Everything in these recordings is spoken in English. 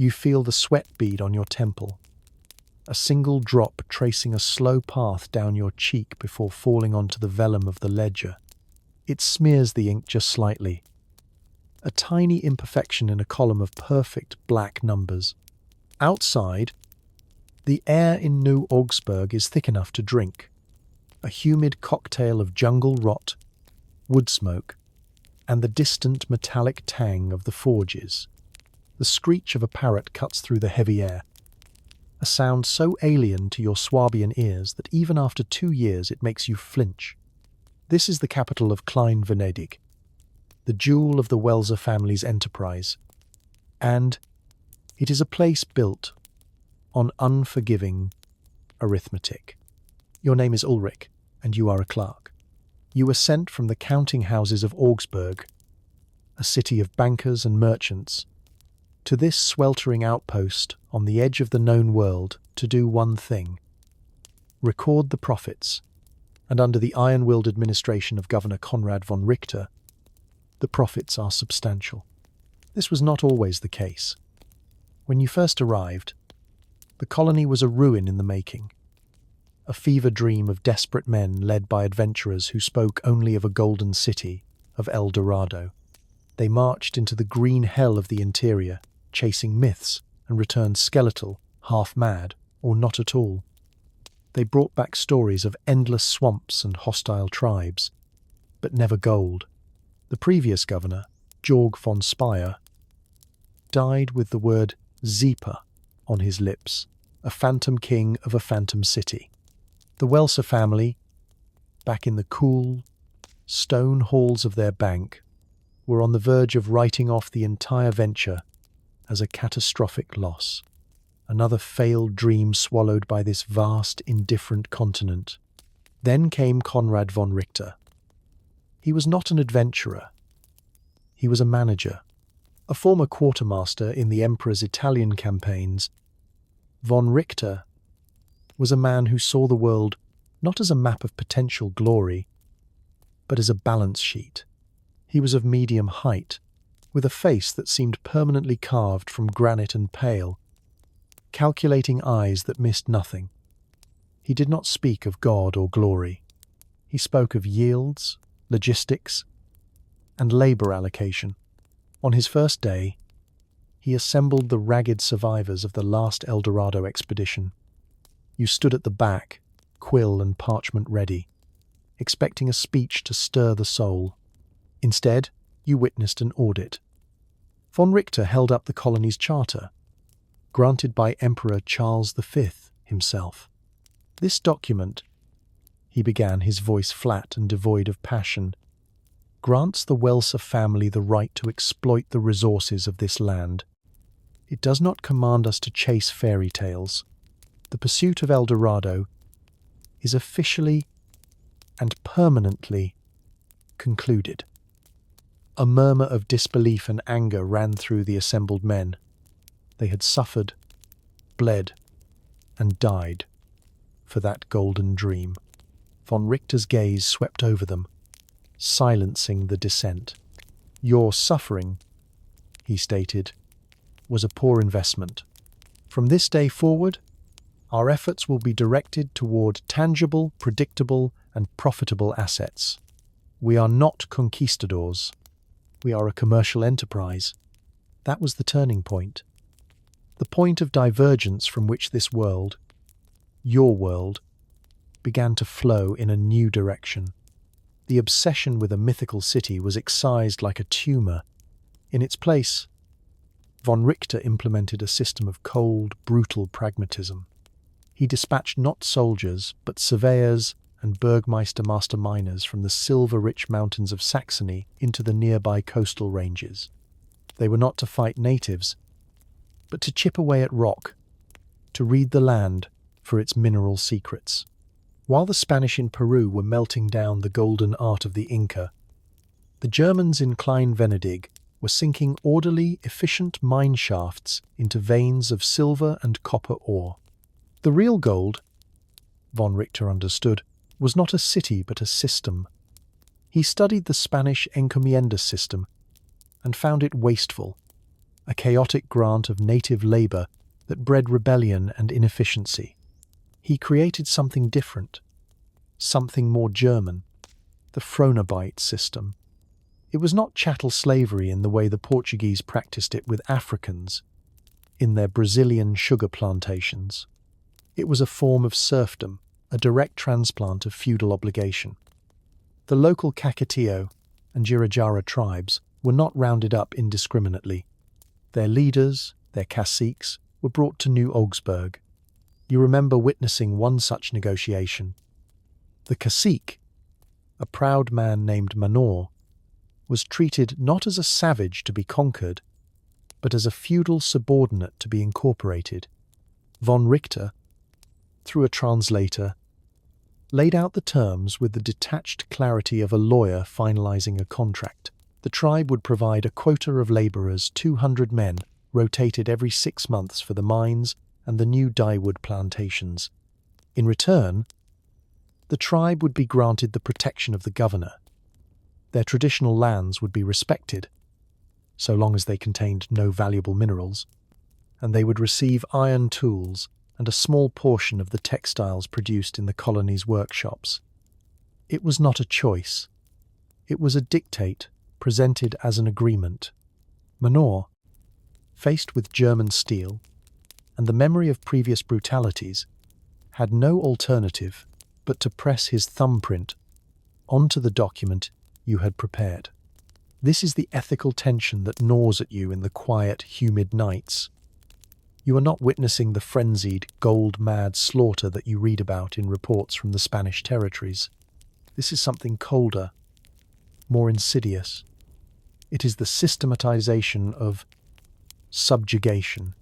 You feel the sweat bead on your temple, a single drop tracing a slow path down your cheek before falling onto the vellum of the ledger. It smears the ink just slightly, a tiny imperfection in a column of perfect black numbers. Outside, the air in New Augsburg is thick enough to drink, a humid cocktail of jungle rot, wood smoke, and the distant metallic tang of the forges. The screech of a parrot cuts through the heavy air, a sound so alien to your Swabian ears that even after 2 years it makes you flinch. This is the capital of Klein Venedig, the jewel of the Welser family's enterprise, and it is a place built on unforgiving arithmetic. Your name is Ulrich, and you are a clerk. You were sent from the counting houses of Augsburg, a city of bankers and merchants, to this sweltering outpost on the edge of the known world to do one thing: record the profits. And under the iron-willed administration of Governor Konrad von Richter, the profits are substantial. This was not always the case. When you first arrived, the colony was a ruin in the making, a fever dream of desperate men led by adventurers who spoke only of a golden city, of El Dorado. They marched into the green hell of the interior, chasing myths, and returned skeletal, half-mad, or not at all. They brought back stories of endless swamps and hostile tribes, but never gold. The previous governor, Georg von Speyer, died with the word Zeeper on his lips, a phantom king of a phantom city. The Welser family, back in the cool, stone halls of their bank, were on the verge of writing off the entire venture as a catastrophic loss. Another failed dream swallowed by this vast, indifferent continent. Then came Konrad von Richter. He was not an adventurer. He was a manager, a former quartermaster in the Emperor's Italian campaigns. Von Richter was a man who saw the world not as a map of potential glory, but as a balance sheet. He was of medium height, with a face that seemed permanently carved from granite and pale, calculating eyes that missed nothing. He did not speak of God or glory. He spoke of yields, logistics, and labor allocation. On his first day, he assembled the ragged survivors of the last El Dorado expedition. You stood at the back, quill and parchment ready, expecting a speech to stir the soul. Instead, you witnessed an audit. Von Richter held up the colony's charter, granted by Emperor Charles V himself. This document, he began, his voice flat and devoid of passion, grants the Welser family the right to exploit the resources of this land. It does not command us to chase fairy tales. The pursuit of El Dorado is officially and permanently concluded. A murmur of disbelief and anger ran through the assembled men. They had suffered, bled, and died for that golden dream. Von Richter's gaze swept over them, silencing the dissent. Your suffering, he stated, was a poor investment. From this day forward, our efforts will be directed toward tangible, predictable, and profitable assets. We are not conquistadors. We are a commercial enterprise. That was the turning point. The point of divergence from which this world, your world, began to flow in a new direction. The obsession with a mythical city was excised like a tumor. In its place, von Richter implemented a system of cold, brutal pragmatism. He dispatched not soldiers, but surveyors and Burgmeister master miners from the silver-rich mountains of Saxony into the nearby coastal ranges. They were not to fight natives, but to chip away at rock, to read the land for its mineral secrets. While the Spanish in Peru were melting down the golden art of the Inca, the Germans in Klein Venedig were sinking orderly, efficient mine shafts into veins of silver and copper ore. The real gold, von Richter understood, was not a city but a system. He studied the Spanish encomienda system and found it wasteful, a chaotic grant of native labor that bred rebellion and inefficiency. He created something different, something more German, the Fronabite system. It was not chattel slavery in the way the Portuguese practiced it with Africans in their Brazilian sugar plantations. It was a form of serfdom, a direct transplant of feudal obligation. The local Kakatio and Jirajara tribes were not rounded up indiscriminately. Their leaders, their caciques, were brought to New Augsburg. You remember witnessing one such negotiation. The cacique, a proud man named Manor, was treated not as a savage to be conquered, but as a feudal subordinate to be incorporated. Von Richter, through a translator, laid out the terms with the detached clarity of a lawyer finalizing a contract. The tribe would provide a quota of laborers, 200 men, rotated every 6 months for the mines and the new dyewood plantations. In return, the tribe would be granted the protection of the governor. Their traditional lands would be respected, so long as they contained no valuable minerals, and they would receive iron tools and a small portion of the textiles produced in the colony's workshops. It was not a choice. It was a dictate presented as an agreement. Manor, faced with German steel and the memory of previous brutalities, had no alternative but to press his thumbprint onto the document you had prepared. This is the ethical tension that gnaws at you in the quiet, humid nights. You are not witnessing the frenzied, gold-mad slaughter that you read about in reports from the Spanish territories. This is something colder, more insidious. It is the systematization of subjugation.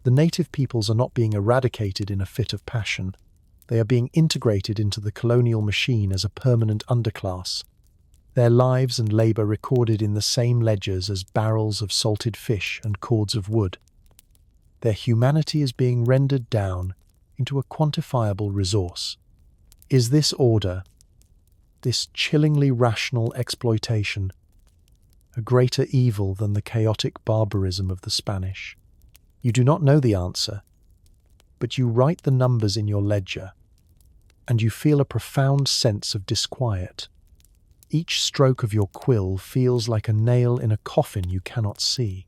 The native peoples are not being eradicated in a fit of passion. They are being integrated into the colonial machine as a permanent underclass. Their lives and labor recorded in the same ledgers as barrels of salted fish and cords of wood. Their humanity is being rendered down into a quantifiable resource. Is this order, this chillingly rational exploitation, a greater evil than the chaotic barbarism of the Spanish? You do not know the answer, but you write the numbers in your ledger, and you feel a profound sense of disquiet. Each stroke of your quill feels like a nail in a coffin you cannot see.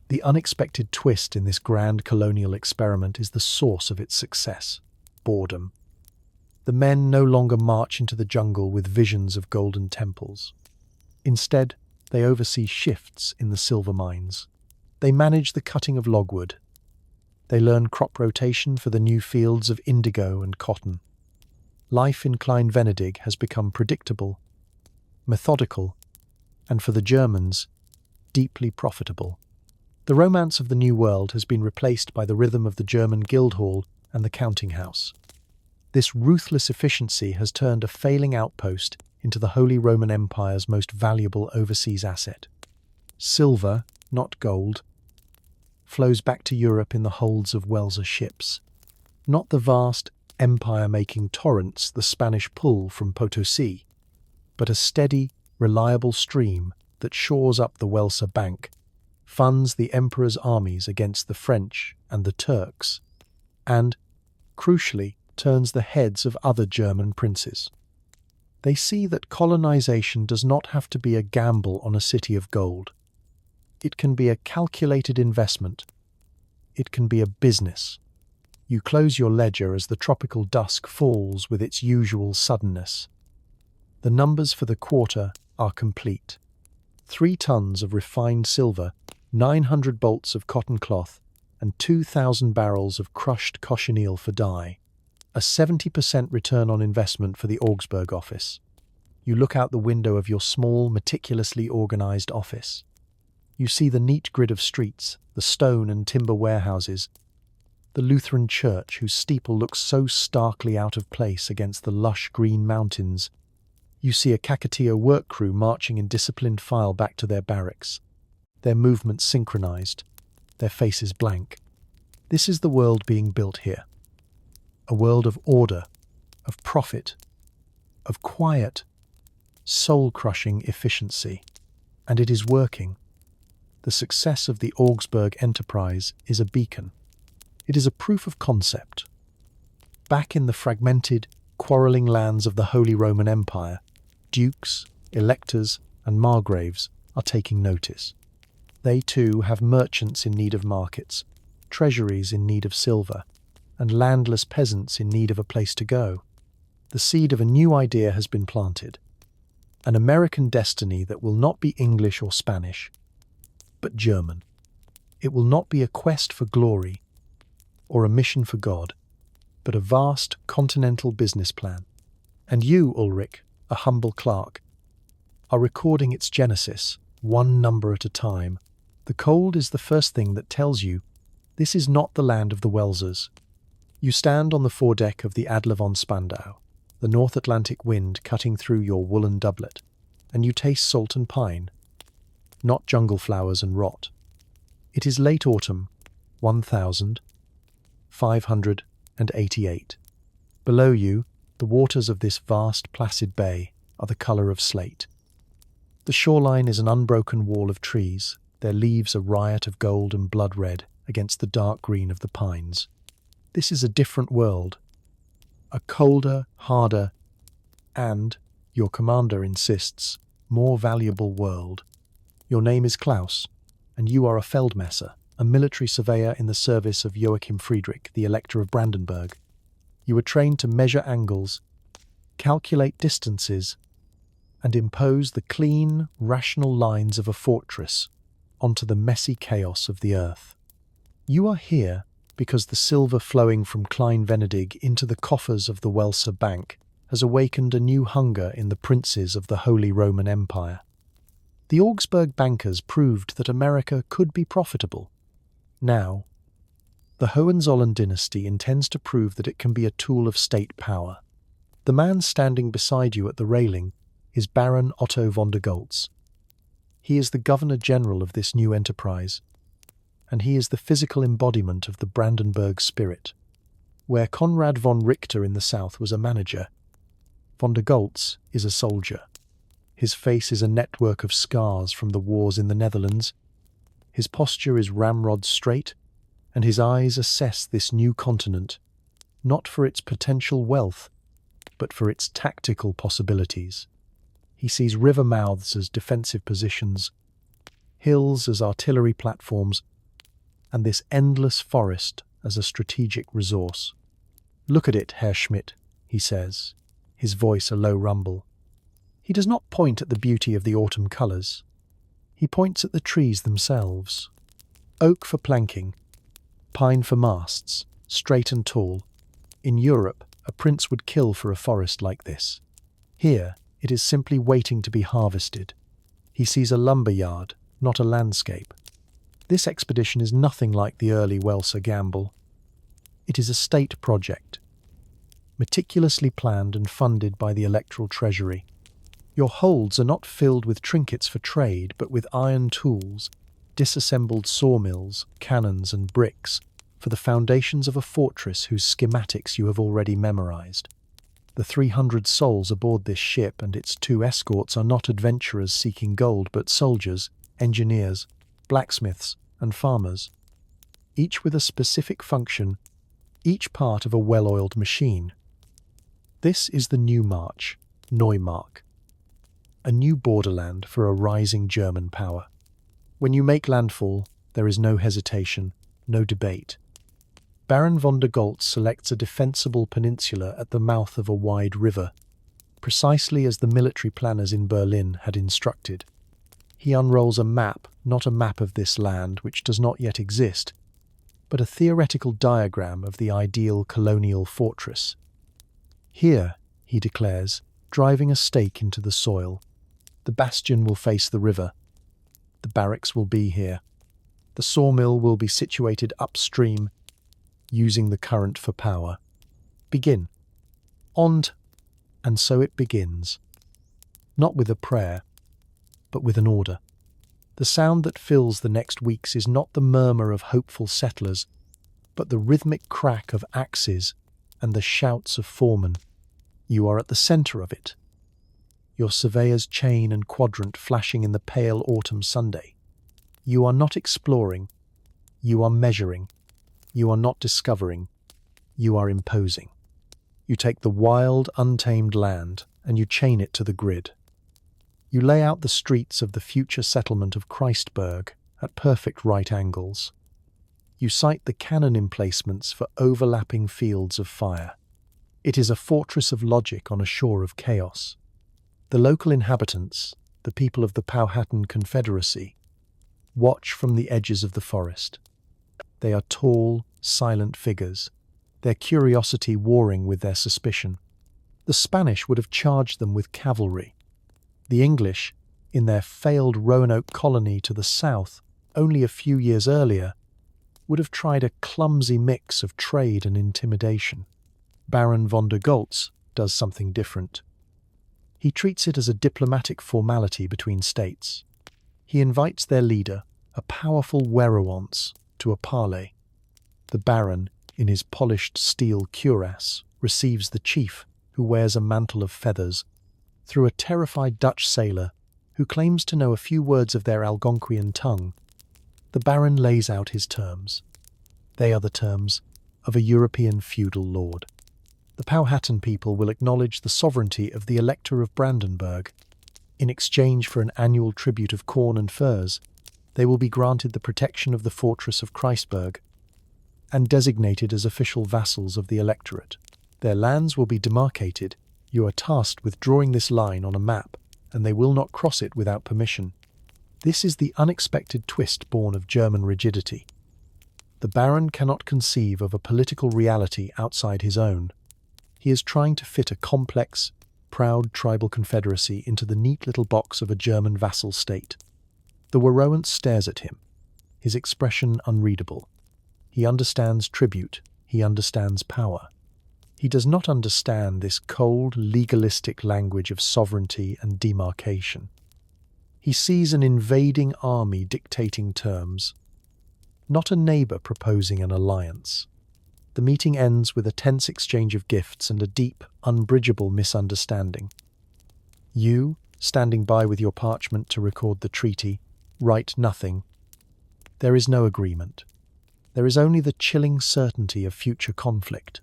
The unexpected twist in this grand colonial experiment is the source of its success: boredom. The men no longer march into the jungle with visions of golden temples. Instead, they oversee shifts in the silver mines. They manage the cutting of logwood. They learn crop rotation for the new fields of indigo and cotton. Life in Klein Venedig has become predictable, methodical, and for the Germans, deeply profitable. The romance of the New World has been replaced by the rhythm of the German Guildhall and the counting house. This ruthless efficiency has turned a failing outpost into the Holy Roman Empire's most valuable overseas asset. Silver, not gold, flows back to Europe in the holds of Welser ships, not the vast, empire-making torrents the Spanish pull from Potosi, but a steady, reliable stream that shores up the Welser bank, funds the emperor's armies against the French and the Turks, and, crucially, turns the heads of other German princes. They see that colonization does not have to be a gamble on a city of gold. It can be a calculated investment. It can be a business. You close your ledger as the tropical dusk falls with its usual suddenness. The numbers for the quarter are complete. 3 tons of refined silver, 900 bolts of cotton cloth, and 2,000 barrels of crushed cochineal for dye. A 70% return on investment for the Augsburg office. You look out the window of your small, meticulously organized office. You see the neat grid of streets, the stone and timber warehouses, the Lutheran church whose steeple looks so starkly out of place against the lush green mountains. You see a Kakatio work crew marching in disciplined file back to their barracks, their movements synchronized, their faces blank. This is the world being built here. A world of order, of profit, of quiet, soul-crushing efficiency. And it is working. the success of the Augsburg enterprise is a beacon. It is a proof of concept. Back in the fragmented, quarrelling lands of the Holy Roman Empire, dukes, electors, and margraves are taking notice. They too have merchants in need of markets, treasuries in need of silver, and landless peasants in need of a place to go. The seed of a new idea has been planted. An American destiny that will not be English or Spanish, but German. It will not be a quest for glory or a mission for God, but a vast continental business plan. And you, Ulrich, a humble clerk, are recording its genesis, one number at a time. The cold is the first thing that tells you this is not the land of the Welsers. You stand on the foredeck of the Adler von Spandau, the North Atlantic wind cutting through your woolen doublet, and you taste salt and pine, not jungle flowers and rot. It is late autumn, 1588. Below you, the waters of this vast placid bay are the colour of slate. The shoreline is an unbroken wall of trees, their leaves a riot of gold and blood red against the dark green of the pines. This is a different world, a colder, harder, and, your commander insists, more valuable world. Your name is Klaus, and you are a Feldmesser, a military surveyor in the service of Joachim Friedrich, the Elector of Brandenburg. You were trained to measure angles, calculate distances, and impose the clean, rational lines of a fortress onto the messy chaos of the earth. You are here because the silver flowing from Klein Venedig into the coffers of the Welser Bank has awakened a new hunger in the princes of the Holy Roman Empire. The Augsburg bankers proved that America could be profitable. Now, the Hohenzollern dynasty intends to prove that it can be a tool of state power. The man standing beside you at the railing is Baron Otto von der Goltz. He is the Governor-General of this new enterprise, and he is the physical embodiment of the Brandenburg spirit. Where Conrad von Richter in the south was a manager, von der Goltz is a soldier. His face is a network of scars from the wars in the Netherlands. His posture is ramrod straight, and his eyes assess this new continent, not for its potential wealth, but for its tactical possibilities. He sees river mouths as defensive positions, hills as artillery platforms, and this endless forest as a strategic resource. "Look at it, Herr Schmidt," he says, his voice a low rumble. He does not point at the beauty of the autumn colours. He points at the trees themselves. Oak for planking, pine for masts, straight and tall. In Europe, a prince would kill for a forest like this. Here, it is simply waiting to be harvested. He sees a lumber yard, not a landscape. This expedition is nothing like the early Welser gamble. It is a state project, meticulously planned and funded by the electoral treasury. Your holds are not filled with trinkets for trade, but with iron tools, disassembled sawmills, cannons and bricks for the foundations of a fortress whose schematics you have already memorized. The 300 souls aboard this ship and its 2 escorts are not adventurers seeking gold, but soldiers, engineers, blacksmiths, and farmers, each with a specific function, each part of a well-oiled machine. This is the new march, Neumark, a new borderland for a rising German power. When you make landfall, there is no hesitation, no debate. Baron von der Goltz selects a defensible peninsula at the mouth of a wide river, precisely as the military planners in Berlin had instructed. He unrolls a map, not a map of this land, which does not yet exist, but a theoretical diagram of the ideal colonial fortress. Here, he declares, driving a stake into the soil, the bastion will face the river. The barracks will be here. The sawmill will be situated upstream, using the current for power. Begin. And so it begins. Not with a prayer, but with an order. The sound that fills the next weeks is not the murmur of hopeful settlers, but the rhythmic crack of axes and the shouts of foremen. You are at the centre of it, your surveyor's chain and quadrant flashing in the pale autumn Sunday. You are not exploring, you are measuring. You are not discovering, you are imposing. You take the wild, untamed land and you chain it to the grid. You lay out the streets of the future settlement of Christburg at perfect right angles. You site the cannon emplacements for overlapping fields of fire. It is a fortress of logic on a shore of chaos. The local inhabitants, the people of the Powhatan Confederacy, watch from the edges of the forest. They are tall, silent figures, their curiosity warring with their suspicion. The Spanish would have charged them with cavalry. The English, in their failed Roanoke colony to the south only a few years earlier, would have tried a clumsy mix of trade and intimidation. Baron von der Goltz does something different. He treats it as a diplomatic formality between states. He invites their leader, a powerful werewolf, to a parley. The Baron, in his polished steel cuirass, receives the chief, who wears a mantle of feathers, through a terrified Dutch sailor who claims to know a few words of their Algonquian tongue. The Baron lays out his terms. They are the terms of a European feudal lord. The Powhatan people will acknowledge the sovereignty of the Elector of Brandenburg. In exchange for an annual tribute of corn and furs, they will be granted the protection of the fortress of Christburg and designated as official vassals of the electorate. Their lands will be demarcated. You are tasked with drawing this line on a map, and they will not cross it without permission. This is the unexpected twist born of German rigidity. The Baron cannot conceive of a political reality outside his own. He is trying to fit a complex, proud tribal confederacy into the neat little box of a German vassal state. The Werowance stares at him, his expression unreadable. He understands tribute, he understands power. He does not understand this cold, legalistic language of sovereignty and demarcation. He sees an invading army dictating terms, not a neighbour proposing an alliance. The meeting ends with a tense exchange of gifts and a deep, unbridgeable misunderstanding. You, standing by with your parchment to record the treaty, write nothing. There is no agreement. There is only the chilling certainty of future conflict.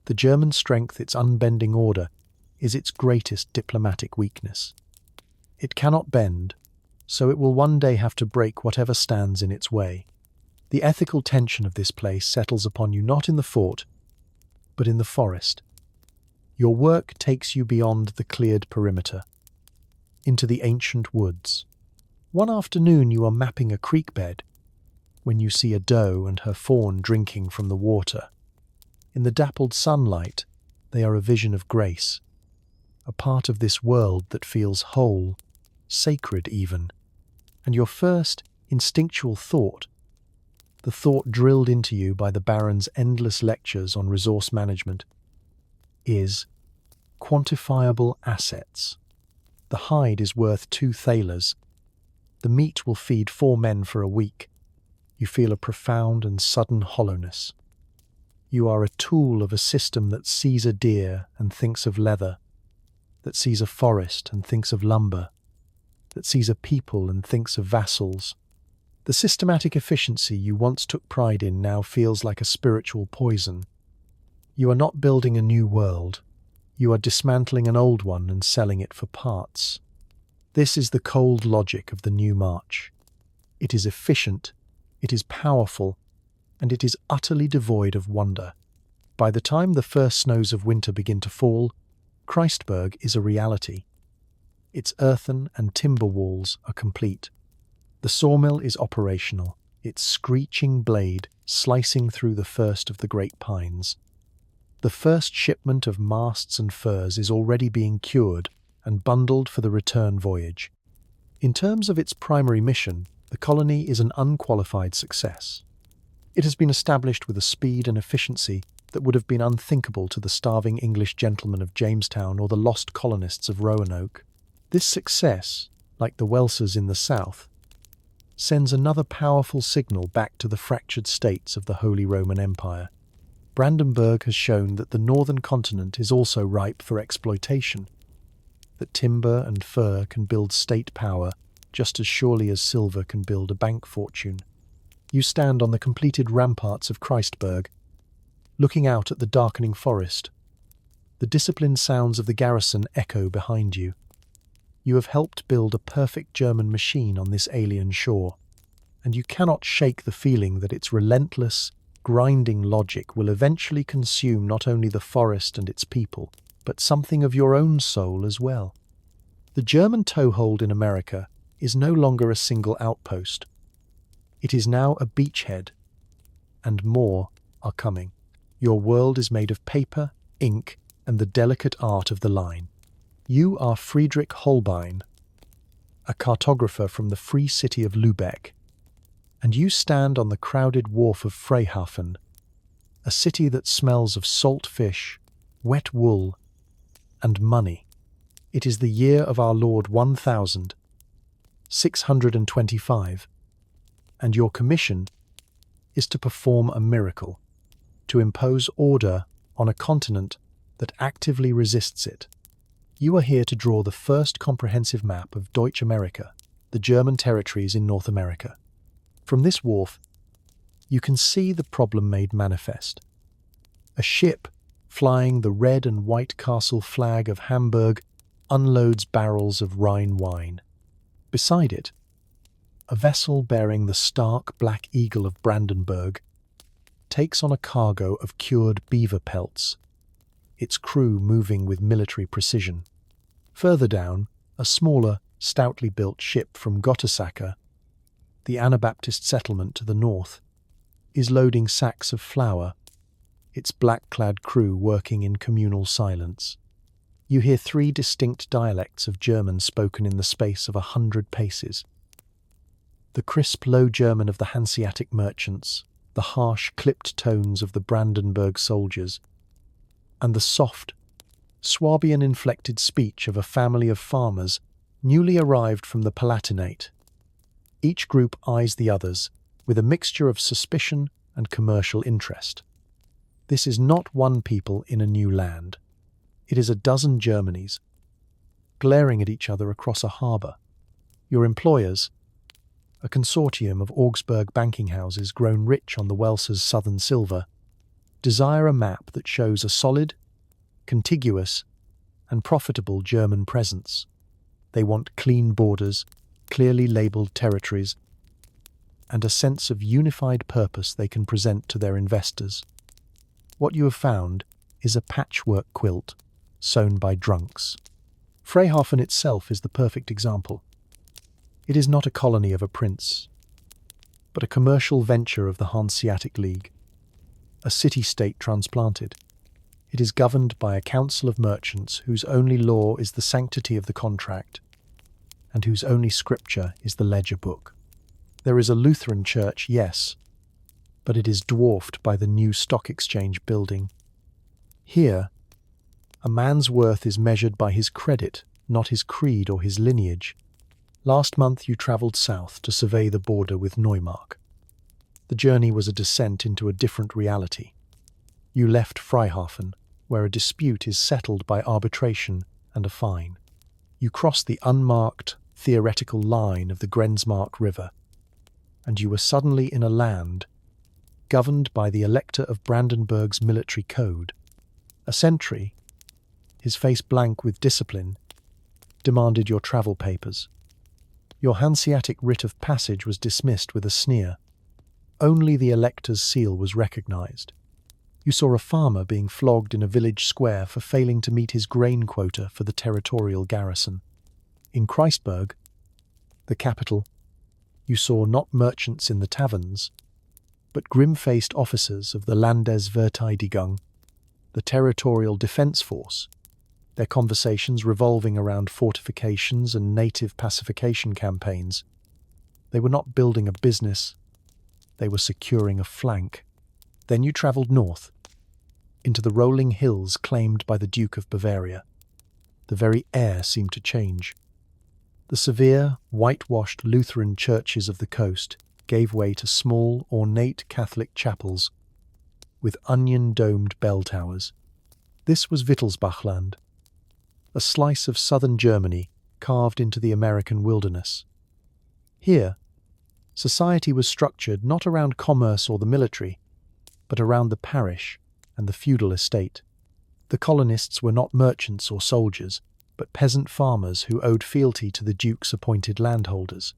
The German strength, its unbending order, is its greatest diplomatic weakness. It cannot bend, so it will one day have to break whatever stands in its way. The ethical tension of this place settles upon you not in the fort, but in the forest. Your work takes you beyond the cleared perimeter, into the ancient woods. One afternoon you are mapping a creek bed when you see a doe and her fawn drinking from the water. In the dappled sunlight, they are a vision of grace, a part of this world that feels whole, sacred even. And your first instinctual thought, the thought drilled into you by the Baron's endless lectures on resource management, is quantifiable assets. The hide is worth 2 thalers. The meat will feed 4 men for a week. You feel a profound and sudden hollowness. You are a tool of a system that sees a deer and thinks of leather, that sees a forest and thinks of lumber, that sees a people and thinks of vassals. The systematic efficiency you once took pride in now feels like a spiritual poison. You are not building a new world. You are dismantling an old one and selling it for parts. This is the cold logic of the new march. It is efficient, it is powerful, and it is utterly devoid of wonder. By the time the first snows of winter begin to fall, Christburg is a reality. Its earthen and timber walls are complete. The sawmill is operational, its screeching blade slicing through the first of the great pines. The first shipment of masts and furs is already being cured and bundled for the return voyage. In terms of its primary mission, the colony is an unqualified success. It has been established with a speed and efficiency that would have been unthinkable to the starving English gentlemen of Jamestown or the lost colonists of Roanoke. This success, like the Welsers in the south, sends another powerful signal back to the fractured states of the Holy Roman Empire. Brandenburg has shown that the northern continent is also ripe for exploitation, that timber and fur can build state power just as surely as silver can build a bank fortune. You stand on the completed ramparts of Christburg, looking out at the darkening forest. The disciplined sounds of the garrison echo behind you. You have helped build a perfect German machine on this alien shore, and you cannot shake the feeling that its relentless, grinding logic will eventually consume not only the forest and its people, but something of your own soul as well. The German toehold in America is no longer a single outpost. It is now a beachhead, and more are coming. Your world is made of paper, ink, and the delicate art of the line. You are Friedrich Holbein, a cartographer from the free city of Lübeck, and you stand on the crowded wharf of Freyhafen, a city that smells of salt fish, wet wool, and money. It is the year of our Lord 1625, and your commission is to perform a miracle, to impose order on a continent that actively resists it. You are here to draw the first comprehensive map of Deutsch America, the German territories in North America. From this wharf, you can see the problem made manifest. A ship flying the red and white castle flag of Hamburg unloads barrels of Rhine wine. Beside it, a vessel bearing the stark black eagle of Brandenburg takes on a cargo of cured beaver pelts, its crew moving with military precision. Further down, a smaller, stoutly built ship from Gottesacre, the Anabaptist settlement to the north, is loading sacks of flour, its black-clad crew working in communal silence. You hear 3 distinct dialects of German spoken in the space of 100 paces. The crisp Low German of the Hanseatic merchants, the harsh, clipped tones of the Brandenburg soldiers, and the soft, Swabian-inflected speech of a family of farmers newly arrived from the Palatinate. Each group eyes the others with a mixture of suspicion and commercial interest. This is not one people in a new land. It is a dozen Germanys, glaring at each other across a harbour. Your employers, a consortium of Augsburg banking houses grown rich on the Welser's southern silver, desire a map that shows a solid, contiguous, and profitable German presence. They want clean borders, clearly labelled territories, and a sense of unified purpose they can present to their investors. What you have found is a patchwork quilt sewn by drunks. Freyhafen itself is the perfect example. It is not a colony of a prince, but a commercial venture of the Hanseatic League, a city-state transplanted. It is governed by a council of merchants whose only law is the sanctity of the contract, and whose only scripture is the ledger book. There is a Lutheran church, yes, but it is dwarfed by the new stock exchange building. Here, a man's worth is measured by his credit, not his creed or his lineage. Last month you travelled south to survey the border with Neumark. The journey was a descent into a different reality. You left Freyhafen, where a dispute is settled by arbitration and a fine. You crossed the unmarked, theoretical line of the Grenzmark River, and you were suddenly in a land governed by the Elector of Brandenburg's military code. A sentry, his face blank with discipline, demanded your travel papers. Your Hanseatic writ of passage was dismissed with a sneer. Only the Elector's seal was recognised. You saw a farmer being flogged in a village square for failing to meet his grain quota for the territorial garrison. In Christburg, the capital, you saw not merchants in the taverns, but grim-faced officers of the Landesverteidigung, the territorial defence force, their conversations revolving around fortifications and native pacification campaigns. They were not building a business, they were securing a flank. Then you travelled north, into the rolling hills claimed by the Duke of Bavaria. The very air seemed to change. The severe, whitewashed Lutheran churches of the coast gave way to small, ornate Catholic chapels with onion-domed bell towers. This was Wittelsbachland, a slice of southern Germany carved into the American wilderness. Here, society was structured not around commerce or the military, but around the parish and the feudal estate. The colonists were not merchants or soldiers, but peasant farmers who owed fealty to the duke's appointed landholders.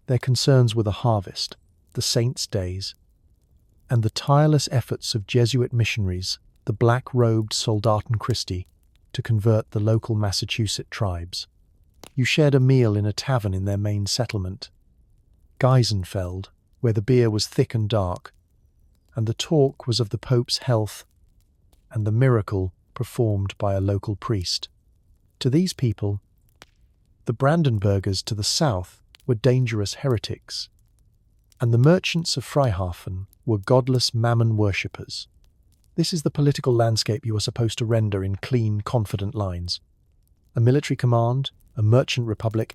Their concerns were the harvest, the saints' days, and the tireless efforts of Jesuit missionaries, the black-robed Soldaten Christi, to convert the local Massachusetts tribes. You shared a meal in a tavern in their main settlement, Geisenfeld, where the beer was thick and dark, and the talk was of the Pope's health and the miracle performed by a local priest. To these people, the Brandenburgers to the south were dangerous heretics, and the merchants of Freihafen were godless mammon worshippers. This is the political landscape you are supposed to render in clean, confident lines. A military command, a merchant republic,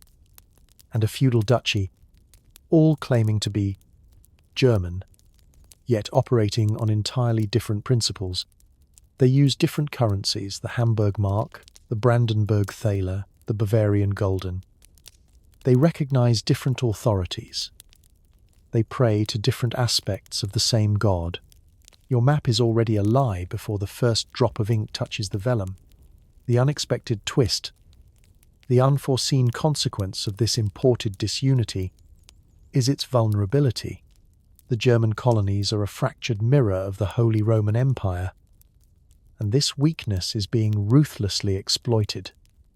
and a feudal duchy, all claiming to be German, yet operating on entirely different principles. They use different currencies, the Hamburg mark, the Brandenburg thaler, the Bavarian gulden. They recognize different authorities. They pray to different aspects of the same god. Your map is already a lie before the first drop of ink touches the vellum. The unexpected twist, the unforeseen consequence of this imported disunity, is its vulnerability. The German colonies are a fractured mirror of the Holy Roman Empire, and this weakness is being ruthlessly exploited.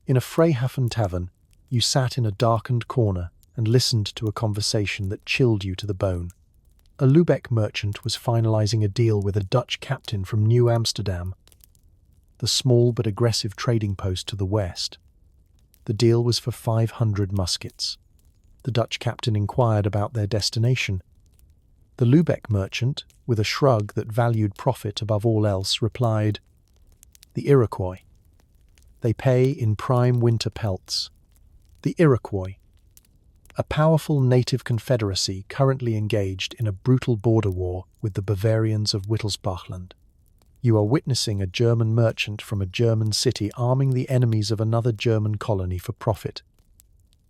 In a Freihafen tavern, you sat in a darkened corner and listened to a conversation that chilled you to the bone. A Lübeck merchant was finalizing a deal with a Dutch captain from New Amsterdam, the small but aggressive trading post to the west. The deal was for 500 muskets. The Dutch captain inquired about their destination. The Lübeck merchant, with a shrug that valued profit above all else, replied, "The Iroquois. They pay in prime winter pelts." The Iroquois, a powerful native confederacy currently engaged in a brutal border war with the Bavarians of Wittelsbachland. You are witnessing a German merchant from a German city arming the enemies of another German colony for profit.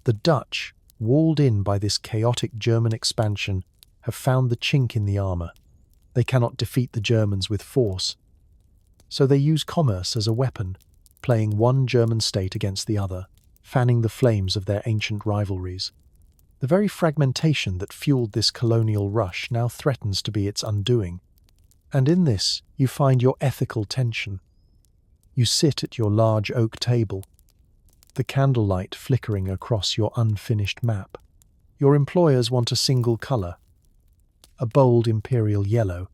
The Dutch, walled in by this chaotic German expansion, have found the chink in the armour. They cannot defeat the Germans with force, so they use commerce as a weapon, playing one German state against the other, fanning the flames of their ancient rivalries. The very fragmentation that fueled this colonial rush now threatens to be its undoing. And in this, you find your ethical tension. You sit at your large oak table, the candlelight flickering across your unfinished map. Your employers want a single colour, a bold imperial yellow,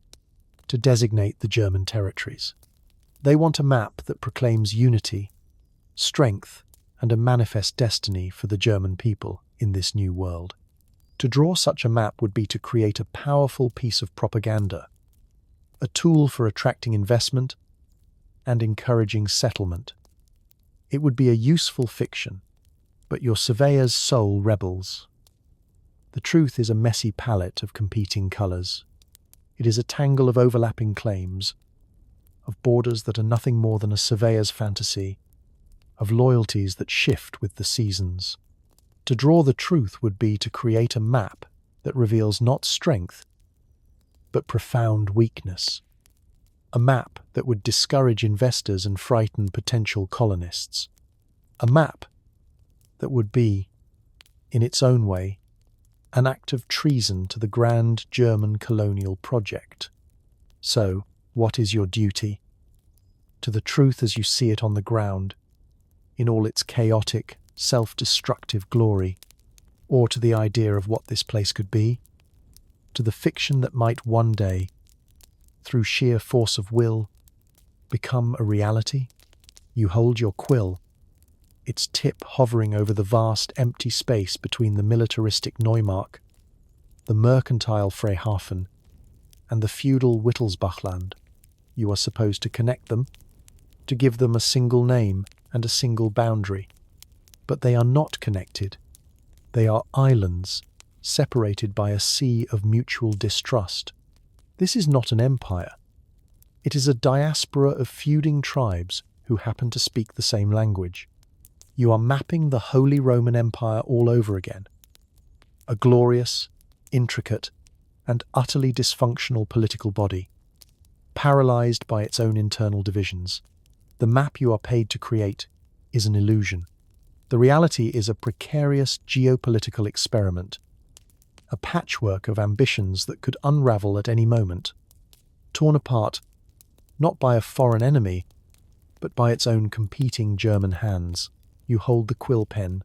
to designate the German territories. They want a map that proclaims unity, strength, and a manifest destiny for the German people in this new world. To draw such a map would be to create a powerful piece of propaganda, a tool for attracting investment and encouraging settlement. It would be a useful fiction, but your surveyor's soul rebels. The truth is a messy palette of competing colours. It is a tangle of overlapping claims, of borders that are nothing more than a surveyor's fantasy, of loyalties that shift with the seasons. To draw the truth would be to create a map that reveals not strength, but profound weakness. A map that would discourage investors and frighten potential colonists. A map that would be, in its own way, an act of treason to the grand German colonial project. So, what is your duty? To the truth as you see it on the ground, in all its chaotic, self-destructive glory, or to the idea of what this place could be? To the fiction that might one day, through sheer force of will, become a reality? You hold your quill, its tip hovering over the vast empty space between the militaristic Neumark, the mercantile Freihafen, and the feudal Wittelsbachland. You are supposed to connect them, to give them a single name and a single boundary. But they are not connected. They are islands, separated by a sea of mutual distrust. This is not an empire. It is a diaspora of feuding tribes who happen to speak the same language. You are mapping the Holy Roman Empire all over again. a glorious, intricate, and utterly dysfunctional political body, paralyzed by its own internal divisions. The map you are paid to create is an illusion. The reality is a precarious geopolitical experiment, a patchwork of ambitions that could unravel at any moment, torn apart not by a foreign enemy, but by its own competing German hands. You hold the quill pen,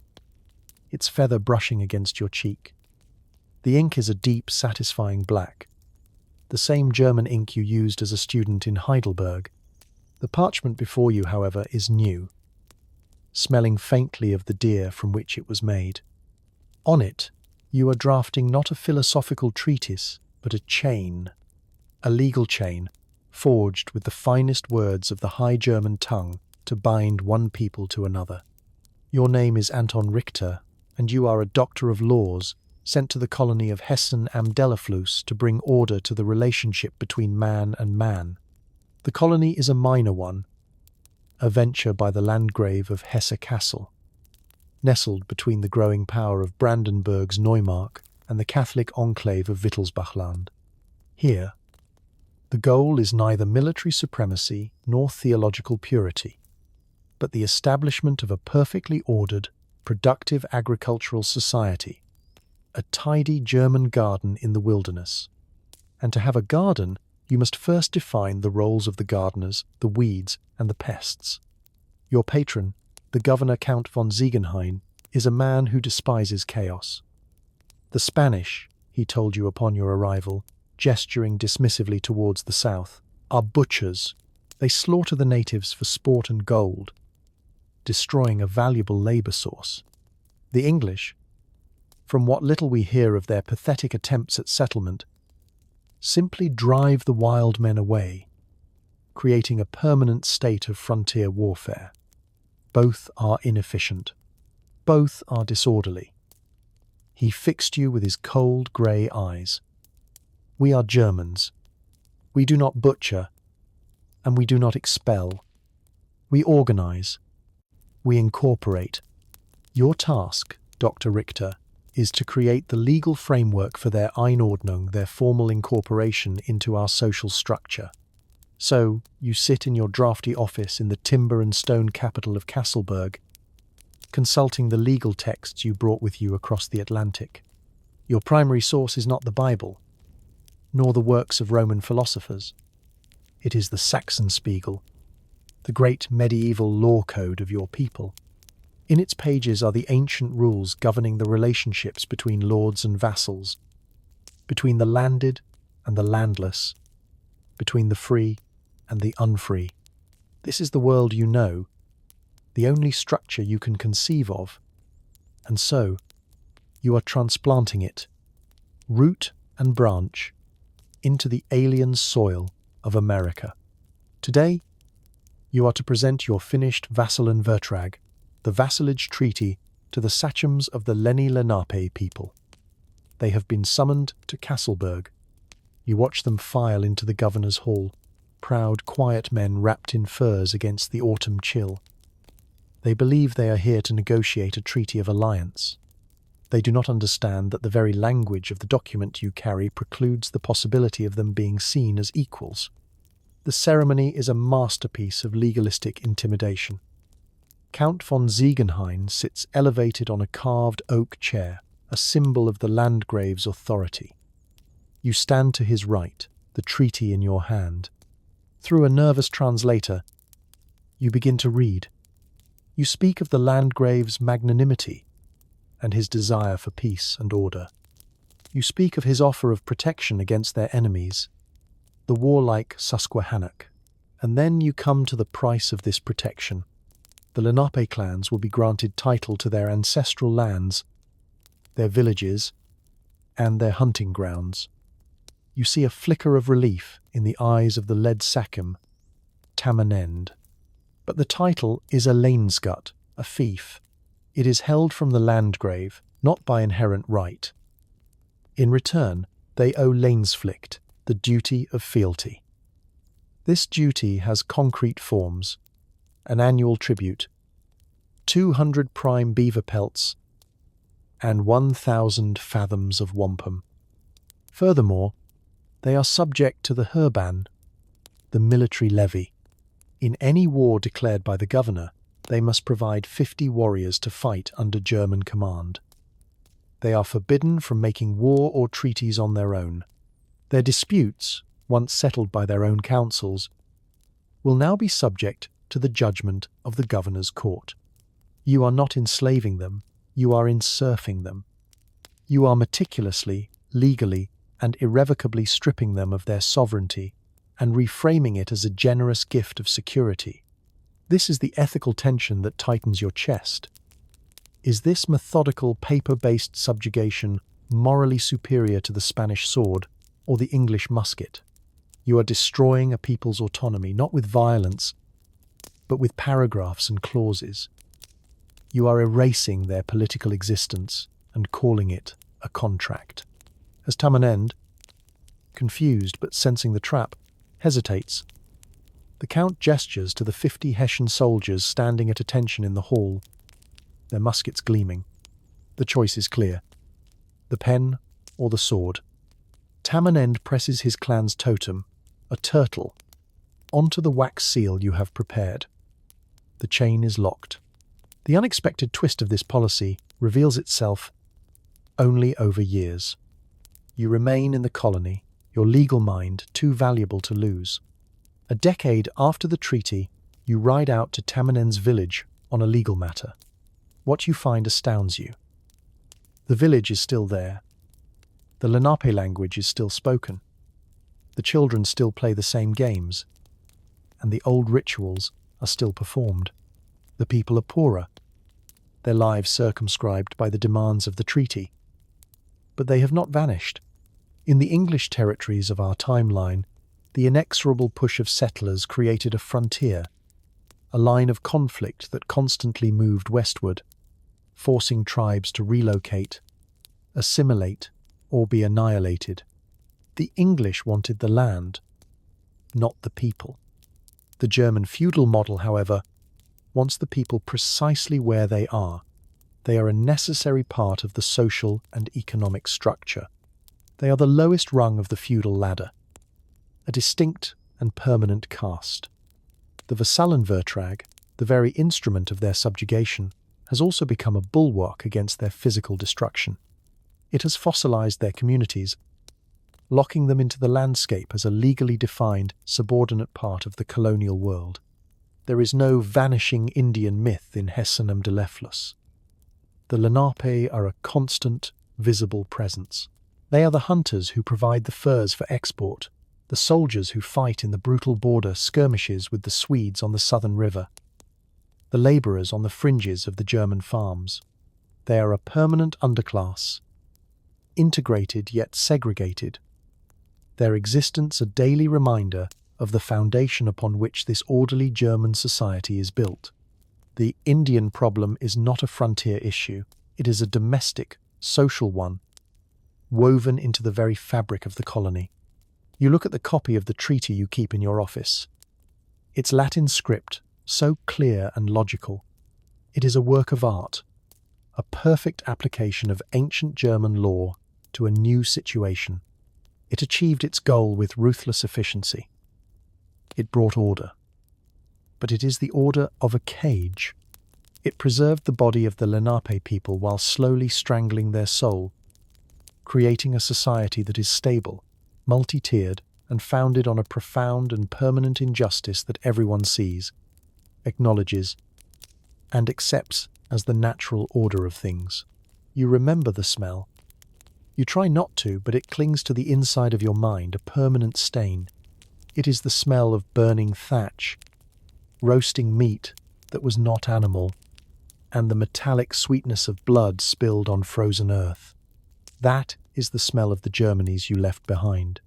its feather brushing against your cheek. The ink is a deep, satisfying black, the same German ink you used as a student in Heidelberg. The parchment before you, however, is new, smelling faintly of the deer from which it was made. On it, you are drafting not a philosophical treatise, but a chain, a legal chain, forged with the finest words of the High German tongue to bind one people to another. Your name is Anton Richter, and you are a doctor of laws sent to the colony of Hessen am Delafluss to bring order to the relationship between man and man. The colony is a minor one, a venture by the Landgrave of Hesse-Kassel, nestled between the growing power of Brandenburg's Neumark and the Catholic enclave of Wittelsbachland. Here, the goal is neither military supremacy nor theological purity, but the establishment of a perfectly ordered, productive agricultural society, a tidy German garden in the wilderness. And to have a garden, you must first define the roles of the gardeners, the weeds, and the pests. Your patron, the Governor Count von Ziegenhain, is a man who despises chaos. The Spanish, he told you upon your arrival, gesturing dismissively towards the south, are butchers. They slaughter the natives for sport and gold, destroying a valuable labour source. The English, from what little we hear of their pathetic attempts at settlement, simply drive the wild men away, creating a permanent state of frontier warfare. Both are inefficient. Both are disorderly. He fixed you with his cold grey eyes. We are Germans. We do not butcher, and we do not expel. We organize. We incorporate. Your task, Dr. Richter, is to create the legal framework for their Einordnung, their formal incorporation into our social structure. So, you sit in your drafty office in the timber and stone capital of Kasselberg, consulting the legal texts you brought with you across the Atlantic. Your primary source is not the Bible, nor the works of Roman philosophers. It is the Saxenspiegel, the great medieval law code of your people. In its pages are the ancient rules governing the relationships between lords and vassals, between the landed and the landless, between the free and the unfree. This is the world you know, the only structure you can conceive of, and so you are transplanting it, root and branch, into the alien soil of America. Today, you are to present your finished Vassallenvertrag, the vassalage treaty, to the sachems of the Lenni-Lenape people. They have been summoned to Kasselberg. You watch them file into the governor's hall, proud, quiet men wrapped in furs against the autumn chill. They believe they are here to negotiate a treaty of alliance. They do not understand that the very language of the document you carry precludes the possibility of them being seen as equals. The ceremony is a masterpiece of legalistic intimidation. Count von Ziegenhain sits elevated on a carved oak chair, a symbol of the Landgrave's authority. You stand to his right, the treaty in your hand. Through a nervous translator, you begin to read. You speak of the Landgrave's magnanimity and his desire for peace and order. You speak of his offer of protection against their enemies, the warlike Susquehannock. And then you come to the price of this protection. The Lenape clans will be granted title to their ancestral lands, their villages, and their hunting grounds. You see a flicker of relief in the eyes of the led sachem, Tamanend. But the title is a Lainsgut, a fief. It is held from the Landgrave, not by inherent right. In return, they owe Lainsflicht, the duty of fealty. This duty has concrete forms: an annual tribute, 200 prime beaver pelts, and 1,000 fathoms of wampum. Furthermore, they are subject to the Herban, the military levy. In any war declared by the governor, they must provide 50 warriors to fight under German command. They are forbidden from making war or treaties on their own. Their disputes, once settled by their own councils, will now be subject to the judgment of the governor's court. You are not enslaving them, you are insurfing them. You are meticulously, legally, and irrevocably stripping them of their sovereignty and reframing it as a generous gift of security. This is the ethical tension that tightens your chest. Is this methodical, paper-based subjugation morally superior to the Spanish sword or the English musket? You are destroying a people's autonomy, not with violence, but with paragraphs and clauses. You are erasing their political existence and calling it a contract. As Tamanend, confused but sensing the trap, hesitates, the Count gestures to the 50 Hessian soldiers standing at attention in the hall, their muskets gleaming. The choice is clear: the pen or the sword. Tamanend presses his clan's totem, a turtle, onto the wax seal you have prepared. The chain is locked. The unexpected twist of this policy reveals itself only over years. You remain in the colony, your legal mind too valuable to lose. A decade after the treaty, you ride out to Tamanend's village on a legal matter. What you find astounds you. The village is still there. The Lenape language is still spoken. The children still play the same games. And the old rituals are still performed. The people are poorer, their lives circumscribed by the demands of the treaty. But they have not vanished. In the English territories of our timeline, the inexorable push of settlers created a frontier, a line of conflict that constantly moved westward, forcing tribes to relocate, assimilate, or be annihilated. The English wanted the land, not the people. The German feudal model, however, wants the people precisely where they are. They are a necessary part of the social and economic structure. They are the lowest rung of the feudal ladder, a distinct and permanent caste. The Vassallenvertrag, the very instrument of their subjugation, has also become a bulwark against their physical destruction. It has fossilized their communities, locking them into the landscape as a legally defined, subordinate part of the colonial world. There is no vanishing Indian myth in Hessenum de Leflus. The Lenape are a constant, visible presence. They are the hunters who provide the furs for export, the soldiers who fight in the brutal border skirmishes with the Swedes on the southern river, the labourers on the fringes of the German farms. They are a permanent underclass, integrated yet segregated. Their existence a daily reminder of the foundation upon which this orderly German society is built. The Indian problem is not a frontier issue. It is a domestic, social one, woven into the very fabric of the colony. You look at the copy of the treaty you keep in your office. Its Latin script, so clear and logical. It is a work of art, a perfect application of ancient German law to a new situation. It achieved its goal with ruthless efficiency. It brought order. But it is the order of a cage. It preserved the body of the Lenape people while slowly strangling their soul, creating a society that is stable, multi-tiered, and founded on a profound and permanent injustice that everyone sees, acknowledges, and accepts as the natural order of things. You remember the smell. You try not to, but it clings to the inside of your mind, a permanent stain. It is the smell of burning thatch, roasting meat that was not animal, and the metallic sweetness of blood spilled on frozen earth. That is the smell of the Germanies you left behind.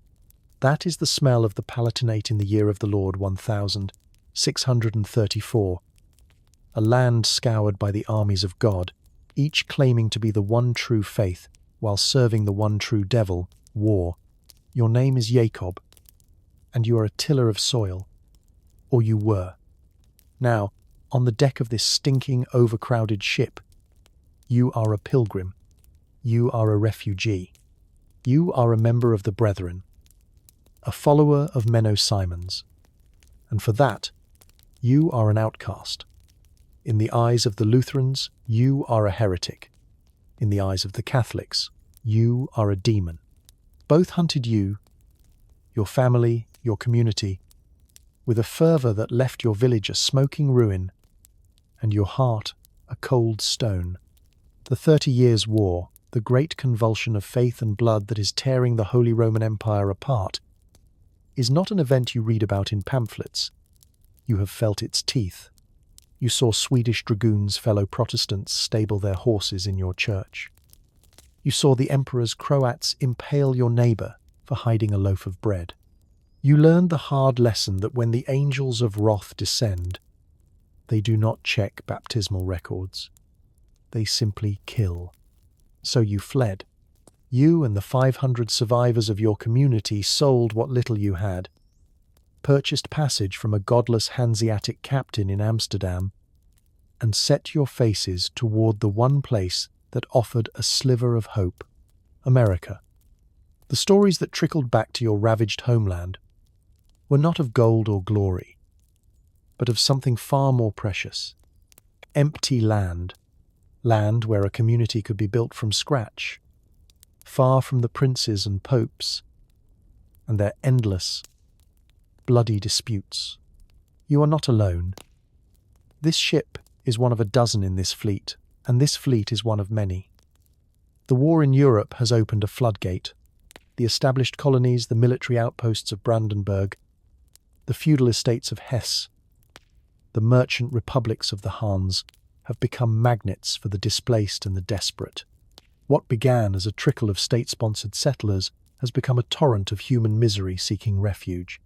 That is the smell of the Palatinate in the year of the Lord 1634, a land scoured by the armies of God, each claiming to be the one true faith while serving the one true devil, war. Your name is Jacob, and you are a tiller of soil, or you were. Now, on the deck of this stinking, overcrowded ship, you are a pilgrim. You are a refugee. You are a member of the Brethren, a follower of Menno Simons. And for that, you are an outcast. In the eyes of the Lutherans, you are a heretic. In the eyes of the Catholics, you are a demon. Both hunted you, your family, your community, with a fervour that left your village a smoking ruin and your heart a cold stone. The 30 Years' War, the great convulsion of faith and blood that is tearing the Holy Roman Empire apart, is not an event you read about in pamphlets. You have felt its teeth. You saw Swedish dragoons, fellow Protestants, stable their horses in your church. You saw the Emperor's Croats impale your neighbour for hiding a loaf of bread. You learned the hard lesson that when the angels of wrath descend, they do not check baptismal records. They simply kill. So you fled. You and the 500 survivors of your community sold what little you had, purchased passage from a godless Hanseatic captain in Amsterdam, and set your faces toward the one place that offered a sliver of hope, America. The stories that trickled back to your ravaged homeland were not of gold or glory, but of something far more precious. Empty land where a community could be built from scratch, far from the princes and popes and their endless, bloody disputes. You are not alone. This ship is one of a dozen in this fleet, and this fleet is one of many. The war in Europe has opened a floodgate. The established colonies, the military outposts of Brandenburg, the feudal estates of Hesse, the merchant republics of the Hans have become magnets for the displaced and the desperate. What began as a trickle of state-sponsored settlers has become a torrent of human misery seeking refuge.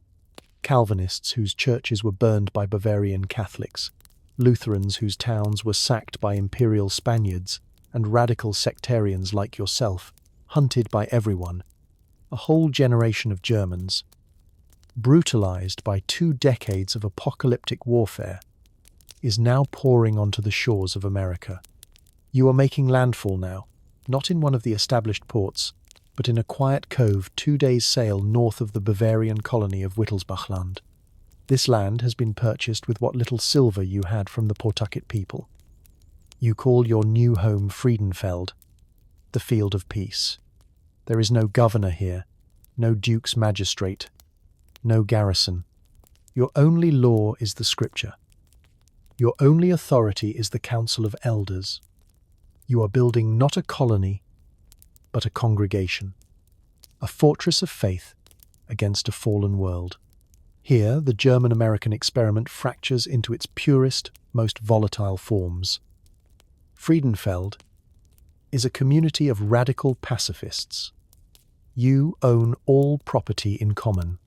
Calvinists whose churches were burned by Bavarian Catholics, Lutherans whose towns were sacked by imperial Spaniards, and radical sectarians like yourself, hunted by everyone. A whole generation of Germans, brutalized by 2 decades of apocalyptic warfare, is now pouring onto the shores of America. You are making landfall now, not in one of the established ports, but in a quiet cove 2 days' sail north of the Bavarian colony of Wittelsbachland. This land has been purchased with what little silver you had from the Pawtucket people. You call your new home Friedenfeld, the field of peace. There is no governor here, no duke's magistrate, no garrison. Your only law is the scripture. Your only authority is the council of elders. You are building not a colony, but a congregation, a fortress of faith against a fallen world. Here, the German-American experiment fractures into its purest, most volatile forms. Friedenfeld is a community of radical pacifists. You own all property in common.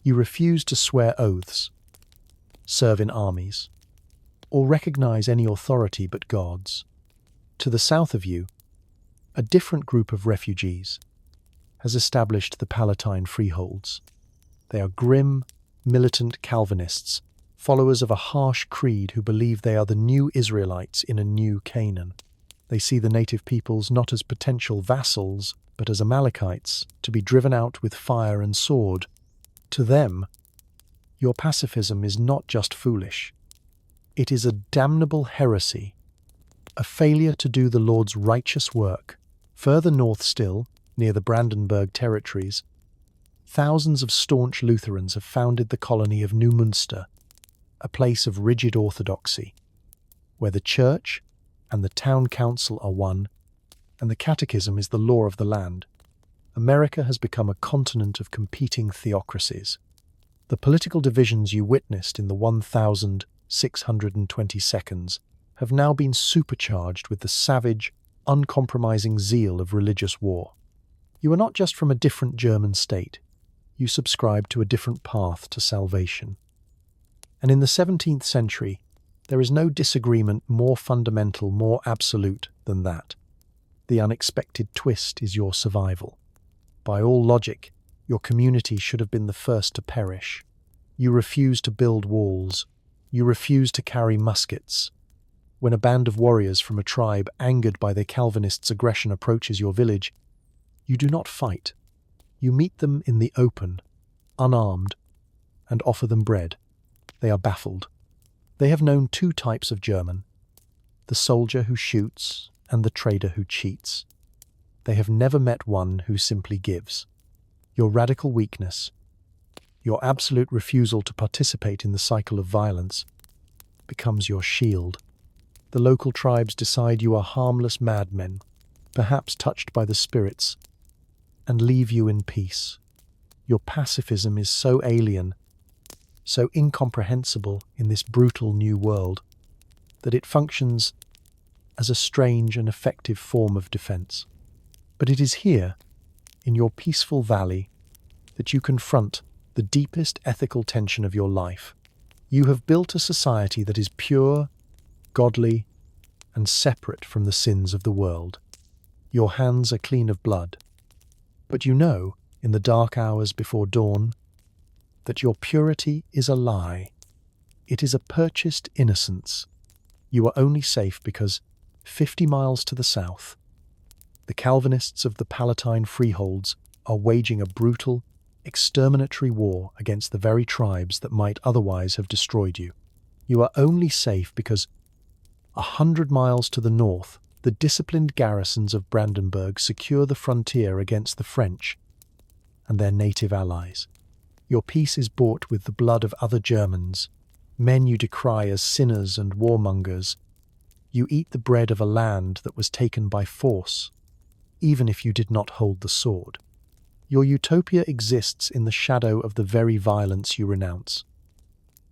You refuse to swear oaths, serve in armies, or recognize any authority but God's. To the south of you, a different group of refugees has established the Palatine freeholds. They are grim, militant Calvinists, followers of a harsh creed who believe they are the new Israelites in a new Canaan. They see the native peoples not as potential vassals, but as Amalekites, to be driven out with fire and sword. To them, your pacifism is not just foolish. It is a damnable heresy, a failure to do the Lord's righteous work. Further north still, near the Brandenburg territories, thousands of staunch Lutherans have founded the colony of New Munster, a place of rigid orthodoxy, where the church and the town council are one, and the catechism is the law of the land. America has become a continent of competing theocracies. The political divisions you witnessed in the 1,620 seconds have now been supercharged with the savage, uncompromising zeal of religious war. You are not just from a different German state. You subscribe to a different path to salvation. And in the 17th century, there is no disagreement more fundamental, more absolute than that. The unexpected twist is your survival. By all logic, your community should have been the first to perish. You refuse to build walls. You refuse to carry muskets. When a band of warriors from a tribe angered by their Calvinists' aggression approaches your village, you do not fight. You meet them in the open, unarmed, and offer them bread. They are baffled. They have known two types of German, the soldier who shoots and the trader who cheats. They have never met one who simply gives. Your radical weakness, your absolute refusal to participate in the cycle of violence, becomes your shield. The local tribes decide you are harmless madmen, perhaps touched by the spirits, and leave you in peace. Your pacifism is so alien, so incomprehensible in this brutal new world, that it functions as a strange and effective form of defense. But it is here, in your peaceful valley, that you confront the deepest ethical tension of your life. You have built a society that is pure, godly, and separate from the sins of the world. Your hands are clean of blood. But you know, in the dark hours before dawn, that your purity is a lie. It is a purchased innocence. You are only safe because, 50 miles to the south, the Calvinists of the Palatine freeholds are waging a brutal, exterminatory war against the very tribes that might otherwise have destroyed you. You are only safe because 100 miles to the north, the disciplined garrisons of Brandenburg secure the frontier against the French and their native allies. Your peace is bought with the blood of other Germans, men you decry as sinners and warmongers. You eat the bread of a land that was taken by force, even if you did not hold the sword. Your utopia exists in the shadow of the very violence you renounce.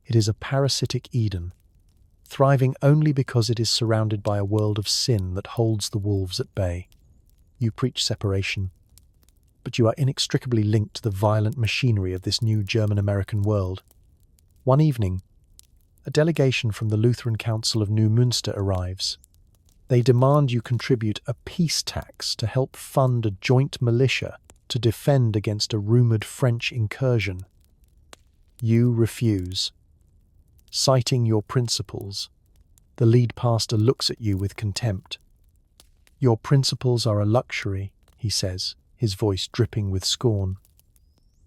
It is a parasitic Eden, thriving only because it is surrounded by a world of sin that holds the wolves at bay. You preach separation, but you are inextricably linked to the violent machinery of this new German-American world. One evening, a delegation from the Lutheran Council of New Münster arrives. They demand you contribute a peace tax to help fund a joint militia to defend against a rumoured French incursion. You refuse. Citing your principles, the lead pastor looks at you with contempt. Your principles are a luxury, he says, his voice dripping with scorn.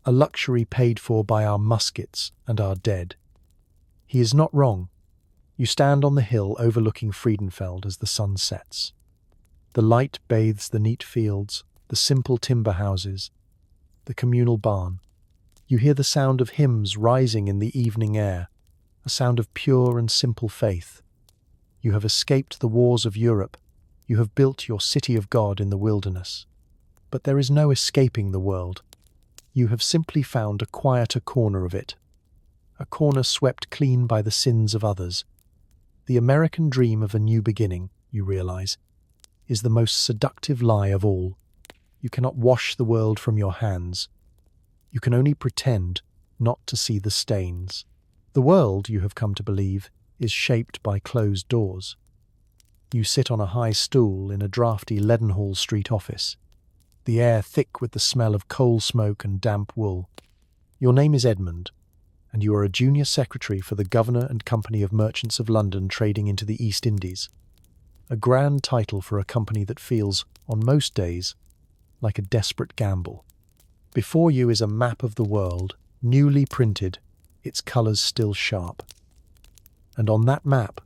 A luxury paid for by our muskets and our dead. He is not wrong. You stand on the hill overlooking Friedenfeld as the sun sets. The light bathes the neat fields, the simple timber houses, the communal barn. You hear the sound of hymns rising in the evening air, a sound of pure and simple faith. You have escaped the wars of Europe. You have built your city of God in the wilderness. But there is no escaping the world. You have simply found a quieter corner of it, a corner swept clean by the sins of others. The American dream of a new beginning, you realize, is the most seductive lie of all. You cannot wash the world from your hands. You can only pretend not to see the stains. The world, you have come to believe, is shaped by closed doors. You sit on a high stool in a drafty Leadenhall Street office, the air thick with the smell of coal smoke and damp wool. Your name is Edmund, and you are a junior secretary for the Governor and Company of Merchants of London trading into the East Indies. A grand title for a company that feels, on most days, like a desperate gamble. Before you is a map of the world, newly printed, its colours still sharp. And on that map,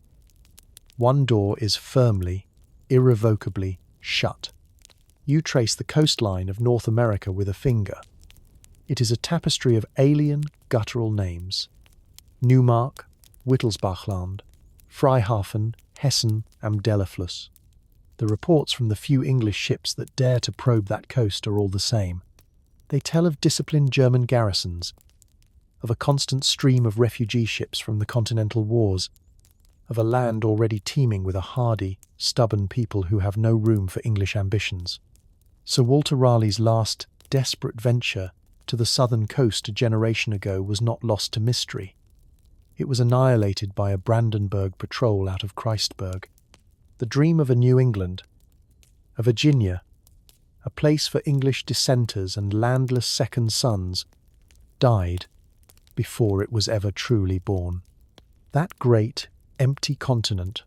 one door is firmly, irrevocably shut. You trace the coastline of North America with a finger. It is a tapestry of alien, guttural names. Neumark, Wittelsbachland, Freihafen, Hessen, am Delafluss. The reports from the few English ships that dare to probe that coast are all the same. They tell of disciplined German garrisons, of a constant stream of refugee ships from the continental wars, of a land already teeming with a hardy, stubborn people who have no room for English ambitions. Sir Walter Raleigh's last desperate venture to the southern coast a generation ago was not lost to mystery. It was annihilated by a Brandenburg patrol out of Christburg. The dream of a New England, a Virginia, a place for English dissenters and landless second sons, died before it was ever truly born. That great, empty continent,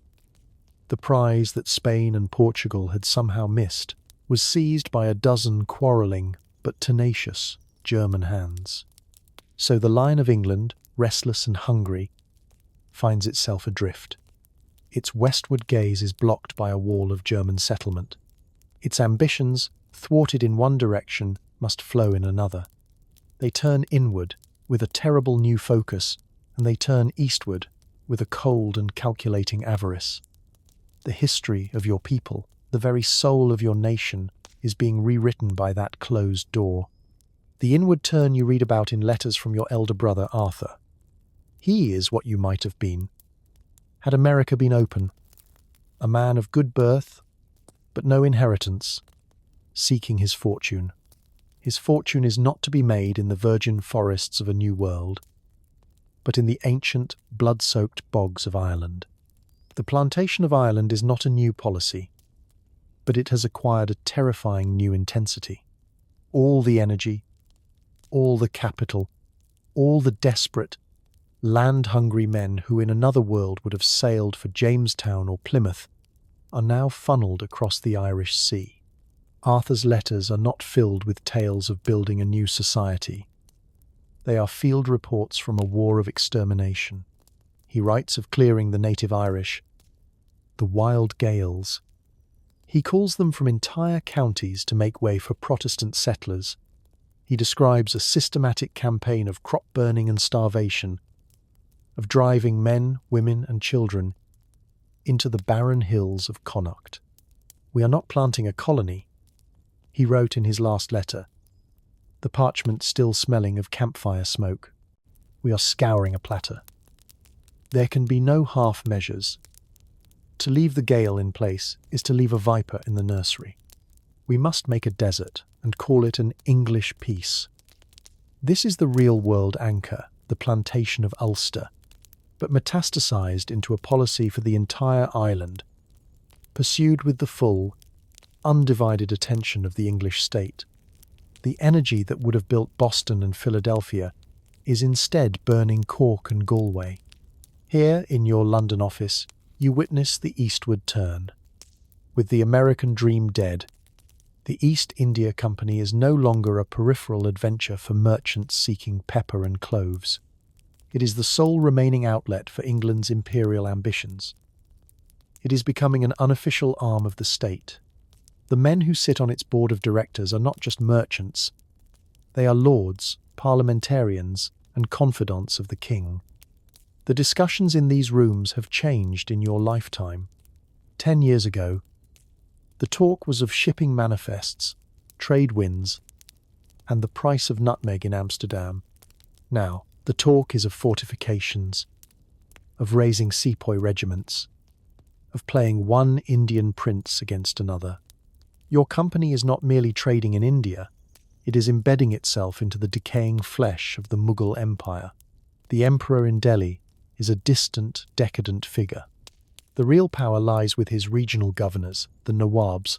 The prize that Spain and Portugal had somehow missed was seized by a dozen quarrelling but tenacious German hands. So the Lion of England, restless and hungry, finds itself adrift. Its westward gaze is blocked by a wall of German settlement. Its ambitions, thwarted in one direction, must flow in another. They turn inward with a terrible new focus, and they turn eastward with a cold and calculating avarice. The history of your people, the very soul of your nation, is being rewritten by that closed door. The inward turn you read about in letters from your elder brother Arthur. He is what you might have been, had America been open. A man of good birth, but no inheritance, seeking his fortune. His fortune is not to be made in the virgin forests of a new world, but in the ancient, blood-soaked bogs of Ireland. The plantation of Ireland is not a new policy, but it has acquired a terrifying new intensity. All the energy, all the capital, all the desperate, land-hungry men who in another world would have sailed for Jamestown or Plymouth are now funneled across the Irish Sea. Arthur's letters are not filled with tales of building a new society. They are field reports from a war of extermination. He writes of clearing the native Irish, the wild Gaels. He calls them from entire counties to make way for Protestant settlers. He describes a systematic campaign of crop burning and starvation, of driving men, women and children into the barren hills of Connacht. We are not planting a colony, he wrote in his last letter, the parchment still smelling of campfire smoke. We are scouring a platter. There can be no half measures. To leave the Gael in place is to leave a viper in the nursery. We must make a desert and call it an English peace. This is the real-world anchor, the plantation of Ulster, but metastasized into a policy for the entire island, pursued with the full, undivided attention of the English state. The energy that would have built Boston and Philadelphia is instead burning Cork and Galway. Here, in your London office, you witness the eastward turn. With the American dream dead, the East India Company is no longer a peripheral adventure for merchants seeking pepper and cloves. It is the sole remaining outlet for England's imperial ambitions. It is becoming an unofficial arm of the state. The men who sit on its board of directors are not just merchants. They are lords, parliamentarians, and confidants of the king. The discussions in these rooms have changed in your lifetime. 10 years ago, the talk was of shipping manifests, trade winds, and the price of nutmeg in Amsterdam. Now, the talk is of fortifications, of raising sepoy regiments, of playing one Indian prince against another. Your company is not merely trading in India, it is embedding itself into the decaying flesh of the Mughal Empire. The emperor in Delhi is a distant, decadent figure. The real power lies with his regional governors, the Nawabs,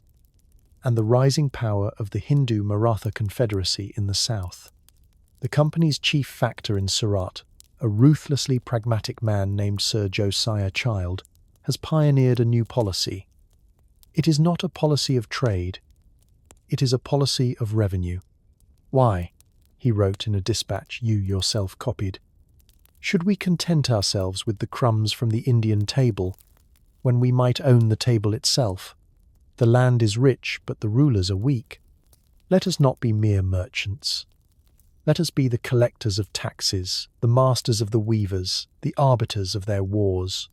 and the rising power of the Hindu Maratha Confederacy in the south. The company's chief factor in Surat, a ruthlessly pragmatic man named Sir Josiah Child, has pioneered a new policy. It is not a policy of trade, it is a policy of revenue. Why, he wrote in a dispatch you yourself copied, should we content ourselves with the crumbs from the Indian table when we might own the table itself? The land is rich, but the rulers are weak. Let us not be mere merchants. Let us be the collectors of taxes, the masters of the weavers, the arbiters of their wars.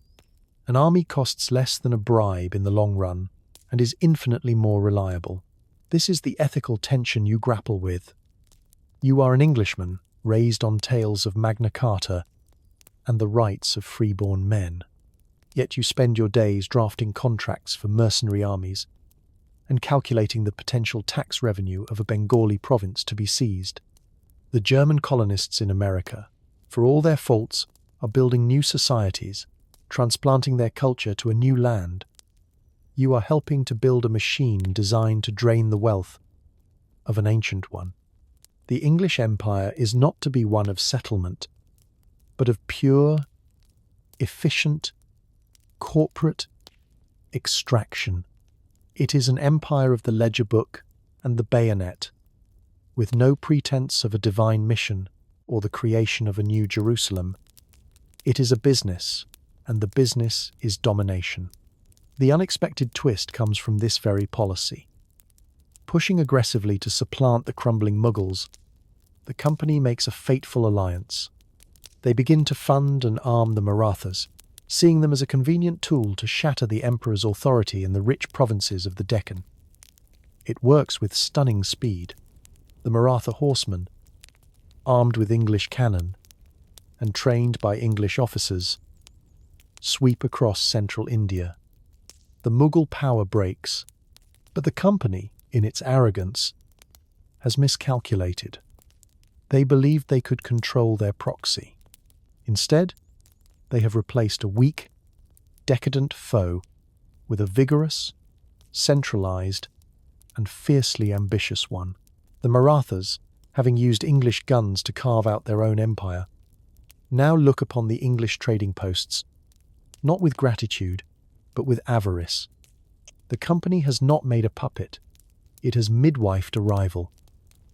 An army costs less than a bribe in the long run and is infinitely more reliable. This is the ethical tension you grapple with. You are an Englishman, raised on tales of Magna Carta and the rights of freeborn men. Yet you spend your days drafting contracts for mercenary armies and calculating the potential tax revenue of a Bengali province to be seized. The German colonists in America, for all their faults, are building new societies, transplanting their culture to a new land. You are helping to build a machine designed to drain the wealth of an ancient one. The English Empire is not to be one of settlement, but of pure, efficient, corporate, extraction. It is an empire of the ledger book and the bayonet, with no pretense of a divine mission or the creation of a new Jerusalem. It is a business, and the business is domination. The unexpected twist comes from this very policy. Pushing aggressively to supplant the crumbling Mughals, the company makes a fateful alliance. They begin to fund and arm the Marathas, seeing them as a convenient tool to shatter the emperor's authority in the rich provinces of the Deccan. It works with stunning speed. The Maratha horsemen, armed with English cannon and trained by English officers, sweep across central India. The Mughal power breaks, but the company, in its arrogance, has miscalculated. They believed they could control their proxy. Instead, they have replaced a weak, decadent foe with a vigorous, centralized, and fiercely ambitious one. The Marathas, having used English guns to carve out their own empire, now look upon the English trading posts not with gratitude, but with avarice. The company has not made a puppet, it has midwifed a rival.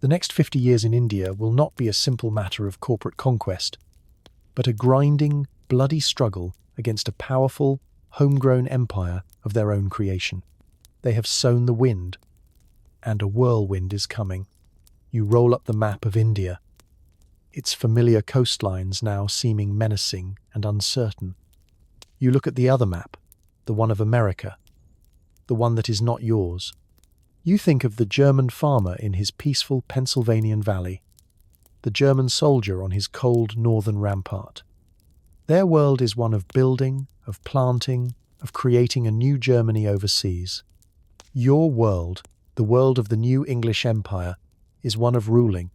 The next 50 years in India will not be a simple matter of corporate conquest, but a grinding, bloody struggle against a powerful, homegrown empire of their own creation. They have sown the wind, and a whirlwind is coming. You roll up the map of India, its familiar coastlines now seeming menacing and uncertain. You look at the other map, the one of America, the one that is not yours. You think of the German farmer in his peaceful Pennsylvanian valley, the German soldier on his cold northern rampart. Their world is one of building, of planting, of creating a new Germany overseas. Your world, the world of the new English empire, is one of ruling,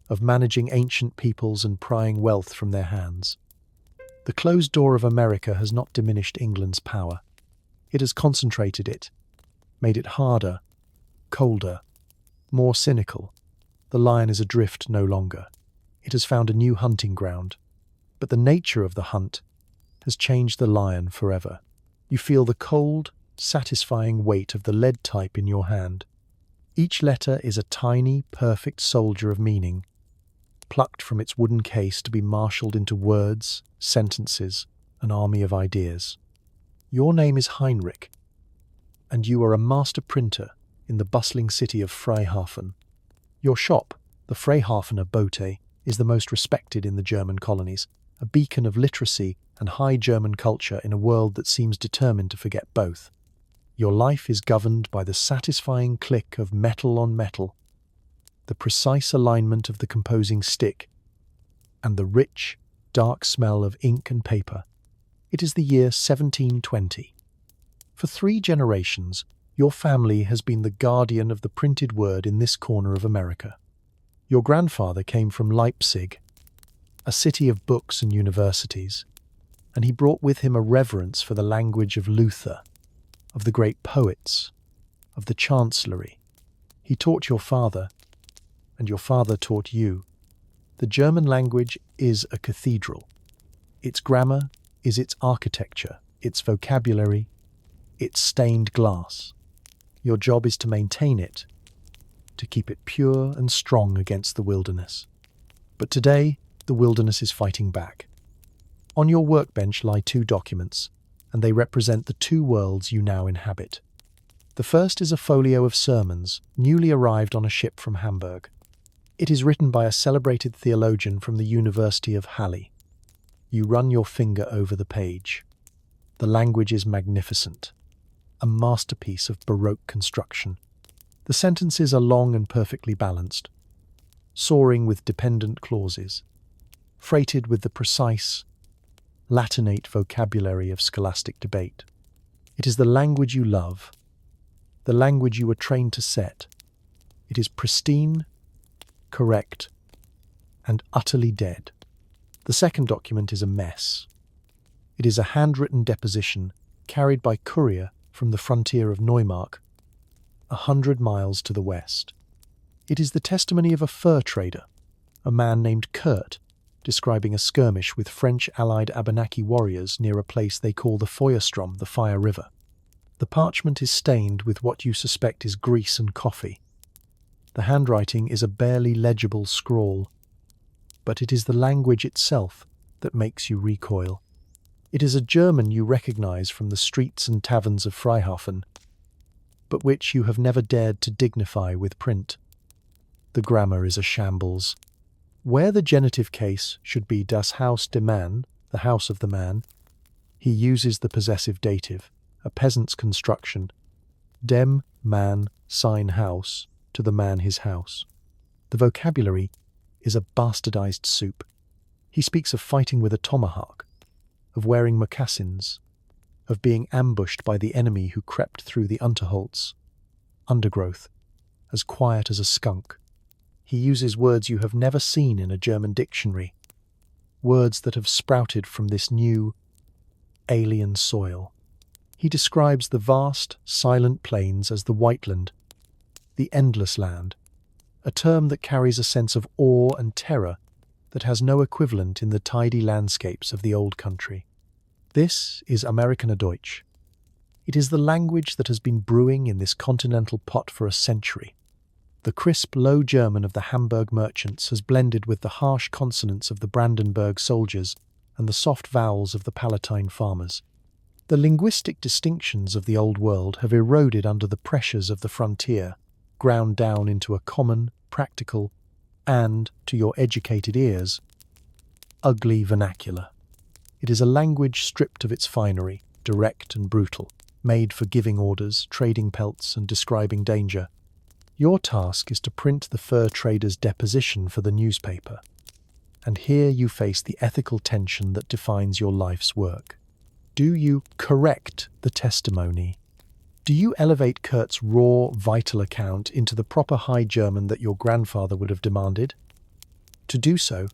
of managing ancient peoples and prying wealth from their hands. The closed door of America has not diminished England's power. It has concentrated it, made it harder, colder, more cynical. The lion is adrift no longer. It has found a new hunting ground. But the nature of the hunt has changed the lion forever. You feel the cold, satisfying weight of the lead type in your hand. Each letter is a tiny, perfect soldier of meaning, plucked from its wooden case to be marshalled into words, sentences, an army of ideas. Your name is Heinrich, and you are a master printer in the bustling city of Freihafen. Your shop, the Freihafener Bote, is the most respected in the German colonies, a beacon of literacy and high German culture in a world that seems determined to forget both. Your life is governed by the satisfying click of metal on metal, the precise alignment of the composing stick, and the rich, dark smell of ink and paper. It is the year 1720. For 3 generations, your family has been the guardian of the printed word in this corner of America. Your grandfather came from Leipzig, a city of books and universities, and he brought with him a reverence for the language of Luther, of the great poets, of the chancellery. He taught your father, and your father taught you. The German language is a cathedral. Its grammar is its architecture, its vocabulary, its stained glass. Your job is to maintain it, to keep it pure and strong against the wilderness. But today, the wilderness is fighting back. On your workbench lie 2 documents, and they represent the 2 worlds you now inhabit. The first is a folio of sermons, newly arrived on a ship from Hamburg. It is written by a celebrated theologian from the University of Halle. You run your finger over the page. The language is magnificent, a masterpiece of Baroque construction. The sentences are long and perfectly balanced, soaring with dependent clauses, freighted with the precise, Latinate vocabulary of scholastic debate. It is the language you love, the language you were trained to set. It is pristine, correct, and utterly dead. The second document is a mess. It is a handwritten deposition carried by courier from the frontier of Neumark, 100 miles to the west. It is the testimony of a fur trader, a man named Kurt, describing a skirmish with French allied Abenaki warriors near a place they call the Feuerstrom, the Fire River. The parchment is stained with what you suspect is grease and coffee. The handwriting is a barely legible scrawl, but it is the language itself that makes you recoil. It is a German you recognize from the streets and taverns of Freihafen, but which you have never dared to dignify with print. The grammar is a shambles. Where the genitive case should be das Haus des Mann, the house of the man, he uses the possessive dative, a peasant's construction, dem Mann sein Haus, to the man his house. The vocabulary is a bastardized soup. He speaks of fighting with a tomahawk, of wearing moccasins, of being ambushed by the enemy who crept through the Unterholz, undergrowth, as quiet as a skunk. He uses words you have never seen in a German dictionary, words that have sprouted from this new, alien soil. He describes the vast, silent plains as the Whiteland, the endless land, a term that carries a sense of awe and terror that has no equivalent in the tidy landscapes of the old country. This is Amerikaner Deutsch. It is the language that has been brewing in this continental pot for a century. The crisp, low German of the Hamburg merchants has blended with the harsh consonants of the Brandenburg soldiers and the soft vowels of the Palatine farmers. The linguistic distinctions of the Old World have eroded under the pressures of the frontier, ground down into a common, practical, and, to your educated ears, ugly vernacular. It is a language stripped of its finery, direct and brutal, made for giving orders, trading pelts, and describing danger. Your task is to print the fur trader's deposition for the newspaper, and here you face the ethical tension that defines your life's work. Do you correct the testimony? Do you elevate Kurt's raw, vital account into the proper High German that your grandfather would have demanded? To do so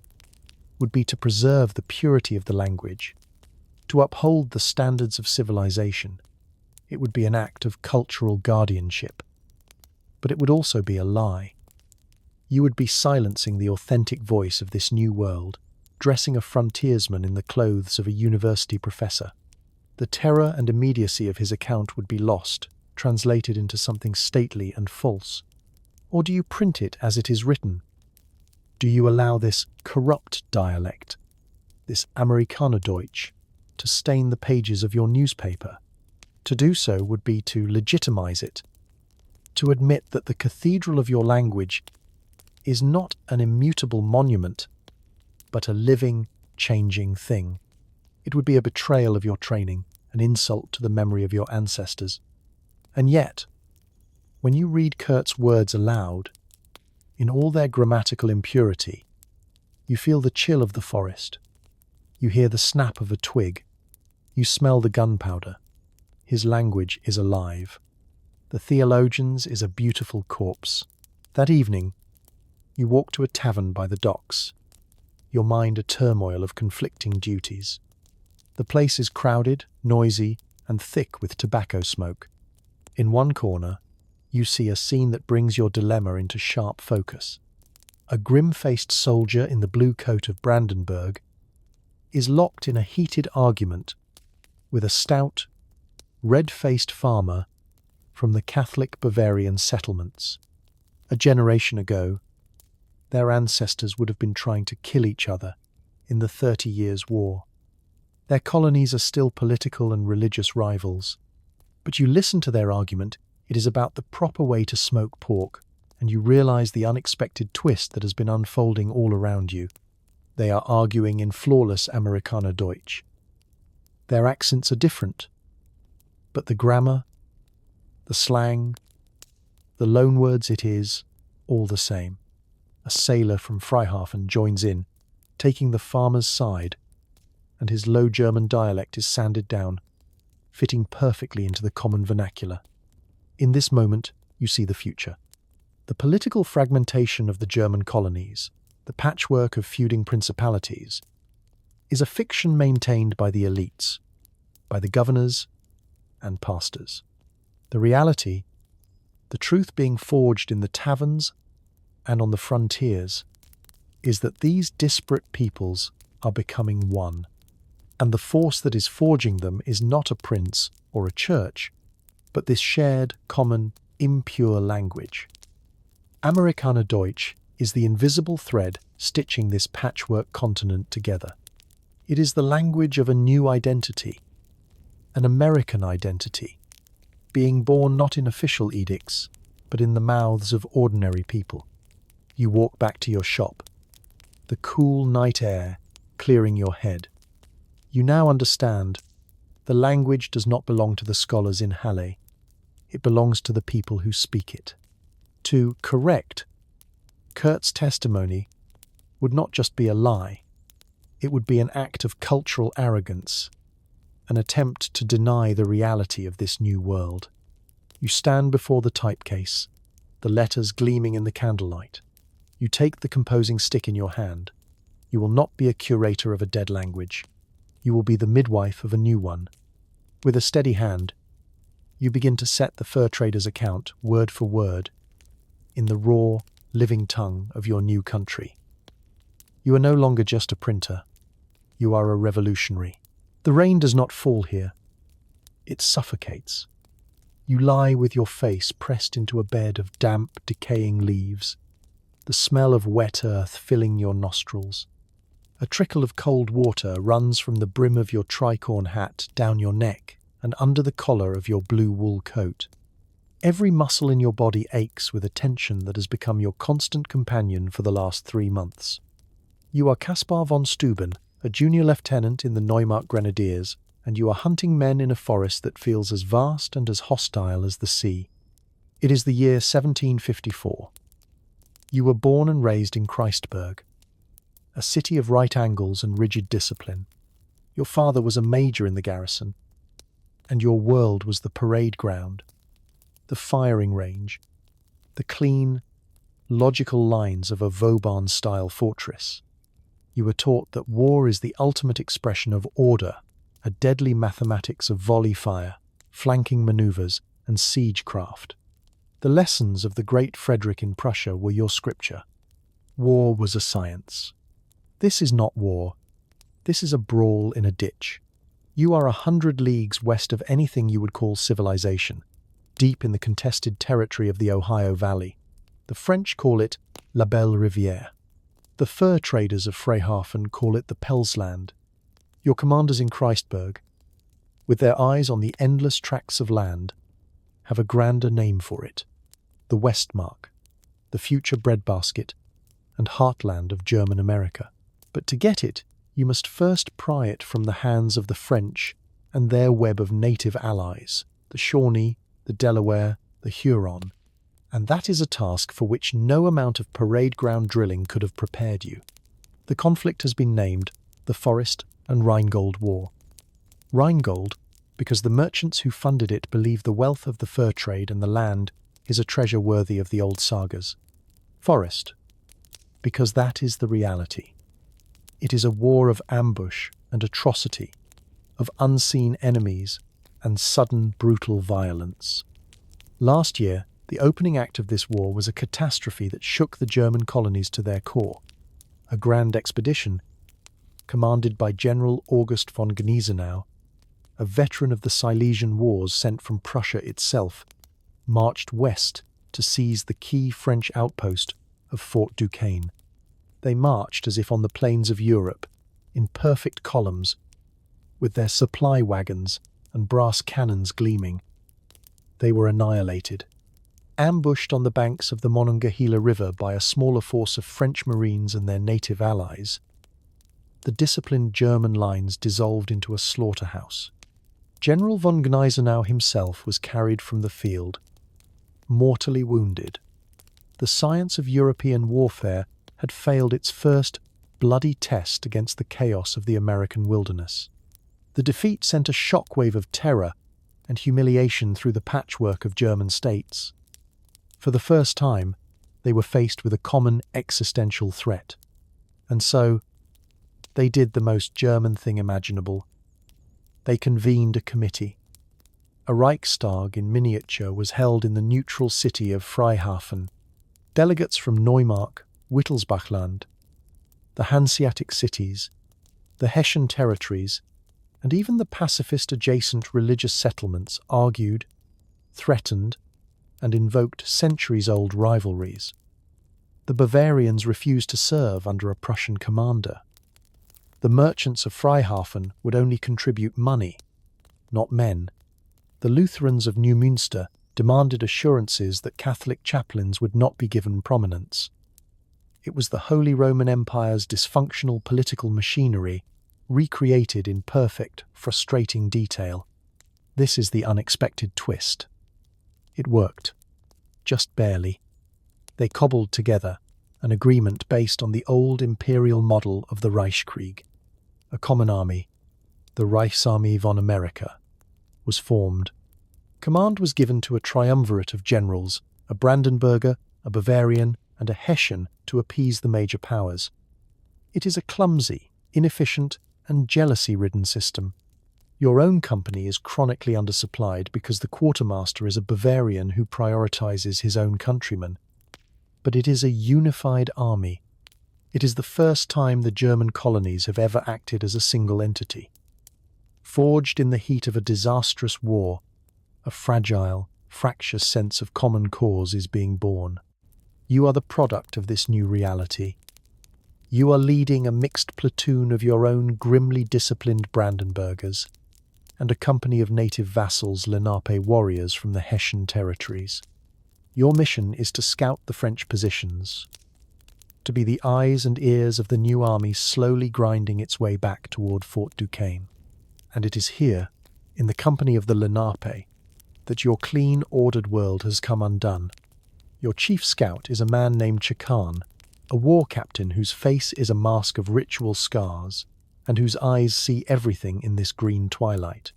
would be to preserve the purity of the language, to uphold the standards of civilization. It would be an act of cultural guardianship. But it would also be a lie. You would be silencing the authentic voice of this new world, dressing a frontiersman in the clothes of a university professor. The terror and immediacy of his account would be lost, translated into something stately and false. Or do you print it as it is written? Do you allow this corrupt dialect, this Amerikaner Deutsch, to stain the pages of your newspaper? To do so would be to legitimize it, to admit that the cathedral of your language is not an immutable monument, but a living, changing thing. It would be a betrayal of your training, an insult to the memory of your ancestors. And yet, when you read Kurt's words aloud, in all their grammatical impurity, you feel the chill of the forest. You hear the snap of a twig. You smell the gunpowder. His language is alive. The theologian's is a beautiful corpse. That evening, you walk to a tavern by the docks, your mind a turmoil of conflicting duties. The place is crowded, noisy, and thick with tobacco smoke. In one corner, you see a scene that brings your dilemma into sharp focus. A grim-faced soldier in the blue coat of Brandenburg is locked in a heated argument with a stout, red-faced farmer from the Catholic Bavarian settlements. A generation ago, their ancestors would have been trying to kill each other in the 30 Years' War. Their colonies are still political and religious rivals. But you listen to their argument, it is about the proper way to smoke pork, and you realize the unexpected twist that has been unfolding all around you. They are arguing in flawless Amerikaner Deutsch. Their accents are different, but the grammar, the slang, the loanwords, it is all the same. A sailor from Freihafen joins in, taking the farmer's side, and his Low German dialect is sanded down, fitting perfectly into the common vernacular. In this moment, you see the future. The political fragmentation of the German colonies, the patchwork of feuding principalities, is a fiction maintained by the elites, by the governors and pastors. The reality, the truth being forged in the taverns and on the frontiers, is that these disparate peoples are becoming one, and the force that is forging them is not a prince or a church, but this shared, common, impure language. Amerikaner Deutsch is the invisible thread stitching this patchwork continent together. It is the language of a new identity, an American identity, being born not in official edicts, but in the mouths of ordinary people. You walk back to your shop, the cool night air clearing your head. You now understand the language does not belong to the scholars in Halle. It belongs to the people who speak it. To correct Kurt's testimony would not just be a lie. It would be an act of cultural arrogance, an attempt to deny the reality of this new world. You stand before the typecase, the letters gleaming in the candlelight. You take the composing stick in your hand. You will not be a curator of a dead language. You will be the midwife of a new one. With a steady hand, you begin to set the fur trader's account, word for word, in the raw, living tongue of your new country. You are no longer just a printer. You are a revolutionary. The rain does not fall here. It suffocates. You lie with your face pressed into a bed of damp, decaying leaves, the smell of wet earth filling your nostrils. A trickle of cold water runs from the brim of your tricorn hat down your neck and under the collar of your blue wool coat. Every muscle in your body aches with a tension that has become your constant companion for the last 3 months. You are Caspar von Steuben, a junior lieutenant in the Neumark Grenadiers, and you are hunting men in a forest that feels as vast and as hostile as the sea. It is the year 1754. You were born and raised in Christburg, a city of right angles and rigid discipline. Your father was a major in the garrison, and your world was the parade ground, the firing range, the clean, logical lines of a Vauban-style fortress. You were taught that war is the ultimate expression of order, a deadly mathematics of volley fire, flanking maneuvers, and siegecraft. The lessons of the great Frederick in Prussia were your scripture. War was a science. This is not war. This is a brawl in a ditch. You are 100 leagues west of anything you would call civilization, deep in the contested territory of the Ohio Valley. The French call it La Belle Rivière. The fur traders of Freyhafen call it the Pelsland. Your commanders in Christburg, with their eyes on the endless tracts of land, have a grander name for it: the Westmark, the future breadbasket and heartland of German America. But to get it, you must first pry it from the hands of the French and their web of native allies, the Shawnee, the Delaware, the Huron, and that is a task for which no amount of parade ground drilling could have prepared you. The conflict has been named the Forest and Rhinegold War. Rhinegold, because the merchants who funded it believe the wealth of the fur trade and the land is a treasure worthy of the old sagas. Forest, because that is the reality. It is a war of ambush and atrocity, of unseen enemies and sudden brutal violence. Last year, the opening act of this war was a catastrophe that shook the German colonies to their core. A grand expedition, commanded by General August von Gneisenau, a veteran of the Silesian Wars sent from Prussia itself, marched west to seize the key French outpost of Fort Duquesne. They marched as if on the plains of Europe, in perfect columns, with their supply wagons and brass cannons gleaming. They were annihilated. Ambushed on the banks of the Monongahela River by a smaller force of French Marines and their native allies, the disciplined German lines dissolved into a slaughterhouse. General von Gneisenau himself was carried from the field, mortally wounded. The science of European warfare had failed its first bloody test against the chaos of the American wilderness. The defeat sent a shockwave of terror and humiliation through the patchwork of German states. For the first time, they were faced with a common existential threat. And so, they did the most German thing imaginable. They convened a committee. A Reichstag in miniature was held in the neutral city of Freyhafen. Delegates from Neumark, Wittelsbachland, the Hanseatic cities, the Hessian territories, and even the pacifist-adjacent religious settlements argued, threatened, and invoked centuries-old rivalries. The Bavarians refused to serve under a Prussian commander. The merchants of Freihafen would only contribute money, not men. The Lutherans of Neumünster demanded assurances that Catholic chaplains would not be given prominence. It was the Holy Roman Empire's dysfunctional political machinery recreated in perfect, frustrating detail. This is the unexpected twist. It worked. Just barely. They cobbled together an agreement based on the old imperial model of the Reichskrieg. A common army, the Reichsarmee von America, was formed. Command was given to a triumvirate of generals, a Brandenburger, a Bavarian, and a Hessian to appease the major powers. It is a clumsy, inefficient, and jealousy-ridden system. Your own company is chronically undersupplied because the quartermaster is a Bavarian who prioritizes his own countrymen. But it is a unified army. It is the first time the German colonies have ever acted as a single entity. Forged in the heat of a disastrous war, a fragile, fractious sense of common cause is being born. You are the product of this new reality. You are leading a mixed platoon of your own grimly disciplined Brandenburgers and a company of native vassals Lenape warriors from the Hessian territories. Your mission is to scout the French positions, to be the eyes and ears of the new army slowly grinding its way back toward Fort Duquesne. And it is here, in the company of the Lenape, that your clean, ordered world has come undone. Your chief scout is a man named Chakan, a war captain whose face is a mask of ritual scars and whose eyes see everything in this green twilight.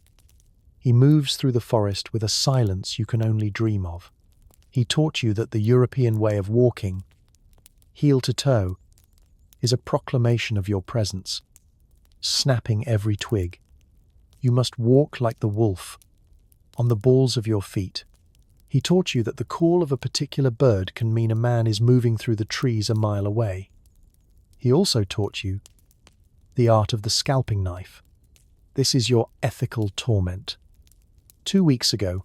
He moves through the forest with a silence you can only dream of. He taught you that the European way of walking, heel to toe, is a proclamation of your presence, snapping every twig. You must walk like the wolf, on the balls of your feet. He taught you that the call of a particular bird can mean a man is moving through the trees a mile away. He also taught you the art of the scalping knife. This is your ethical torment. 2 weeks ago,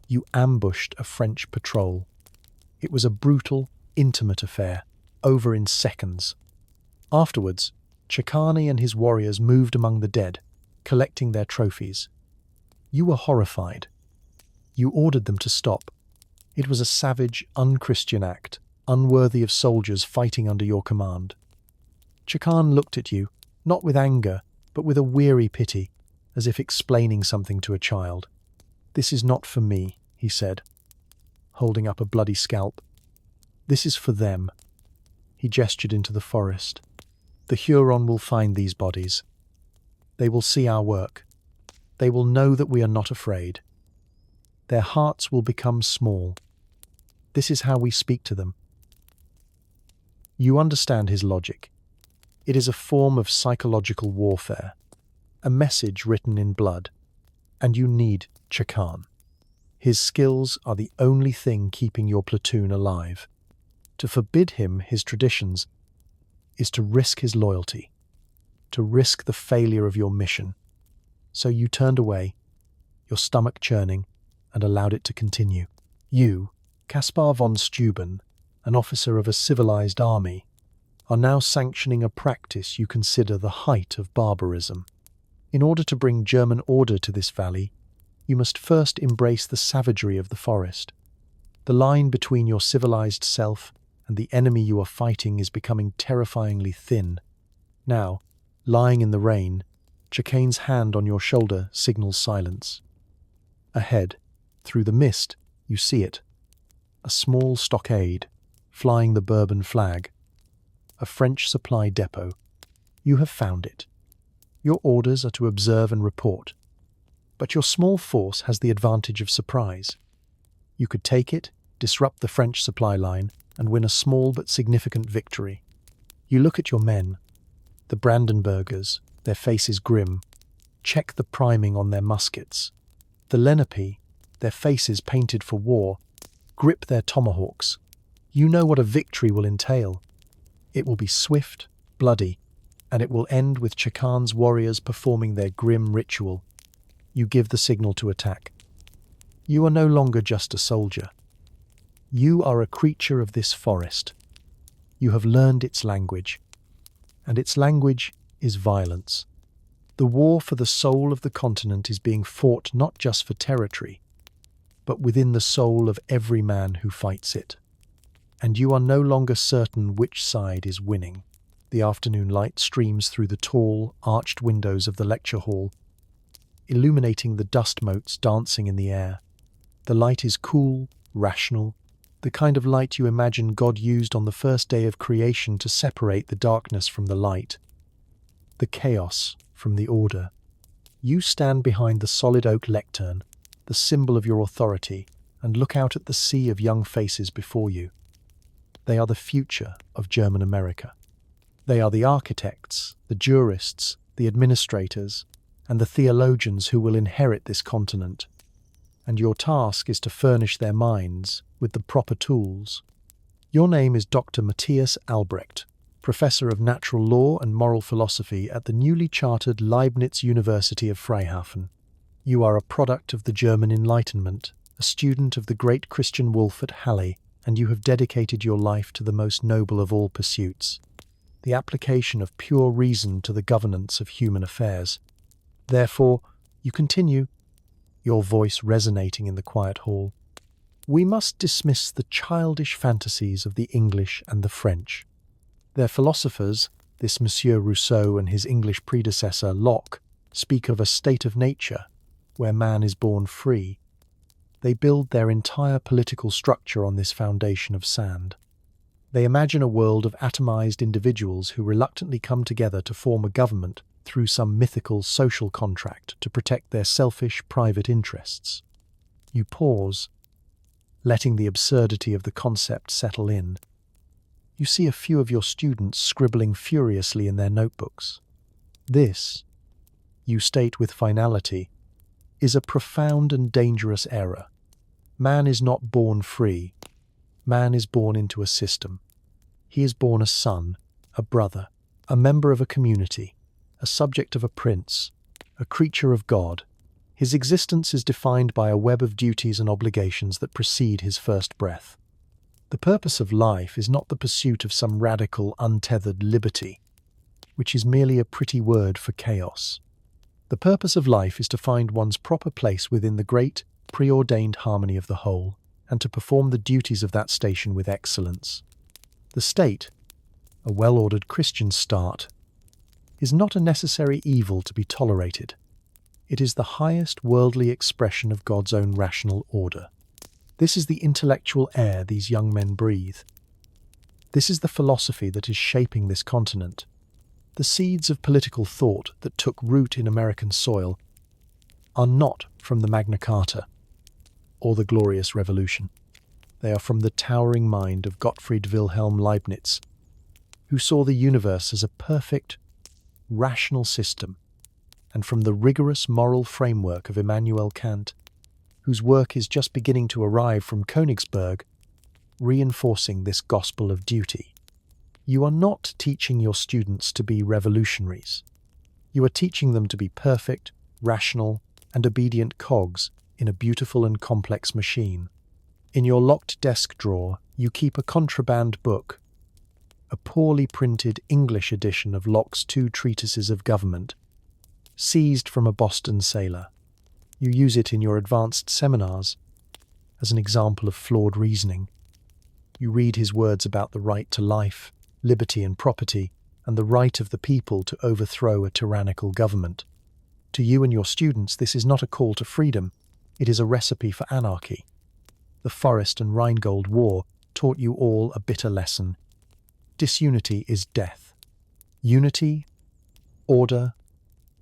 you ambushed a French patrol. It was a brutal, intimate affair, over in seconds. Afterwards, Chakani and his warriors moved among the dead, collecting their trophies. You were horrified. You ordered them to stop. It was a savage, unchristian act, unworthy of soldiers fighting under your command. Chakan looked at you, not with anger, but with a weary pity, as if explaining something to a child. "This is not for me," he said, holding up a bloody scalp. "This is for them." He gestured into the forest. "The Huron will find these bodies. They will see our work. They will know that we are not afraid. Their hearts will become small. This is how we speak to them." You understand his logic. It is a form of psychological warfare, a message written in blood, and you need Chakan. His skills are the only thing keeping your platoon alive. To forbid him his traditions is to risk his loyalty, to risk the failure of your mission. So you turned away, your stomach churning, and allowed it to continue. You, Caspar von Steuben, an officer of a civilized army, are now sanctioning a practice you consider the height of barbarism. In order to bring German order to this valley, you must first embrace the savagery of the forest. The line between your civilized self and the enemy you are fighting is becoming terrifyingly thin. Now, lying in the rain, Chacane's hand on your shoulder signals silence. Ahead, through the mist, you see it. A small stockade, flying the Bourbon flag. A French supply depot. You have found it. Your orders are to observe and report. But your small force has the advantage of surprise. You could take it, disrupt the French supply line, and win a small but significant victory. You look at your men, the Brandenburgers, their faces grim. Check the priming on their muskets. The Lenape, their faces painted for war, grip their tomahawks. You know what a victory will entail. It will be swift, bloody, and it will end with Chakan's warriors performing their grim ritual. You give the signal to attack. You are no longer just a soldier. You are a creature of this forest. You have learned its language, and its language is violence. The war for the soul of the continent is being fought not just for territory, but within the soul of every man who fights it. And you are no longer certain which side is winning. The afternoon light streams through the tall, arched windows of the lecture hall, illuminating the dust motes dancing in the air. The light is cool, rational, the kind of light you imagine God used on the first day of creation to separate the darkness from the light, the chaos from the order. You stand behind the solid oak lectern, the symbol of your authority, and look out at the sea of young faces before you. They are the future of German America. They are the architects, the jurists, the administrators, and the theologians who will inherit this continent. And your task is to furnish their minds with the proper tools. Your name is Dr. Matthias Albrecht, Professor of Natural Law and Moral Philosophy at the newly chartered Leibniz University of Freihafen. You are a product of the German Enlightenment, a student of the great Christian Wolff at Halle, and you have dedicated your life to the most noble of all pursuits, the application of pure reason to the governance of human affairs. Therefore, you continue, your voice resonating in the quiet hall. We must dismiss the childish fantasies of the English and the French. Their philosophers, this Monsieur Rousseau and his English predecessor Locke, speak of a state of nature where man is born free. They build their entire political structure on this foundation of sand. They imagine a world of atomized individuals who reluctantly come together to form a government through some mythical social contract to protect their selfish private interests. You pause, letting the absurdity of the concept settle in. You see a few of your students scribbling furiously in their notebooks. This, you state with finality, is a profound and dangerous error. Man is not born free. Man is born into a system. He is born a son, a brother, a member of a community, a subject of a prince, a creature of God. His existence is defined by a web of duties and obligations that precede his first breath. The purpose of life is not the pursuit of some radical, untethered liberty, which is merely a pretty word for chaos. The purpose of life is to find one's proper place within the great, preordained harmony of the whole, and to perform the duties of that station with excellence. The state, a well-ordered Christian start, is not a necessary evil to be tolerated. It is the highest worldly expression of God's own rational order. This is the intellectual air these young men breathe. This is the philosophy that is shaping this continent. The seeds of political thought that took root in American soil are not from the Magna Carta or the Glorious Revolution. They are from the towering mind of Gottfried Wilhelm Leibniz, who saw the universe as a perfect, rational system, and from the rigorous moral framework of Immanuel Kant, whose work is just beginning to arrive from Königsberg, reinforcing this gospel of duty. You are not teaching your students to be revolutionaries. You are teaching them to be perfect, rational, and obedient cogs in a beautiful and complex machine. In your locked desk drawer, you keep a contraband book, a poorly printed English edition of Locke's 2 treatises of government, seized from a Boston sailor. You use it in your advanced seminars as an example of flawed reasoning. You read his words about the right to life, liberty and property, and the right of the people to overthrow a tyrannical government. To you and your students, this is not a call to freedom. It is a recipe for anarchy. The Forest and Rhinegold War taught you all a bitter lesson. Disunity is death. Unity, order,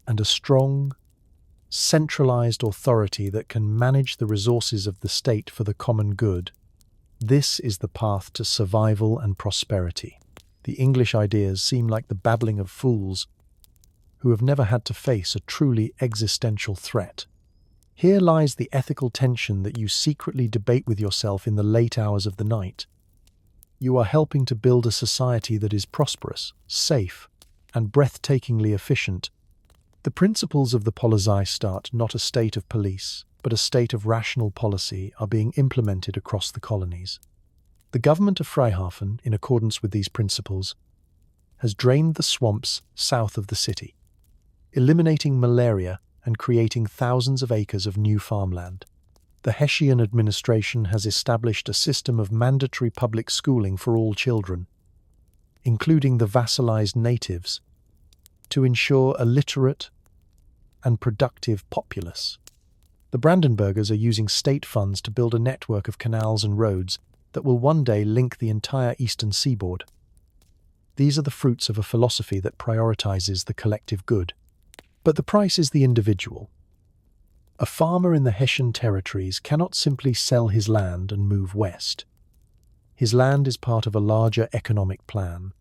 and a strong, centralized authority that can manage the resources of the state for the common good. This is the path to survival and prosperity. The English ideas seem like the babbling of fools who have never had to face a truly existential threat. Here lies the ethical tension that you secretly debate with yourself in the late hours of the night. You are helping to build a society that is prosperous, safe, and breathtakingly efficient, The principles of the Polizeistaat, not a state of police, but a state of rational policy, are being implemented across the colonies. The government of Freihafen, in accordance with these principles, has drained the swamps south of the city, eliminating malaria and creating thousands of acres of new farmland. The Hessian administration has established a system of mandatory public schooling for all children, including the vassalized natives, to ensure a literate and productive populace. The Brandenburgers are using state funds to build a network of canals and roads that will one day link the entire eastern seaboard. These are the fruits of a philosophy that prioritizes the collective good. But the price is the individual. A farmer in the Hessian territories cannot simply sell his land and move west. His land is part of a larger economic plan,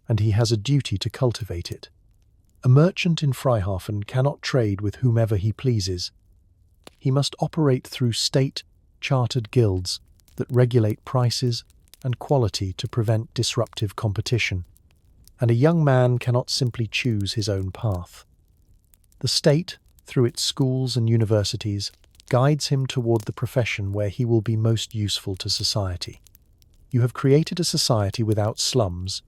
and he has a duty to cultivate it. A merchant in Freihafen cannot trade with whomever he pleases. He must operate through state-chartered guilds that regulate prices and quality to prevent disruptive competition. And a young man cannot simply choose his own path. The state, through its schools and universities, guides him toward the profession where he will be most useful to society. You have created a society without slums,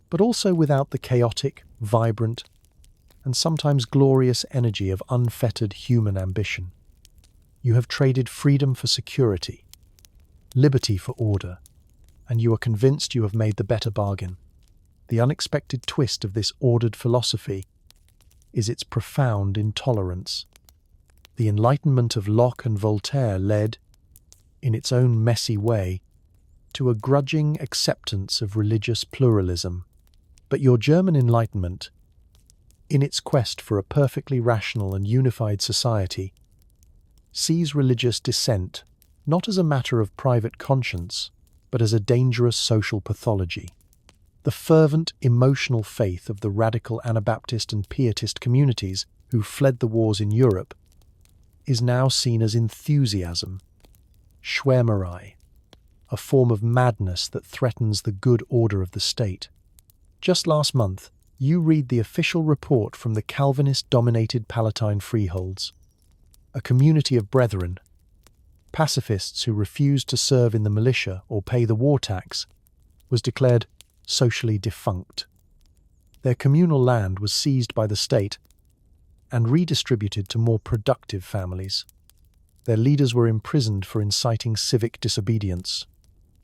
but also without the chaotic, vibrant, and sometimes glorious energy of unfettered human ambition. You have traded freedom for security, liberty for order, and you are convinced you have made the better bargain. The unexpected twist of this ordered philosophy is its profound intolerance. The Enlightenment of Locke and Voltaire led, in its own messy way, to a grudging acceptance of religious pluralism. But your German Enlightenment, in its quest for a perfectly rational and unified society, sees religious dissent not as a matter of private conscience, but as a dangerous social pathology. The fervent, emotional faith of the radical Anabaptist and Pietist communities who fled the wars in Europe is now seen as enthusiasm, Schwärmerei, a form of madness that threatens the good order of the state. Just last month, you read the official report from the Calvinist-dominated Palatine freeholds, a community of brethren, pacifists who refused to serve in the militia or pay the war tax, was declared socially defunct. Their communal land was seized by the state and redistributed to more productive families. Their leaders were imprisoned for inciting civic disobedience.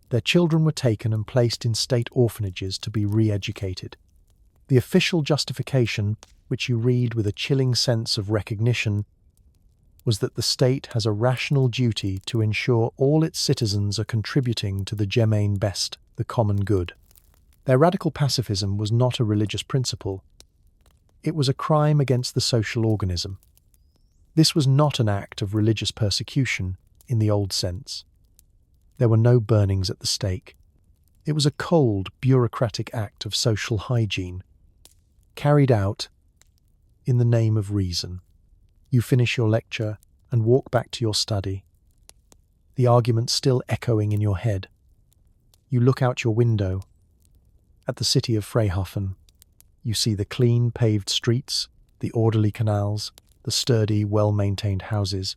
Their children were taken and placed in state orphanages to be re-educated. The official justification, which you read with a chilling sense of recognition, was that the state has a rational duty to ensure all its citizens are contributing to the Gemein Best, the common good. Their radical pacifism was not a religious principle. It was a crime against the social organism. This was not an act of religious persecution in the old sense. There were no burnings at the stake. It was a cold, bureaucratic act of social hygiene, carried out in the name of reason. You finish your lecture and walk back to your study, the argument still echoing in your head. You look out your window at the city of Freihafen. You see the clean, paved streets, the orderly canals, the sturdy, well-maintained houses.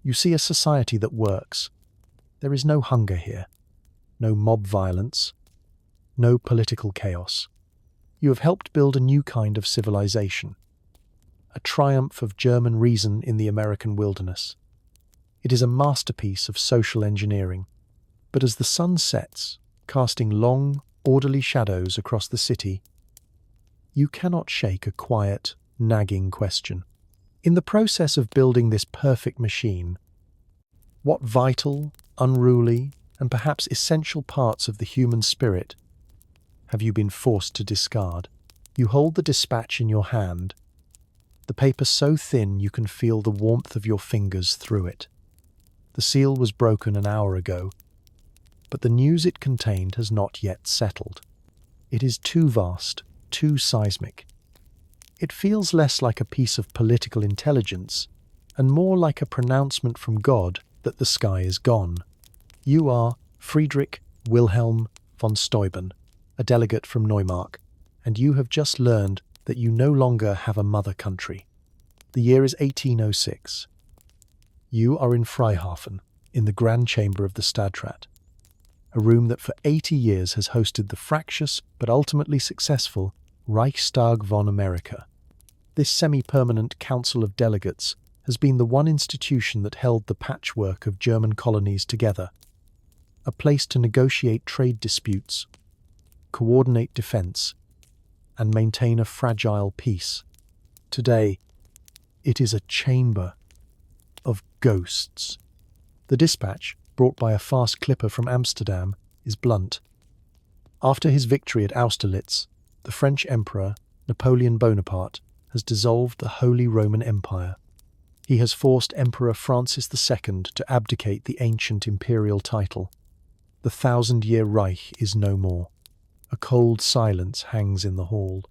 You see a society that works. There is no hunger here, no mob violence, no political chaos. You have helped build a new kind of civilization, a triumph of German reason in the American wilderness. It is a masterpiece of social engineering. But as the sun sets, casting long, orderly shadows across the city, you cannot shake a quiet, nagging question. In the process of building this perfect machine, what vital, unruly, and perhaps essential parts of the human spirit have you been forced to discard? You hold the dispatch in your hand, the paper so thin you can feel the warmth of your fingers through it. The seal was broken an hour ago, but the news it contained has not yet settled. It is too vast, too seismic. It feels less like a piece of political intelligence and more like a pronouncement from God that the sky is gone. You are Friedrich Wilhelm von Steuben, a delegate from Neumark, and you have just learned that you no longer have a mother country. The year is 1806. You are in Freihafen, in the Grand Chamber of the Stadtrat, a room that for 80 years has hosted the fractious but ultimately successful Reichstag von America. This semi-permanent Council of Delegates has been the one institution that held the patchwork of German colonies together, a place to negotiate trade disputes, coordinate defense, and maintain a fragile peace. Today, it is a chamber of ghosts. The dispatch, brought by a fast clipper from Amsterdam, is blunt. After his victory at Austerlitz, the French Emperor, Napoleon Bonaparte, has dissolved the Holy Roman Empire. He has forced Emperor Francis II to abdicate the ancient imperial title. The 1,000-year Reich is no more. A cold silence hangs in the hall.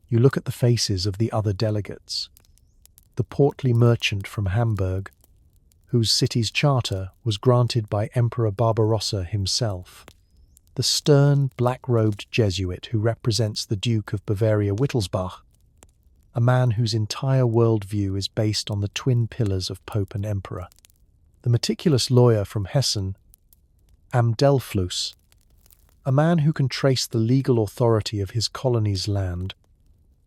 You look at the faces of the other delegates. The portly merchant from Hamburg, whose city's charter was granted by Emperor Barbarossa himself. The stern, black-robed Jesuit who represents the Duke of Bavaria Wittelsbach, a man whose entire worldview is based on the twin pillars of Pope and Emperor. The meticulous lawyer from Hessen, Am Delfluss, a man who can trace the legal authority of his colony's land,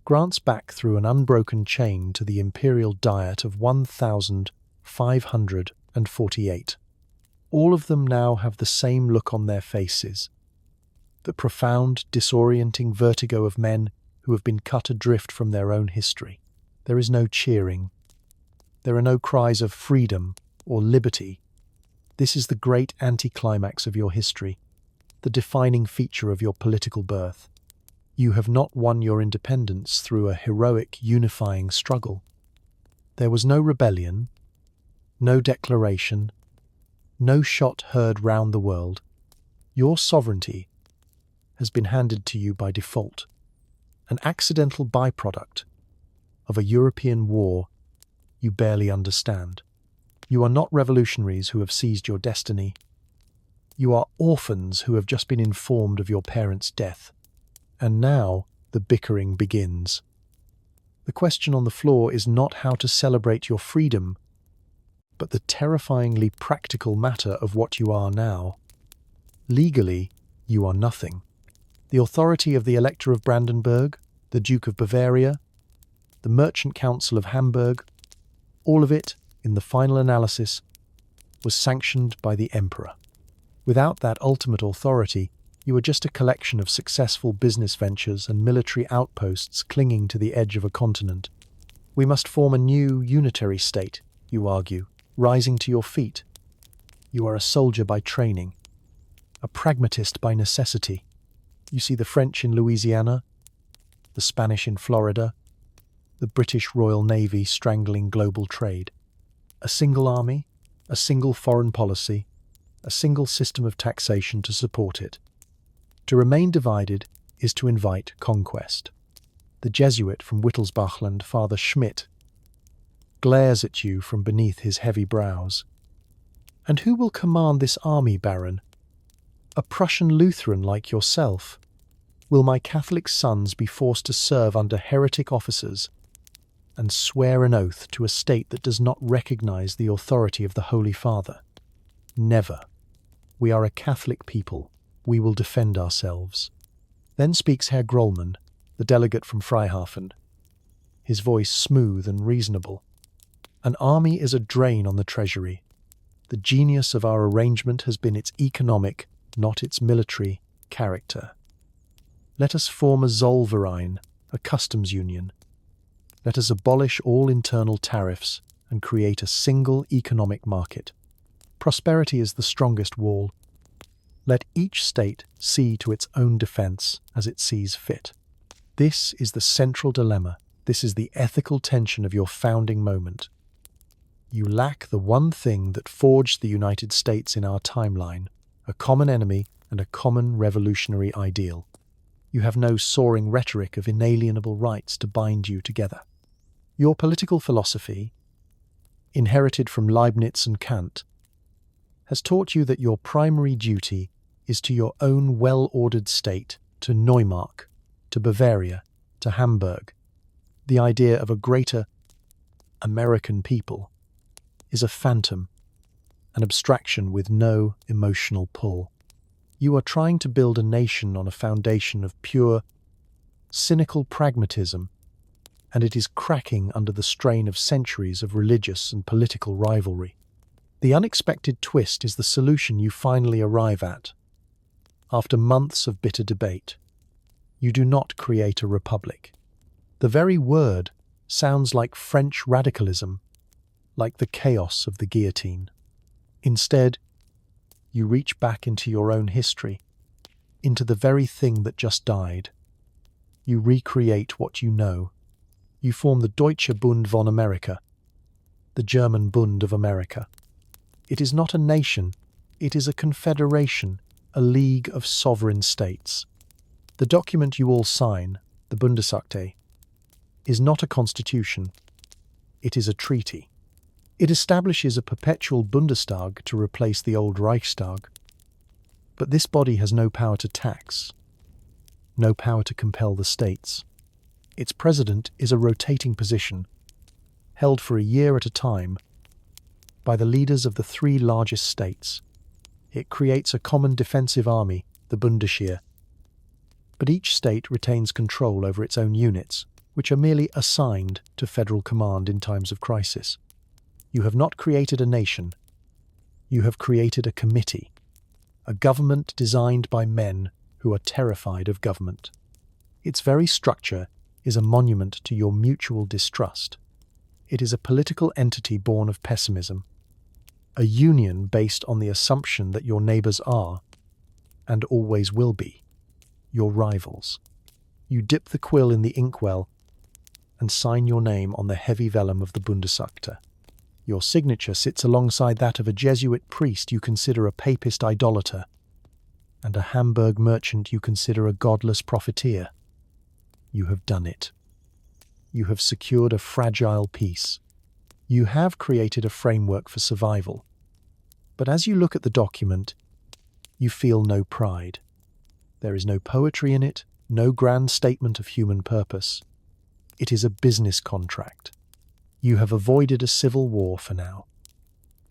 grants back through an unbroken chain to the imperial diet of 1,548. All of them now have the same look on their faces, the profound, disorienting vertigo of men who have been cut adrift from their own history. There is no cheering. There are no cries of freedom or liberty. This is the great anticlimax of your history, the defining feature of your political birth. You have not won your independence through a heroic, unifying struggle. There was no rebellion, no declaration, no shot heard round the world. Your sovereignty has been handed to you by default, an accidental byproduct of a European war you barely understand. You are not revolutionaries who have seized your destiny. You are orphans who have just been informed of your parents' death. And now the bickering begins. The question on the floor is not how to celebrate your freedom, but the terrifyingly practical matter of what you are now. Legally, you are nothing. The authority of the Elector of Brandenburg, the Duke of Bavaria, the Merchant Council of Hamburg, all of it, in the final analysis, was sanctioned by the Emperor. Without that ultimate authority, you are just a collection of successful business ventures and military outposts clinging to the edge of a continent. We must form a new unitary state, you argue, rising to your feet. You are a soldier by training, a pragmatist by necessity. You see the French in Louisiana, the Spanish in Florida, the British Royal Navy strangling global trade. A single army, a single foreign policy, a single system of taxation to support it. To remain divided is to invite conquest. The Jesuit from Wittelsbachland, Father Schmidt, glares at you from beneath his heavy brows. And who will command this army, Baron? A Prussian Lutheran like yourself? Will my Catholic sons be forced to serve under heretic officers and swear an oath to a state that does not recognize the authority of the Holy Father? Never. We are a Catholic people. We will defend ourselves. Then speaks Herr Grollmann, the delegate from Freihafen, his voice smooth and reasonable. An army is a drain on the treasury. The genius of our arrangement has been its economic, not its military, character. Let us form a Zollverein, a customs union. Let us abolish all internal tariffs and create a single economic market. Prosperity is the strongest wall. Let each state see to its own defense as it sees fit. This is the central dilemma. This is the ethical tension of your founding moment. You lack the one thing that forged the United States in our timeline, a common enemy and a common revolutionary ideal. You have no soaring rhetoric of inalienable rights to bind you together. Your political philosophy, inherited from Leibniz and Kant, has taught you that your primary duty is to your own well-ordered state, to Neumark, to Bavaria, to Hamburg. The idea of a greater American people is a phantom, an abstraction with no emotional pull. You are trying to build a nation on a foundation of pure, cynical pragmatism, and it is cracking under the strain of centuries of religious and political rivalry. The unexpected twist is the solution you finally arrive at. After months of bitter debate, you do not create a republic. The very word sounds like French radicalism, like the chaos of the guillotine. Instead, you reach back into your own history, into the very thing that just died. You recreate what you know. You form the Deutsche Bund von America, the German Bund of America. It is not a nation, it is a confederation, a league of sovereign states. The document you all sign, the Bundesakte, is not a constitution, it is a treaty. It establishes a perpetual Bundestag to replace the old Reichstag. But this body has no power to tax, no power to compel the states. Its president is a rotating position, held for a year at a time, by the leaders of the three largest states. It creates a common defensive army, the Bundesheer. But each state retains control over its own units, which are merely assigned to federal command in times of crisis. You have not created a nation. You have created a committee, a government designed by men who are terrified of government. Its very structure is a monument to your mutual distrust. It is a political entity born of pessimism, a union based on the assumption that your neighbors are, and always will be, your rivals. You dip the quill in the inkwell and sign your name on the heavy vellum of the Bundesakte. Your signature sits alongside that of a Jesuit priest you consider a papist idolater, and a Hamburg merchant you consider a godless profiteer. You have done it. You have secured a fragile peace. You have created a framework for survival. But as you look at the document, you feel no pride. There is no poetry in it, no grand statement of human purpose. It is a business contract. You have avoided a civil war for now.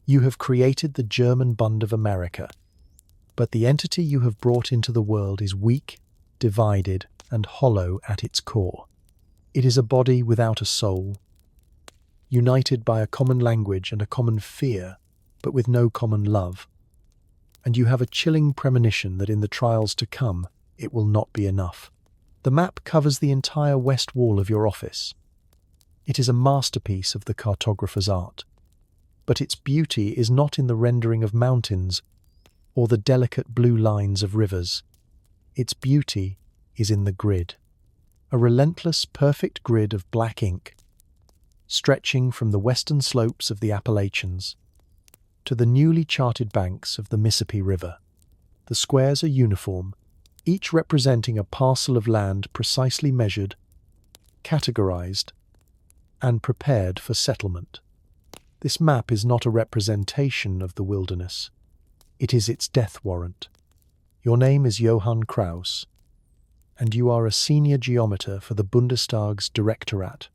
You have created the German Bund of America. But the entity you have brought into the world is weak, divided, and hollow at its core. It is a body without a soul, united by a common language and a common fear, but with no common love. And you have a chilling premonition that in the trials to come, it will not be enough. The map covers the entire west wall of your office. It is a masterpiece of the cartographer's art. But its beauty is not in the rendering of mountains or the delicate blue lines of rivers. Its beauty is in the grid. A relentless, perfect grid of black ink, stretching from the western slopes of the Appalachians to the newly charted banks of the Mississippi River. The squares are uniform, each representing a parcel of land precisely measured, categorized, and prepared for settlement. This map is not a representation of the wilderness. It is its death warrant. Your name is Johann Kraus, and you are a senior geometer for the Bundestag's Directorat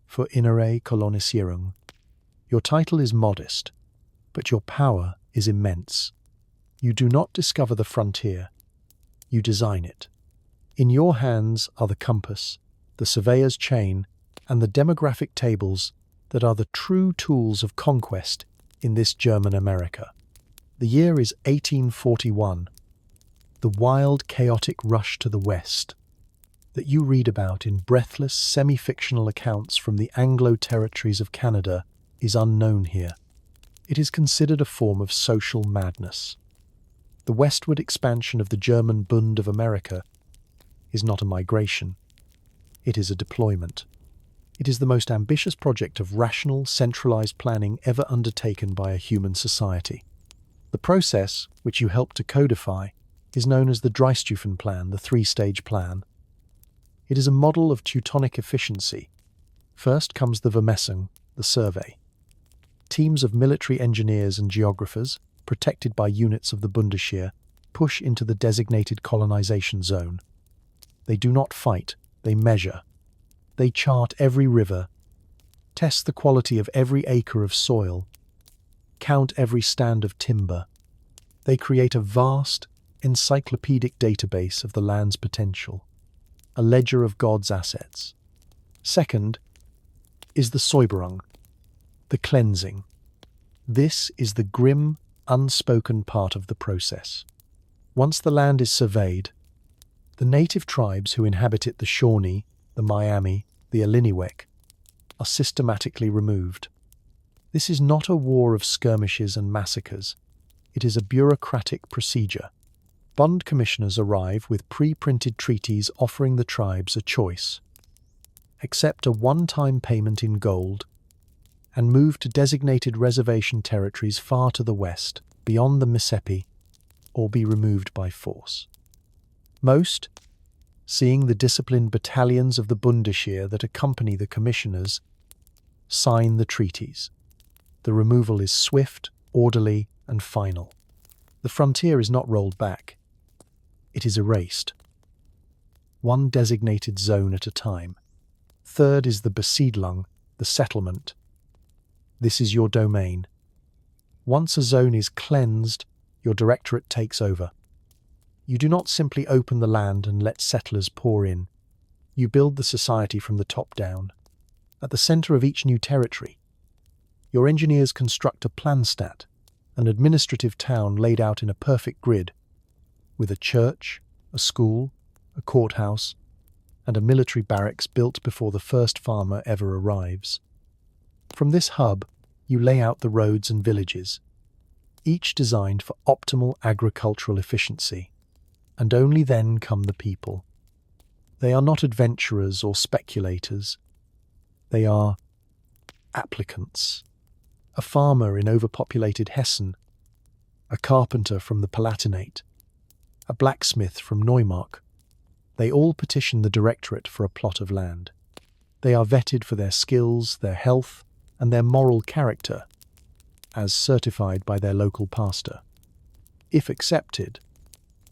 for Innere Kolonisierung. Your title is modest, but your power is immense. You do not discover the frontier, you design it. In your hands are the compass, the surveyor's chain, and the demographic tables that are the true tools of conquest in this German America. The year is 1841, the wild, chaotic rush to the west that you read about in breathless, semi-fictional accounts from the Anglo territories of Canada is unknown here. It is considered a form of social madness. The westward expansion of the German Bund of America is not a migration, it is a deployment. It is the most ambitious project of rational, centralized planning ever undertaken by a human society. The process, which you helped to codify, is known as the Dreistufen plan, the three-stage plan. It is a model of Teutonic efficiency. First comes the Vermessung, the survey. Teams of military engineers and geographers, protected by units of the Bundesheer, push into the designated colonization zone. They do not fight, They measure. They chart every river, test the quality of every acre of soil, count every stand of timber. They create a vast, encyclopedic database of the land's potential, a ledger of God's assets. Second is the Säuberung, the cleansing. This is the grim, unspoken part of the process. Once the land is surveyed, the native tribes who inhabit it, the Shawnee, the Miami, the Illiniwek, are systematically removed. This is not a war of skirmishes and massacres. It is a bureaucratic procedure. Bond commissioners arrive with pre-printed treaties offering the tribes a choice. Accept a one-time payment in gold and move to designated reservation territories far to the west, beyond the Mississippi, or be removed by force. Most, seeing the disciplined battalions of the Bundesheer that accompany the commissioners, sign the treaties. The removal is swift, orderly, and final. The frontier is not rolled back. It is erased. One designated zone at a time. Third is the Besiedlung, the settlement. This is your domain. Once a zone is cleansed, your directorate takes over. You do not simply open the land and let settlers pour in. You build the society from the top down. At the center of each new territory, your engineers construct a planstat, an administrative town laid out in a perfect grid, with a church, a school, a courthouse, and a military barracks built before the first farmer ever arrives. From this hub, you lay out the roads and villages, each designed for optimal agricultural efficiency, and only then come the people. They are not adventurers or speculators. They are applicants. A farmer in overpopulated Hessen, a carpenter from the Palatinate, a blacksmith from Neumark. They all petition the directorate for a plot of land. They are vetted for their skills, their health, and their moral character, as certified by their local pastor. If accepted,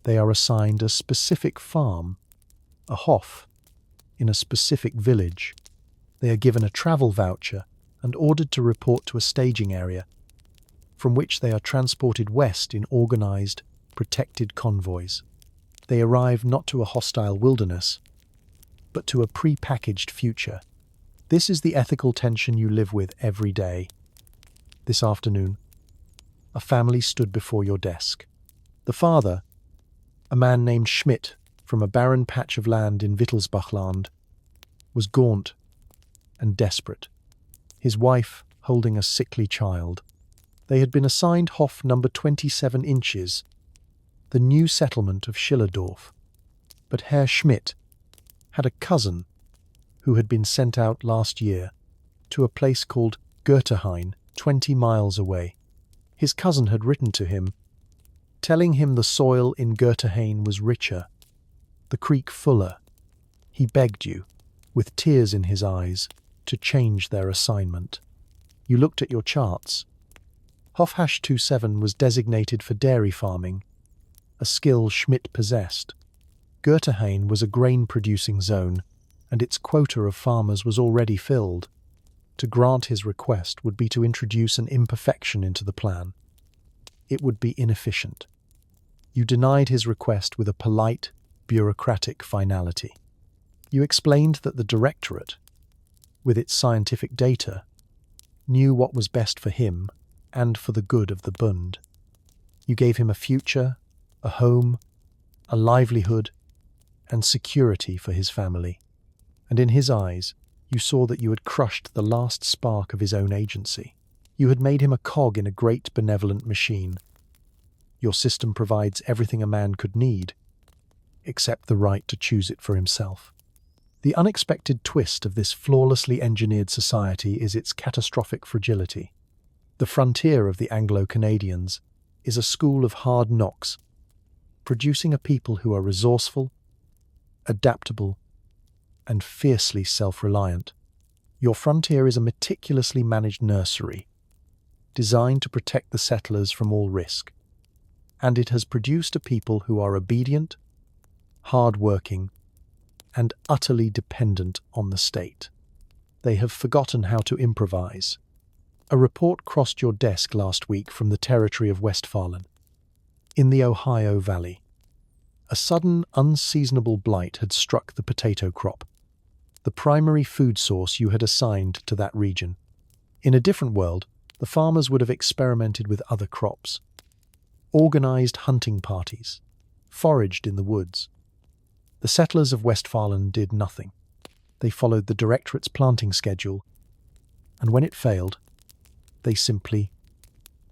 they are assigned a specific farm, a Hof, in a specific village. They are given a travel voucher and ordered to report to a staging area, from which they are transported west in organized, protected convoys. They arrive not to a hostile wilderness, but to a pre-packaged future. This is the ethical tension you live with every day. This afternoon, a family stood before your desk. The father, a man named Schmidt from a barren patch of land in Wittelsbachland, was gaunt and desperate, his wife holding a sickly child. They had been assigned Hof number 27 inches, the new settlement of Schillerdorf. But Herr Schmidt had a cousin who had been sent out last year to a place called Goethehain, 20 miles away. His cousin had written to him, telling him the soil in Goethehain was richer, the creek fuller. He begged you, with tears in his eyes, to change their assignment. You looked at your charts. Hof-27 was designated for dairy farming, a skill Schmidt possessed. Goethehain was a grain-producing zone, and its quota of farmers was already filled. To grant his request would be to introduce an imperfection into the plan. It would be inefficient. You denied his request with a polite, bureaucratic finality. You explained that the directorate, with its scientific data, knew what was best for him and for the good of the Bund. You gave him a future, a home, a livelihood, and security for his family. And in his eyes, you saw that you had crushed the last spark of his own agency. You had made him a cog in a great benevolent machine. Your system provides everything a man could need, except the right to choose it for himself. The unexpected twist of this flawlessly engineered society is its catastrophic fragility. The frontier of the Anglo-Canadians is a school of hard knocks, producing a people who are resourceful, adaptable, and fiercely self-reliant. Your frontier is a meticulously managed nursery, designed to protect the settlers from all risk, and it has produced a people who are obedient, hard-working, and utterly dependent on the state. They have forgotten how to improvise. A report crossed your desk last week from the territory of Westphalen, in the Ohio Valley. A sudden, unseasonable blight had struck the potato crop, the primary food source you had assigned to that region. In a different world, the farmers would have experimented with other crops, organized hunting parties, foraged in the woods. The settlers of Westphalen did nothing. They followed the Directorate's planting schedule, and when it failed, they simply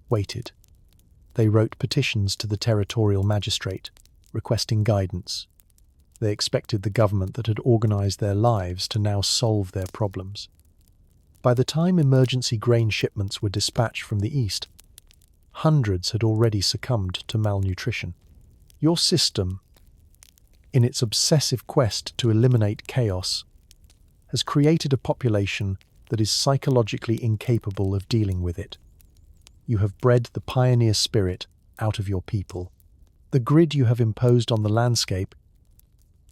waited. They wrote petitions to the territorial magistrate, requesting guidance. They expected the government that had organized their lives to now solve their problems. By the time emergency grain shipments were dispatched from the east, hundreds had already succumbed to malnutrition. Your system, in its obsessive quest to eliminate chaos, has created a population that is psychologically incapable of dealing with it. You have bred the pioneer spirit out of your people. The grid you have imposed on the landscape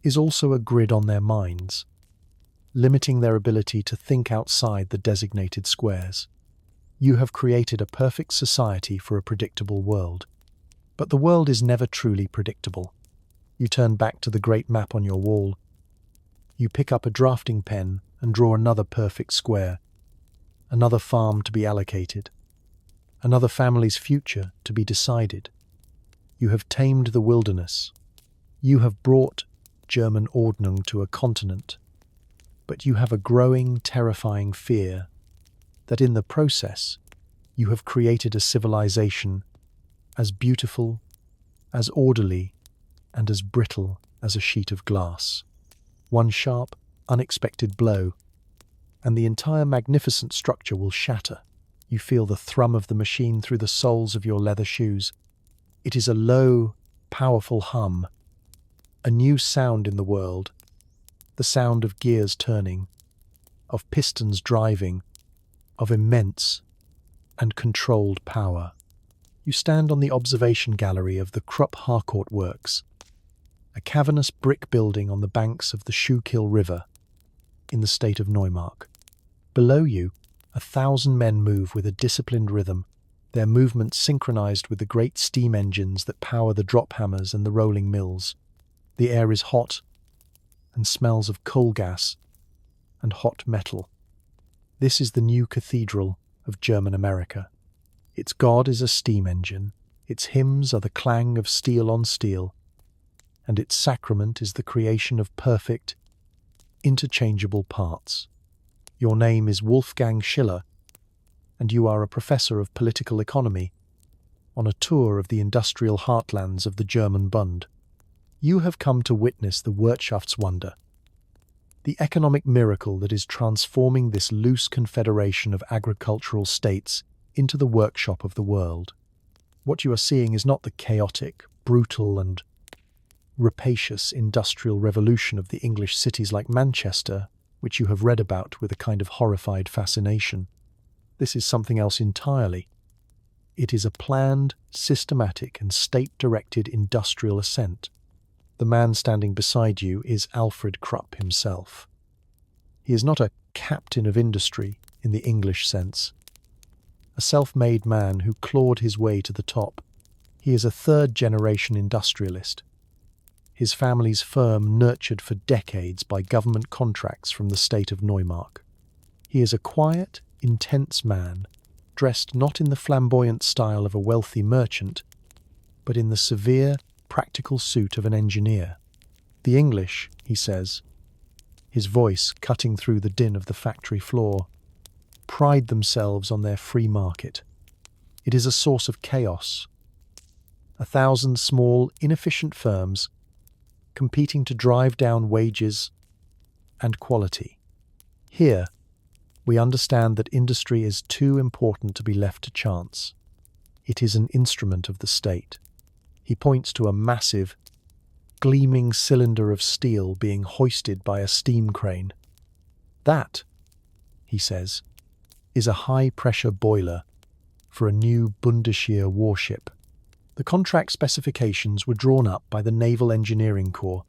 is also a grid on their minds, limiting their ability to think outside the designated squares. You have created a perfect society for a predictable world. But the world is never truly predictable. You turn back to the great map on your wall. You pick up a drafting pen and draw another perfect square, another farm to be allocated, another family's future to be decided. You have tamed the wilderness. You have brought German Ordnung to a continent. But you have a growing, terrifying fear that in the process you have created a civilization as beautiful, as orderly, and as brittle as a sheet of glass. One sharp, unexpected blow, and the entire magnificent structure will shatter. You feel the thrum of the machine through the soles of your leather shoes. It is a low, powerful hum, a new sound in the world, the sound of gears turning, of pistons driving, of immense and controlled power. You stand on the observation gallery of the Krupp Harcourt Works, a cavernous brick building on the banks of the Schuylkill River in the state of Neumark. Below you, 1,000 men move with a disciplined rhythm, their movements synchronized with the great steam engines that power the drop hammers and the rolling mills. The air is hot and smells of coal gas and hot metal. This is the new Cathedral of German America. Its god is a steam engine, its hymns are the clang of steel on steel, and its sacrament is the creation of perfect, interchangeable parts. Your name is Wolfgang Schiller, and you are a professor of political economy on a tour of the industrial heartlands of the German Bund. You have come to witness the Wirtschaftswunder, the economic miracle that is transforming this loose confederation of agricultural states into the workshop of the world. What you are seeing is not the chaotic, brutal, and rapacious industrial revolution of the English cities like Manchester, which you have read about with a kind of horrified fascination. This is something else entirely. It is a planned, systematic, and state-directed industrial ascent. The man standing beside you is Alfred Krupp himself. He is not a captain of industry in the English sense, a self-made man who clawed his way to the top. He is a third-generation industrialist, his family's firm nurtured for decades by government contracts from the state of Neumark. He is a quiet, intense man, dressed not in the flamboyant style of a wealthy merchant, but in the severe, practical suit of an engineer. The English, he says, his voice cutting through the din of the factory floor, pride themselves on their free market. It is a source of chaos. 1,000 small, inefficient firms competing to drive down wages and quality. Here, we understand that industry is too important to be left to chance. It is an instrument of the state. He points to a massive, gleaming cylinder of steel being hoisted by a steam crane. That, he says, is a high-pressure boiler for a new Bundesheer warship. The contract specifications were drawn up by the Naval Engineering Corps.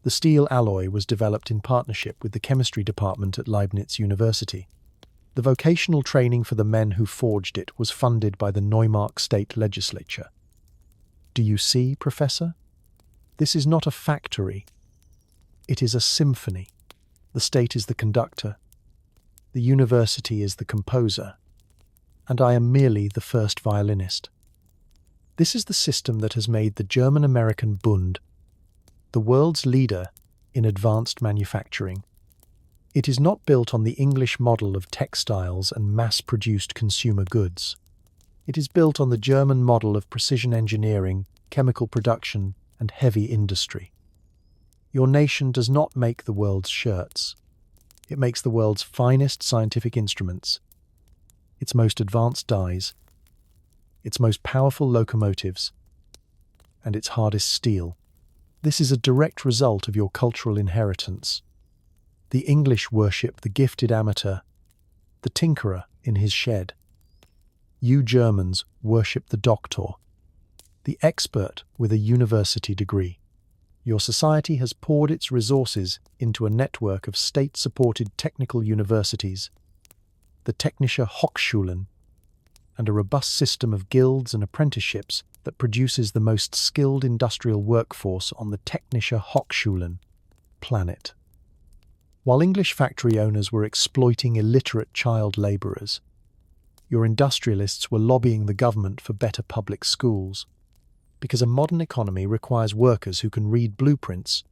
The steel alloy was developed in partnership with the chemistry department at Leibniz University. The vocational training for the men who forged it was funded by the Neumark state legislature. Do you see, Professor? This is not a factory. It is a symphony. The state is the conductor. The university is the composer. And I am merely the first violinist. This is the system that has made the German Bund the world's leader in advanced manufacturing. It is not built on the English model of textiles and mass-produced consumer goods. It is built on the German model of precision engineering, chemical production, and heavy industry. Your nation does not make the world's shirts. It makes the world's finest scientific instruments, its most advanced dyes, its most powerful locomotives, and its hardest steel. This is a direct result of your cultural inheritance. The English worship the gifted amateur, the tinkerer in his shed. You Germans worship the doctor, the expert with a university degree. Your society has poured its resources into a network of state-supported technical universities, the Technische Hochschulen, and a robust system of guilds and apprenticeships that produces the most skilled industrial workforce on the Technische Hochschulen planet. While English factory owners were exploiting illiterate child labourers, your industrialists were lobbying the government for better public schools, because a modern economy requires workers who can read blueprints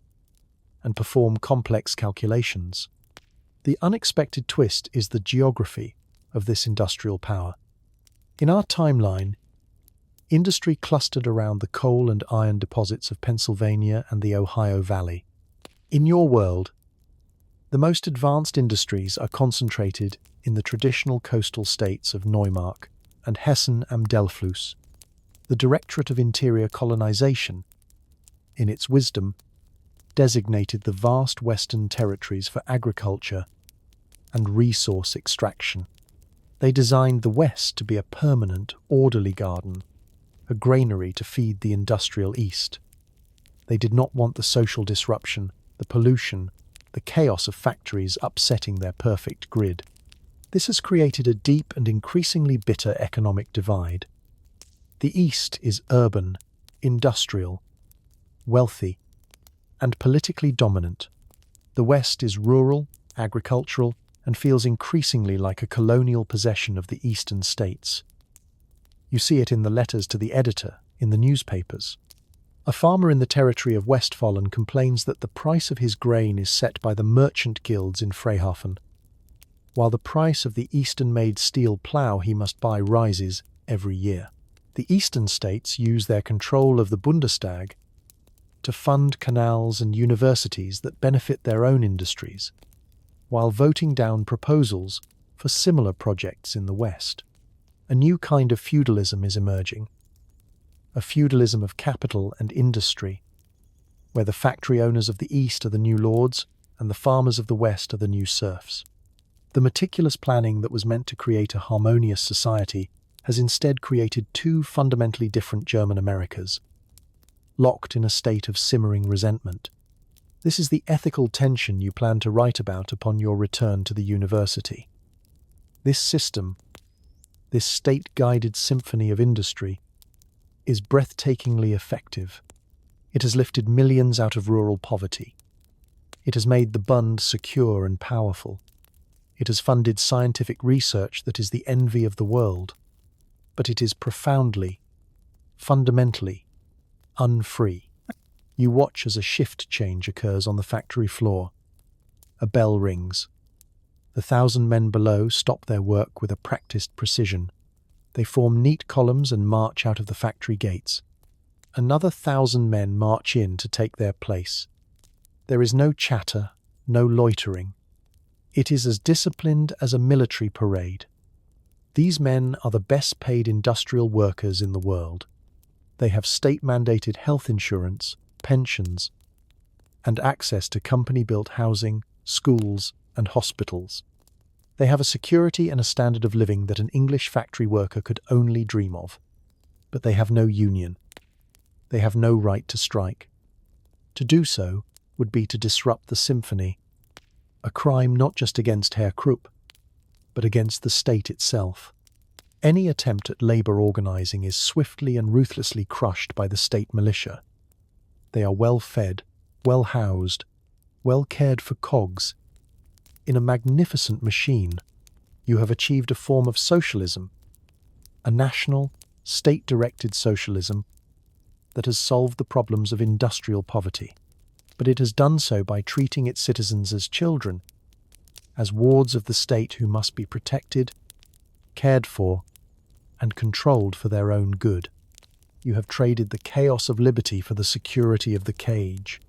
and perform complex calculations. The unexpected twist is the geography of this industrial power. In our timeline, industry clustered around the coal and iron deposits of Pennsylvania and the Ohio Valley. In your world, the most advanced industries are concentrated in the traditional coastal states of Neumark and Hessen am Delfluss. The Directorate of Interior Colonization, in its wisdom, designated the vast western territories for agriculture and resource extraction. They designed the West to be a permanent, orderly garden, a granary to feed the industrial East. They did not want the social disruption, the pollution, the chaos of factories upsetting their perfect grid. This has created a deep and increasingly bitter economic divide. The East is urban, industrial, wealthy, and politically dominant. The West is rural, agricultural, and feels increasingly like a colonial possession of the eastern states. You see it in the letters to the editor, in the newspapers. A farmer in the territory of Westfalen complains that the price of his grain is set by the merchant guilds in Frehafen, while the price of the Eastern-made steel plough he must buy rises every year. The eastern states use their control of the Bundestag to fund canals and universities that benefit their own industries, while voting down proposals for similar projects in the West. A new kind of feudalism is emerging, a feudalism of capital and industry, where the factory owners of the East are the new lords and the farmers of the West are the new serfs. The meticulous planning that was meant to create a harmonious society has instead created two fundamentally different German Americas, locked in a state of simmering resentment. This is the ethical tension you plan to write about upon your return to the university. This system, this state-guided symphony of industry, is breathtakingly effective. It has lifted millions out of rural poverty. It has made the Bund secure and powerful. It has funded scientific research that is the envy of the world. But it is profoundly, fundamentally, unfree. You watch as a shift change occurs on the factory floor. A bell rings. The 1,000 men below stop their work with a practiced precision. They form neat columns and march out of the factory gates. Another 1,000 men march in to take their place. There is no chatter, no loitering. It is as disciplined as a military parade. These men are the best-paid industrial workers in the world. They have state-mandated health insurance, pensions, and access to company-built housing, schools, and hospitals. They have a security and a standard of living that an English factory worker could only dream of. But they have no union. They have no right to strike. To do so would be to disrupt the symphony, a crime not just against Herr Krupp, but against the state itself. Any attempt at labor organizing is swiftly and ruthlessly crushed by the state militia. They are well-fed, well-housed, well-cared-for cogs. In a magnificent machine, you have achieved a form of socialism, a national, state-directed socialism that has solved the problems of industrial poverty. But it has done so by treating its citizens as children, as wards of the state who must be protected, cared for, and controlled for their own good. You have traded the chaos of liberty for the security of the cage.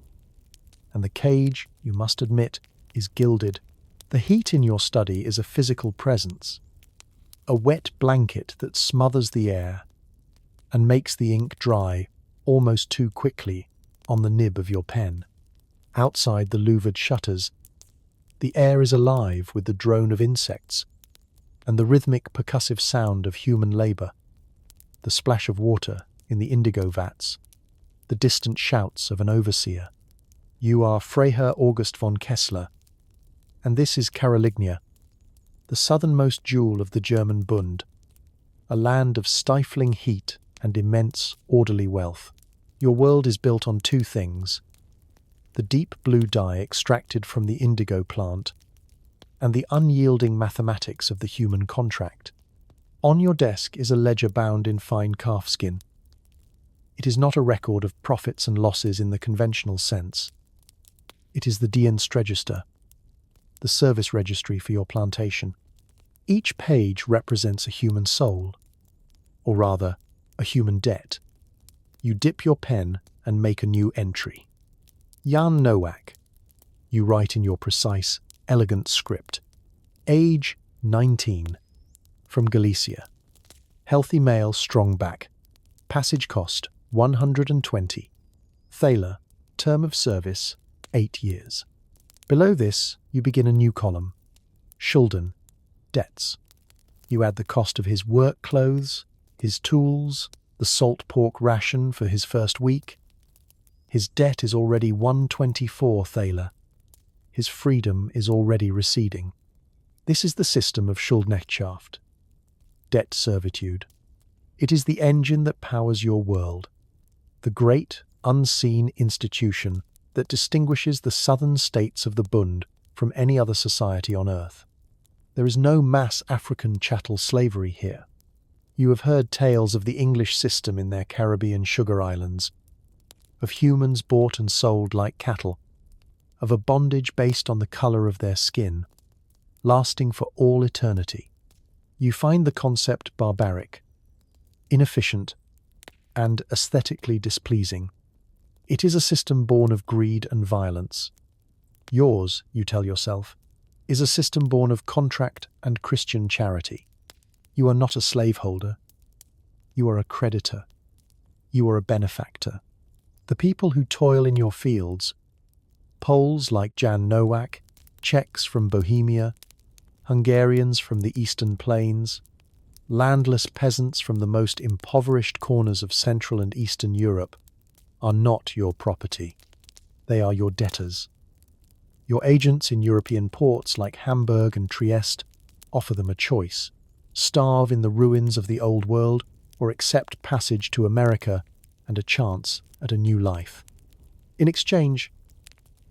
And the cage, you must admit, is gilded. The heat in your study is a physical presence, a wet blanket that smothers the air and makes the ink dry almost too quickly on the nib of your pen. Outside the louvered shutters, the air is alive with the drone of insects and the rhythmic percussive sound of human labor, the splash of water in the indigo vats, the distant shouts of an overseer. You are Freiherr August von Kessler, and this is Carolingia, the southernmost jewel of the German Bund, a land of stifling heat and immense, orderly wealth. Your world is built on two things: the deep blue dye extracted from the indigo plant, and the unyielding mathematics of the human contract. On your desk is a ledger bound in fine calfskin. It is not a record of profits and losses in the conventional sense. It is the Dienstregister, the service registry for your plantation. Each page represents a human soul, or rather, a human debt. You dip your pen and make a new entry. Jan Nowak. You write in your precise, elegant script. Age 19. From Galicia. Healthy male, strong back. Passage cost 120. Thaler. Term of service 8 years. Below this, you begin a new column. Schulden. Debts. You add the cost of his work clothes, his tools, the salt pork ration for his first week. His debt is already 124 Thaler. His freedom is already receding. This is the system of Schuldknechtschaft. Debt servitude. It is the engine that powers your world, the great, unseen institution that distinguishes the southern states of the Bund from any other society on earth. There is no mass African chattel slavery here. You have heard tales of the English system in their Caribbean sugar islands, of humans bought and sold like cattle, of a bondage based on the colour of their skin, lasting for all eternity. You find the concept barbaric, inefficient, and aesthetically displeasing. It is a system born of greed and violence. Yours, you tell yourself, is a system born of contract and Christian charity. You are not a slaveholder. You are a creditor. You are a benefactor. The people who toil in your fields, Poles like Jan Nowak, Czechs from Bohemia, Hungarians from the eastern plains, landless peasants from the most impoverished corners of Central and Eastern Europe, are not your property. They are your debtors. Your agents in European ports like Hamburg and Trieste offer them a choice: starve in the ruins of the old world or accept passage to America and a chance at a new life. In exchange,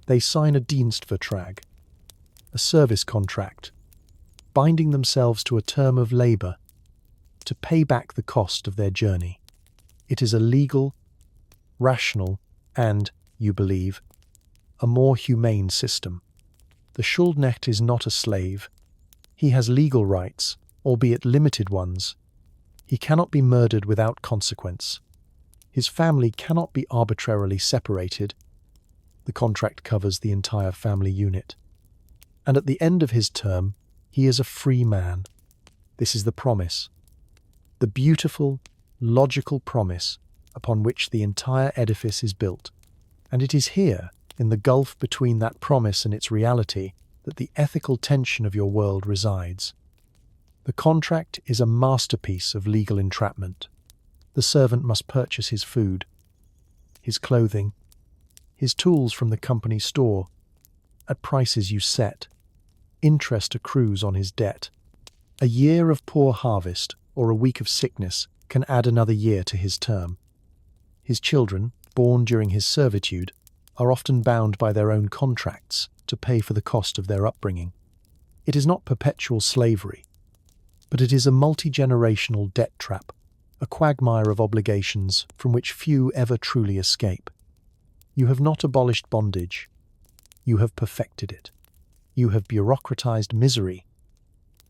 they sign a Dienstvertrag, a service contract, binding themselves to a term of labour to pay back the cost of their journey. It is a legal, rational, and, you believe, a more humane system. The Schuldknecht is not a slave. He has legal rights, albeit limited ones. He cannot be murdered without consequence. His family cannot be arbitrarily separated. The contract covers the entire family unit. And at the end of his term, he is a free man. This is the promise. The beautiful, logical promise upon which the entire edifice is built. And it is here, in the gulf between that promise and its reality, that the ethical tension of your world resides. The contract is a masterpiece of legal entrapment. The servant must purchase his food, his clothing, his tools from the company store, at prices you set. Interest accrues on his debt. A year of poor harvest or a week of sickness can add another year to his term. His children, born during his servitude, are often bound by their own contracts to pay for the cost of their upbringing. It is not perpetual slavery, but it is a multi-generational debt trap, a quagmire of obligations from which few ever truly escape. You have not abolished bondage. You have perfected it. You have bureaucratized misery,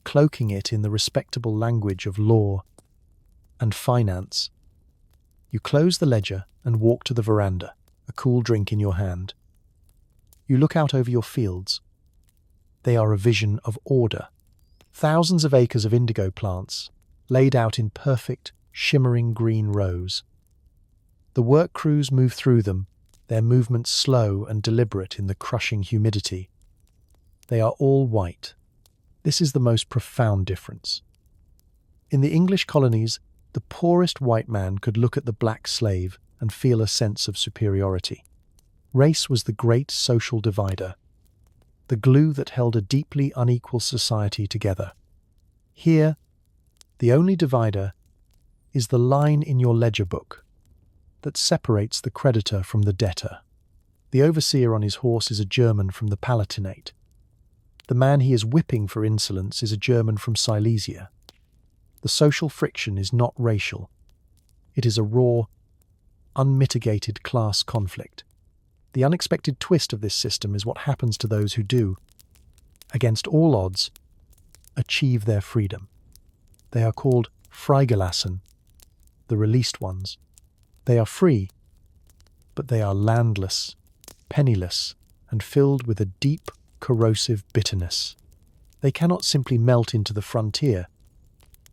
cloaking it in the respectable language of law and finance. You close the ledger and walk to the veranda, a cool drink in your hand. You look out over your fields. They are a vision of order. Thousands of acres of indigo plants, laid out in perfect, shimmering green rows. The work crews move through them, their movements slow and deliberate in the crushing humidity. They are all white. This is the most profound difference. In the English colonies, the poorest white man could look at the black slave and feel a sense of superiority. Race was the great social divider, the glue that held a deeply unequal society together. Here, the only divider is the line in your ledger book that separates the creditor from the debtor. The overseer on his horse is a German from the Palatinate. The man he is whipping for insolence is a German from Silesia. The social friction is not racial. It is a raw, unmitigated class conflict. The unexpected twist of this system is what happens to those who do, against all odds, achieve their freedom. They are called freigelassen, the released ones. They are free, but they are landless, penniless, and filled with a deep, corrosive bitterness. They cannot simply melt into the frontier,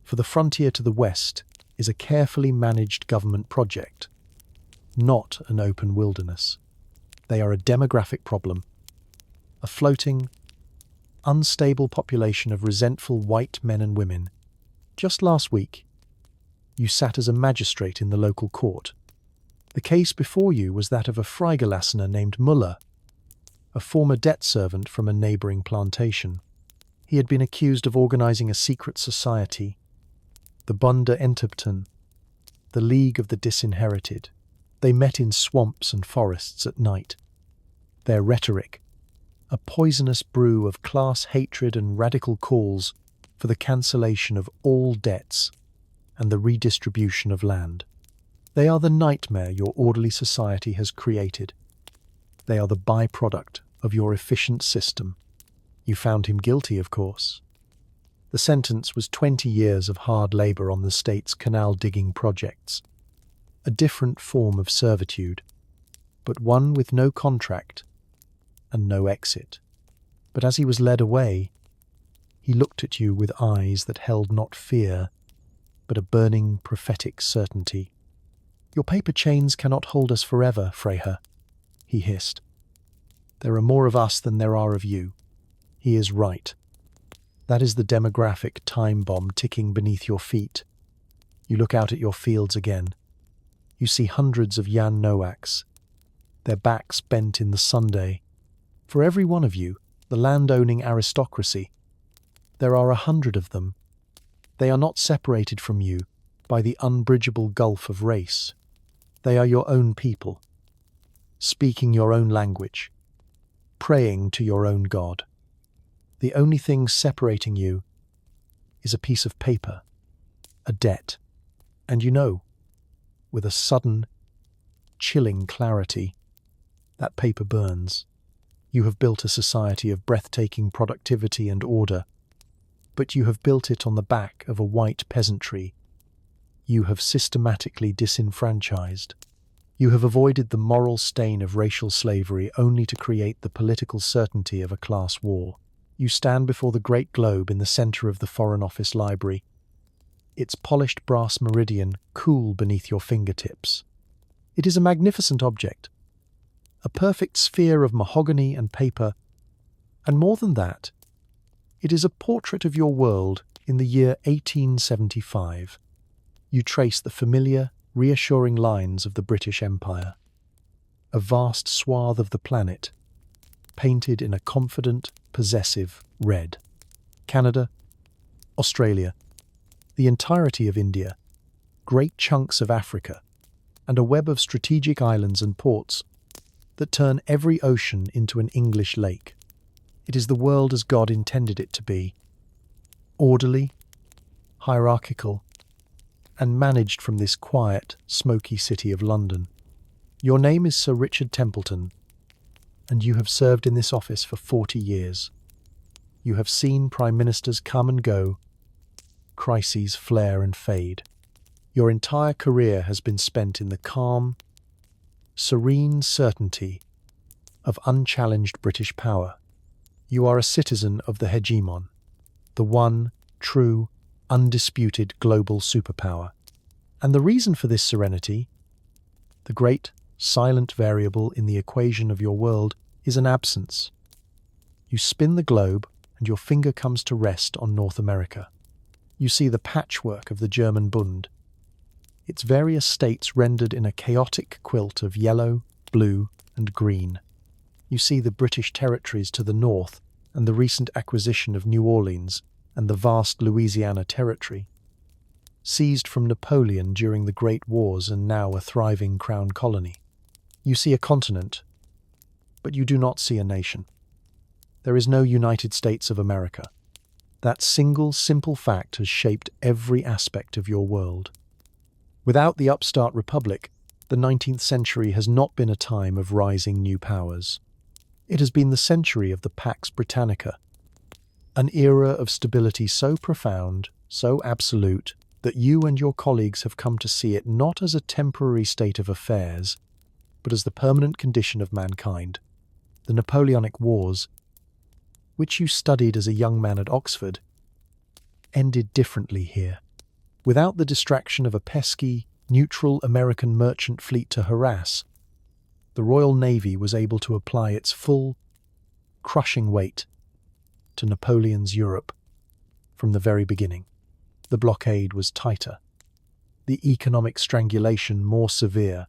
for the frontier to the west is a carefully managed government project, not an open wilderness. They are a demographic problem, a floating, unstable population of resentful white men and women. Just last week, you sat as a magistrate in the local court. The case before you was that of a Freigelassener named Muller, a former debt servant from a neighbouring plantation. He had been accused of organising a secret society, the Bund of America, the League of the Disinherited. They met in swamps and forests at night. Their rhetoric, a poisonous brew of class hatred and radical calls for the cancellation of all debts and the redistribution of land. They are the nightmare your orderly society has created. They are the byproduct of your efficient system. You found him guilty, of course. The sentence was 20 years of hard labour on the state's canal-digging projects. A different form of servitude, but one with no contract and no exit. But as he was led away, he looked at you with eyes that held not fear, but a burning prophetic certainty. "Your paper chains cannot hold us forever, Freiherr," he hissed. "There are more of us than there are of you." He is right. That is the demographic time bomb ticking beneath your feet. You look out at your fields again. You see hundreds of Jan Noaks, their backs bent in the Sunday. For every one of you, the land-owning aristocracy, there are 100 of them. They are not separated from you by the unbridgeable gulf of race. They are your own people, speaking your own language, praying to your own God. The only thing separating you is a piece of paper, a debt. And you know, with a sudden, chilling clarity, that paper burns. You have built a society of breathtaking productivity and order, but you have built it on the back of a white peasantry. You have systematically disenfranchised. You have avoided the moral stain of racial slavery only to create the political certainty of a class war. You stand before the great globe in the centre of the Foreign Office library, its polished brass meridian cool beneath your fingertips. It is a magnificent object, a perfect sphere of mahogany and paper, and more than that, it is a portrait of your world in the year 1875. You trace the familiar, reassuring lines of the British Empire. a vast swath of the planet, painted in a confident, possessive red. Canada, Australia, the entirety of India, great chunks of Africa, and a web of strategic islands and ports that turn every ocean into an English lake. It is the world as God intended it to be, orderly, hierarchical, and managed from this quiet, smoky city of London. Your name is Sir Richard Templeton, and you have served in this office for 40 years. You have seen prime ministers come and go, crises flare and fade. Your entire career has been spent in the calm, serene certainty of unchallenged British power. You are a citizen of the hegemon, the one, true, undisputed global superpower. And the reason for this serenity, the great, silent variable in the equation of your world, is an absence. You spin the globe, and your finger comes to rest on North America. You see the patchwork of the German Bund, its various states rendered in a chaotic quilt of yellow, blue, and green. You see the British territories to the north and the recent acquisition of New Orleans and the vast Louisiana territory, seized from Napoleon during the Great Wars and now a thriving crown colony. You see a continent, but you do not see a nation. There is no United States of America. That single, simple fact has shaped every aspect of your world. Without the upstart republic, the 19th century has not been a time of rising new powers. It has been the century of the Pax Britannica, an era of stability so profound, so absolute, that you and your colleagues have come to see it not as a temporary state of affairs, but as the permanent condition of mankind. The Napoleonic Wars, which you studied as a young man at Oxford, ended differently here. Without the distraction of a pesky, neutral American merchant fleet to harass, the Royal Navy was able to apply its full, crushing weight to Napoleon's Europe from the very beginning. The blockade was tighter, the economic strangulation more severe,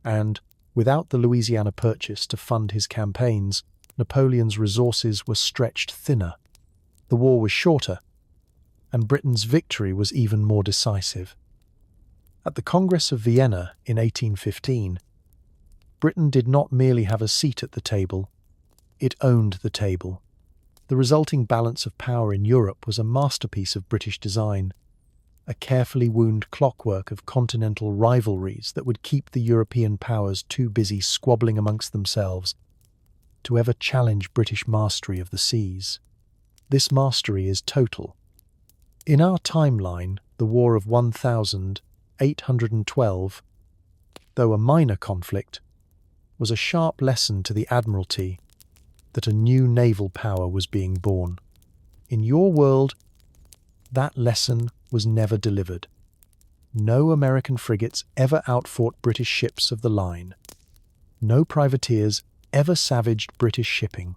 and, without the Louisiana Purchase to fund his campaigns, Napoleon's resources were stretched thinner. The war was shorter, and Britain's victory was even more decisive. At the Congress of Vienna in 1815, Britain did not merely have a seat at the table, it owned the table. The resulting balance of power in Europe was a masterpiece of British design, a carefully wound clockwork of continental rivalries that would keep the European powers too busy squabbling amongst themselves to ever challenge British mastery of the seas. This mastery is total. In our timeline, the War of 1812, though a minor conflict, was a sharp lesson to the Admiralty that a new naval power was being born. In your world, that lesson was never delivered. No American frigates ever outfought British ships of the line. No privateers ever savaged British shipping.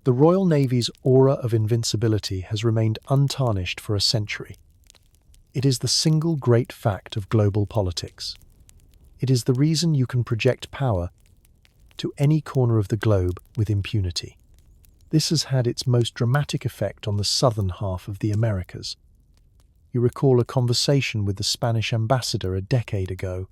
The Royal Navy's aura of invincibility has remained untarnished for a century. It is the single great fact of global politics. It is the reason you can project power to any corner of the globe with impunity. This has had its most dramatic effect on the southern half of the Americas. You recall a conversation with the Spanish ambassador a decade ago.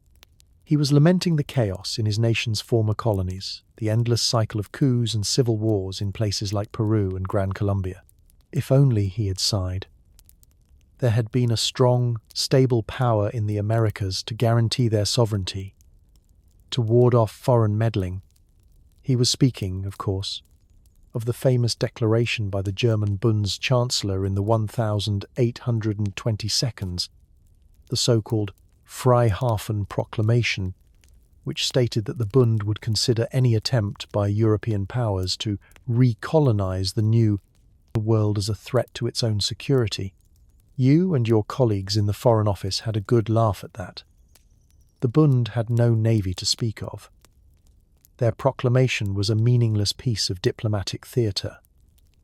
He was lamenting the chaos in his nation's former colonies, the endless cycle of coups and civil wars in places like Peru and Gran Colombia. If only, he had sighed, there had been a strong, stable power in the Americas to guarantee their sovereignty, to ward off foreign meddling. He was speaking, of course, of the famous declaration by the German Bund's Chancellor in the 1822, the so-called Freihafen Proclamation, which stated that the Bund would consider any attempt by European powers to recolonize the new world as a threat to its own security. You and your colleagues in the Foreign Office had a good laugh at that. The Bund had no navy to speak of. Their proclamation was a meaningless piece of diplomatic theatre.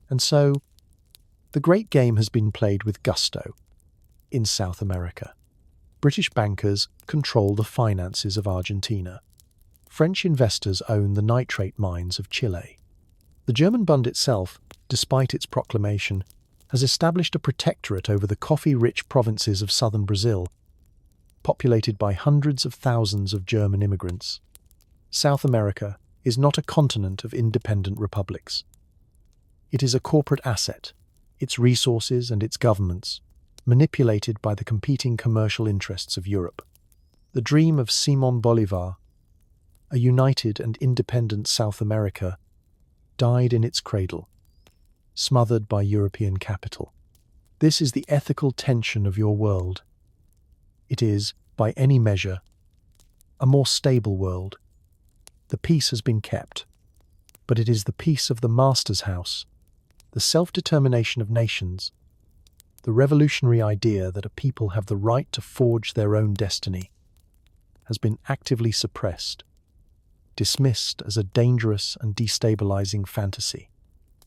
And so, the great game has been played with gusto in South America. British bankers control the finances of Argentina. French investors own the nitrate mines of Chile. The German Bund itself, despite its proclamation, has established a protectorate over the coffee-rich provinces of southern Brazil, populated by hundreds of thousands of German immigrants. South America is not a continent of independent republics. It is a corporate asset, its resources and its governments, manipulated by the competing commercial interests of Europe. The dream of Simón Bolívar, a united and independent South America, died in its cradle, smothered by European capital. This is the ethical tension of your world. It is, by any measure, a more stable world. The peace has been kept, but it is the peace of the master's house, the self-determination of nations, the revolutionary idea that a people have the right to forge their own destiny, has been actively suppressed, dismissed as a dangerous and destabilizing fantasy.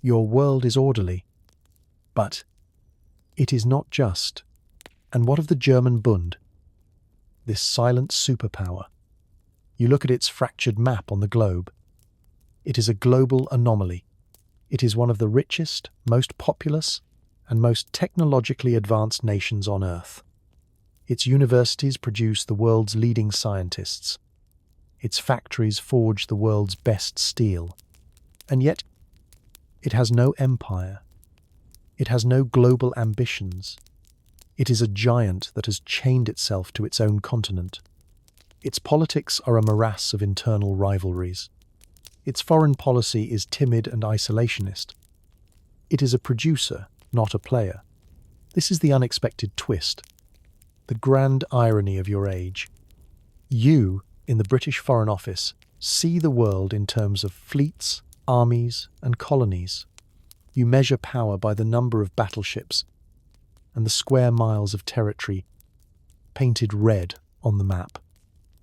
Your world is orderly, but it is not just. And what of the German Bund? This silent superpower. You look at its fractured map on the globe. It is a global anomaly. It is one of the richest, most populous, and most technologically advanced nations on Earth. Its universities produce the world's leading scientists. Its factories forge the world's best steel. And yet, it has no empire. It has no global ambitions. It is a giant that has chained itself to its own continent. Its politics are a morass of internal rivalries. Its foreign policy is timid and isolationist. It is a producer, not a player. This is the unexpected twist, the grand irony of your age. You, in the British Foreign Office, see the world in terms of fleets, armies, and colonies. You measure power by the number of battleships and the square miles of territory painted red on the map.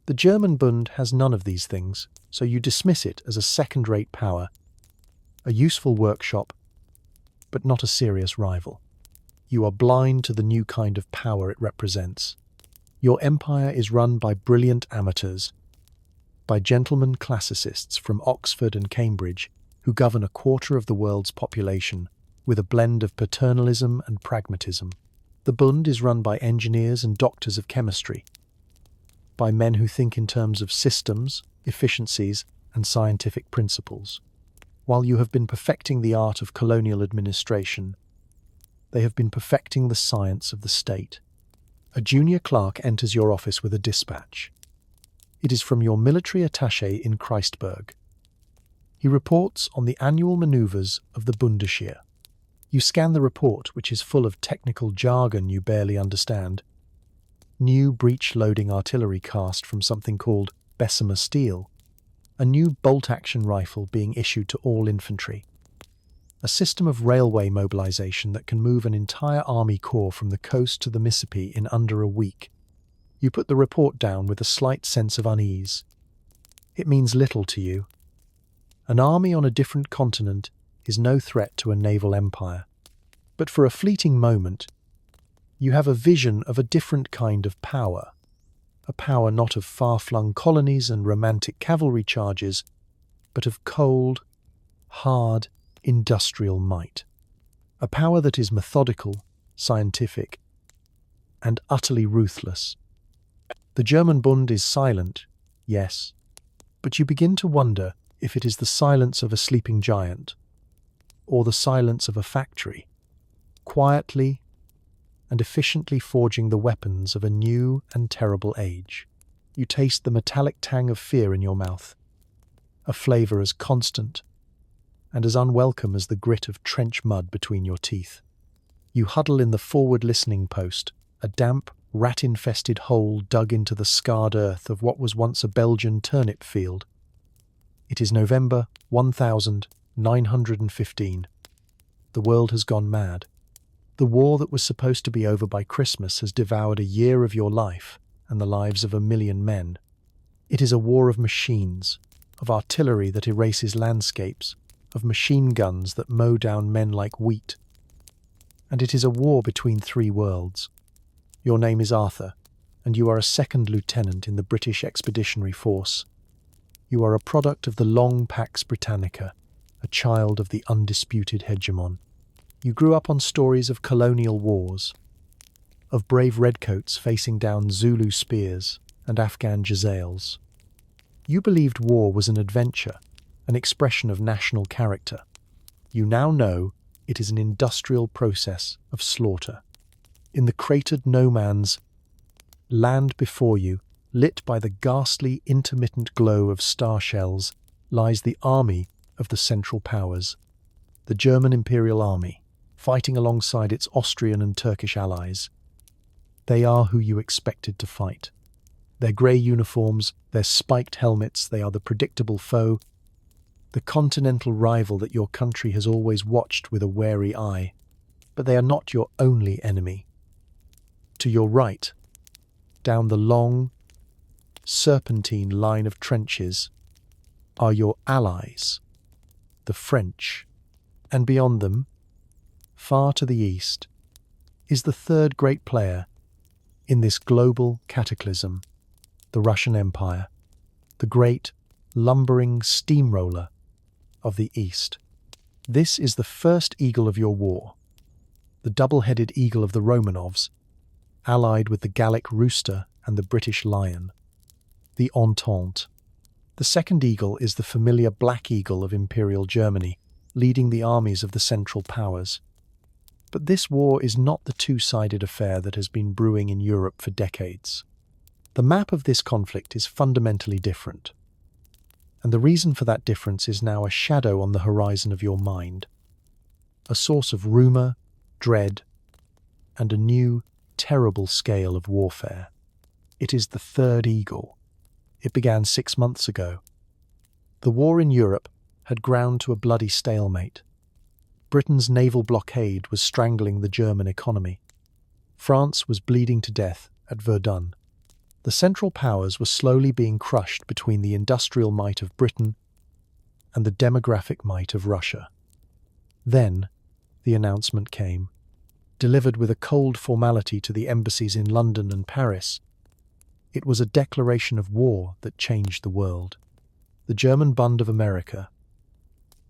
The German Bund has none of these things, so you dismiss it as a second-rate power, a useful workshop, but not a serious rival. You are blind to the new kind of power it represents. Your empire is run by brilliant amateurs, by gentlemen classicists from Oxford and Cambridge who govern a quarter of the world's population with a blend of paternalism and pragmatism. The Bund is run by engineers and doctors of chemistry, by men who think in terms of systems, efficiencies, and scientific principles. While you have been perfecting the art of colonial administration, they have been perfecting the science of the state. A junior clerk enters your office with a dispatch. It is from your military attaché in Christburg. He reports on the annual manoeuvres of the Bundesheer. You scan the report, which is full of technical jargon you barely understand. New breech-loading artillery cast from something called Bessemer steel, a new bolt-action rifle being issued to all infantry, a system of railway mobilization that can move an entire army corps from the coast to the Mississippi in under a week. You put the report down with a slight sense of unease. It means little to you. An army on a different continent is no threat to a naval empire. But for a fleeting moment, you have a vision of a different kind of power, a power not of far-flung colonies and romantic cavalry charges, but of cold, hard, industrial might. A power that is methodical, scientific, and utterly ruthless. The German Bund is silent, yes, but you begin to wonder if it is the silence of a sleeping giant, or the silence of a factory, quietly and efficiently forging the weapons of a new and terrible age. You taste the metallic tang of fear in your mouth, a flavour as constant and as unwelcome as the grit of trench mud between your teeth. You huddle in the forward listening post, a damp, rat-infested hole dug into the scarred earth of what was once a Belgian turnip field. It is November 1915. The world has gone mad. The war that was supposed to be over by Christmas has devoured a year of your life and the lives of 1 million men. It is a war of machines, of artillery that erases landscapes, of machine guns that mow down men like wheat. And it is a war between 3 worlds. Your name is Arthur, and you are a second lieutenant in the British Expeditionary Force. You are a product of the long Pax Britannica, a child of the undisputed hegemon. You grew up on stories of colonial wars, of brave redcoats facing down Zulu spears and Afghan jezzails. You believed war was an adventure, an expression of national character. You now know it is an industrial process of slaughter. In the cratered no-man's land before you, lit by the ghastly intermittent glow of star shells, lies the army of the Central Powers, the German Imperial Army, fighting alongside its Austrian and Turkish allies. They are who you expected to fight. Their grey uniforms, their spiked helmets, they are the predictable foe, the continental rival that your country has always watched with a wary eye. But they are not your only enemy. To your right, down the long, serpentine line of trenches, are your allies, the French, and beyond them, far to the east, is the third great player in this global cataclysm, the Russian Empire, the great, lumbering steamroller of the East. This is the first eagle of your war, the double-headed eagle of the Romanovs, allied with the Gallic rooster and the British lion, the Entente. The second eagle is the familiar Black Eagle of Imperial Germany, leading the armies of the Central Powers. But this war is not the two-sided affair that has been brewing in Europe for decades. The map of this conflict is fundamentally different. And the reason for that difference is now a shadow on the horizon of your mind, a source of rumour, dread, and a new, terrible scale of warfare. It is the third eagle. It began 6 months ago. The war in Europe had ground to a bloody stalemate. Britain's naval blockade was strangling the German economy. France was bleeding to death at Verdun. The Central Powers were slowly being crushed between the industrial might of Britain and the demographic might of Russia. Then, the announcement came, delivered with a cold formality to the embassies in London and Paris. It was a declaration of war that changed the world. The German Bund of America,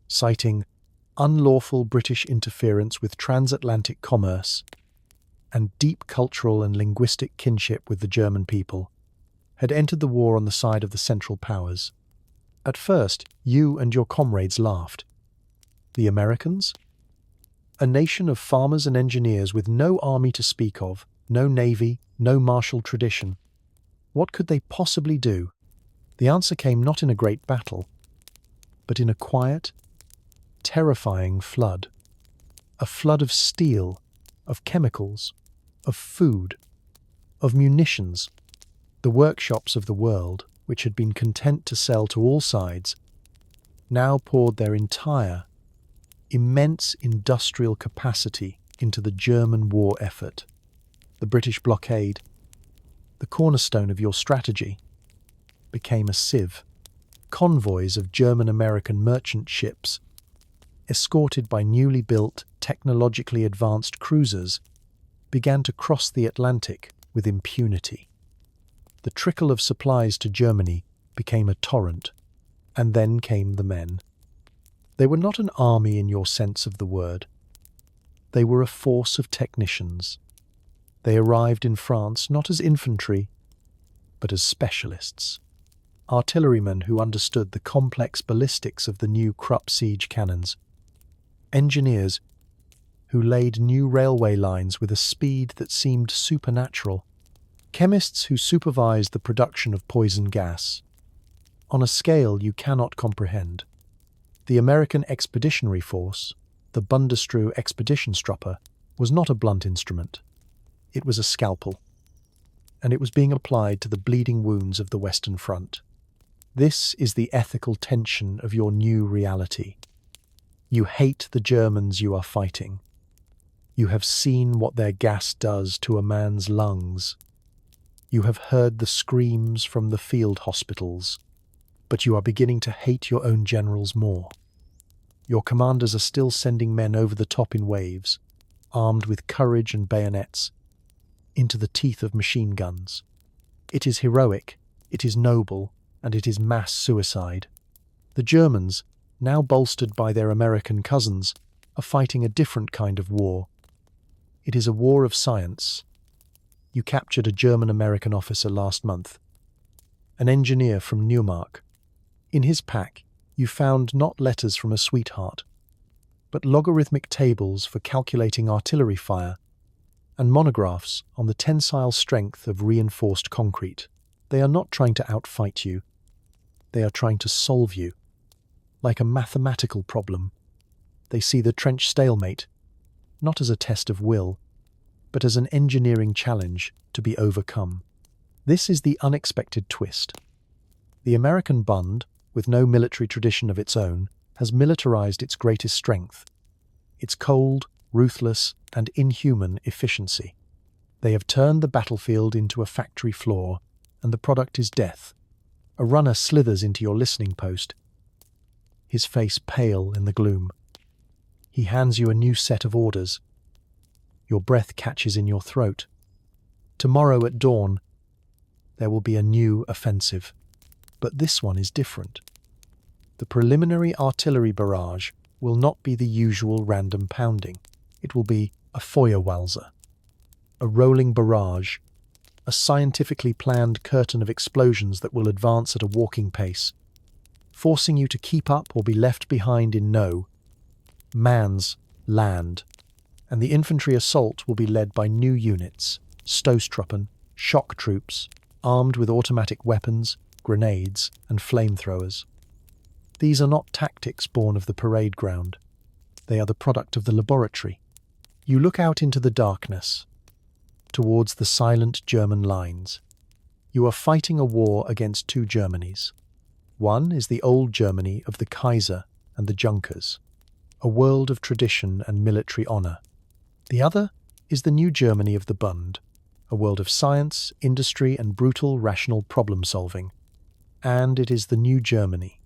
citing unlawful British interference with transatlantic commerce and deep cultural and linguistic kinship with the German people, had entered the war on the side of the Central Powers. At first, you and your comrades laughed. The Americans? A nation of farmers and engineers with no army to speak of, no navy, no martial tradition. What could they possibly do? The answer came not in a great battle, but in a quiet, terrifying flood. A flood of steel, of chemicals, of food, of munitions. The workshops of the world, which had been content to sell to all sides, now poured their entire, immense industrial capacity into the German war effort. The British blockade, the cornerstone of your strategy, became a sieve. Convoys of German-American merchant ships, escorted by newly built, technologically advanced cruisers, began to cross the Atlantic with impunity. The trickle of supplies to Germany became a torrent, and then came the men. They were not an army in your sense of the word. They were a force of technicians. They arrived in France not as infantry, but as specialists. Artillerymen who understood the complex ballistics of the new Krupp siege cannons. Engineers who laid new railway lines with a speed that seemed supernatural. Chemists who supervised the production of poison gas on a scale you cannot comprehend. The American Expeditionary Force, the Bundeswehr Expeditionstruppe, was not a blunt instrument. It was a scalpel, and it was being applied to the bleeding wounds of the Western Front. This is the ethical tension of your new reality. You hate the Germans you are fighting. You have seen what their gas does to a man's lungs. You have heard the screams from the field hospitals, but you are beginning to hate your own generals more. Your commanders are still sending men over the top in waves, armed with courage and bayonets, into the teeth of machine guns. It is heroic, it is noble, and it is mass suicide. The Germans, now bolstered by their American cousins, are fighting a different kind of war. It is a war of science. You captured a German-American officer last month, an engineer from Neumark. In his pack, you found not letters from a sweetheart, but logarithmic tables for calculating artillery fire and monographs on the tensile strength of reinforced concrete. They are not trying to outfight you. They are trying to solve you. Like a mathematical problem, they see the trench stalemate not as a test of will, but as an engineering challenge to be overcome. This is the unexpected twist. The American Bund, with no military tradition of its own, has militarized its greatest strength, its cold, ruthless, and inhuman efficiency. They have turned the battlefield into a factory floor, and the product is death. A runner slithers into your listening post, his face pale in the gloom. He hands you a new set of orders. Your breath catches in your throat. Tomorrow at dawn, there will be a new offensive. But this one is different. The preliminary artillery barrage will not be the usual random pounding. It will be a Feuerwalze, a rolling barrage, a scientifically planned curtain of explosions that will advance at a walking pace, forcing you to keep up or be left behind in no man's land. And the infantry assault will be led by new units, Stoßtruppen, shock troops, armed with automatic weapons, grenades, and flamethrowers. These are not tactics born of the parade ground. They are the product of the laboratory. You look out into the darkness, towards the silent German lines. You are fighting a war against two Germanys. One is the old Germany of the Kaiser and the Junkers, a world of tradition and military honor. The other is the new Germany of the Bund, a world of science, industry, and brutal, rational problem-solving. And it is the new Germany,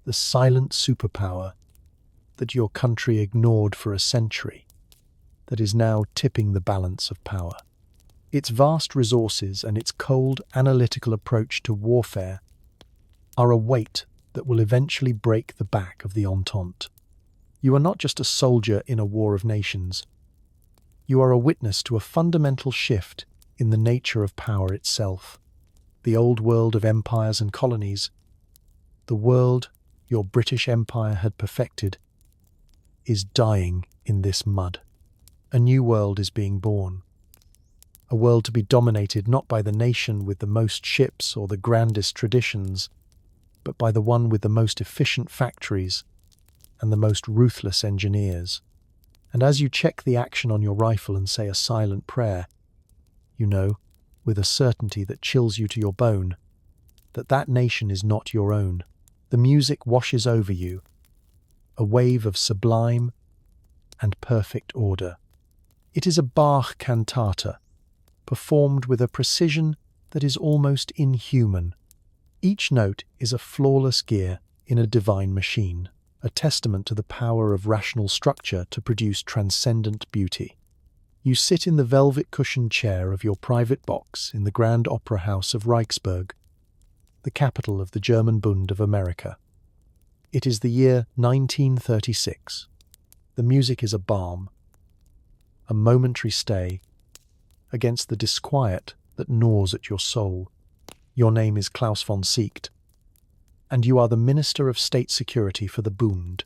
the silent superpower that your country ignored for a century, that is now tipping the balance of power. Its vast resources and its cold, analytical approach to warfare are a weight that will eventually break the back of the Entente. You are not just a soldier in a war of nations. You are a witness to a fundamental shift in the nature of power itself. The old world of empires and colonies, the world your British Empire had perfected, is dying in this mud. A new world is being born. A world to be dominated not by the nation with the most ships or the grandest traditions, but by the one with the most efficient factories and the most ruthless engineers. And as you check the action on your rifle and say a silent prayer, you know, with a certainty that chills you to your bone, that that nation is not your own. The music washes over you, a wave of sublime and perfect order. It is a Bach cantata, performed with a precision that is almost inhuman. Each note is a flawless gear in a divine machine, a testament to the power of rational structure to produce transcendent beauty. You sit in the velvet-cushioned chair of your private box in the Grand Opera House of Reichsburg, the capital of the German Bund of America. It is the year 1936. The music is a balm, a momentary stay against the disquiet that gnaws at your soul. Your name is Klaus von Siecht, and you are the Minister of State Security for the Bund.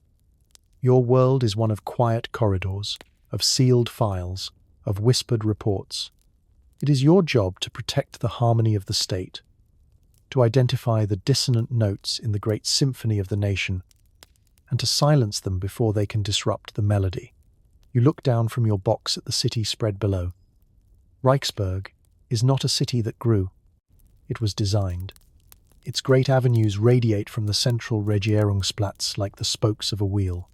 Your world is one of quiet corridors, of sealed files, of whispered reports. It is your job to protect the harmony of the state, to identify the dissonant notes in the great symphony of the nation, and to silence them before they can disrupt the melody. You look down from your box at the city spread below. Reichsburg is not a city that grew. It was designed. Its great avenues radiate from the central Regierungsplatz like the spokes of a wheel.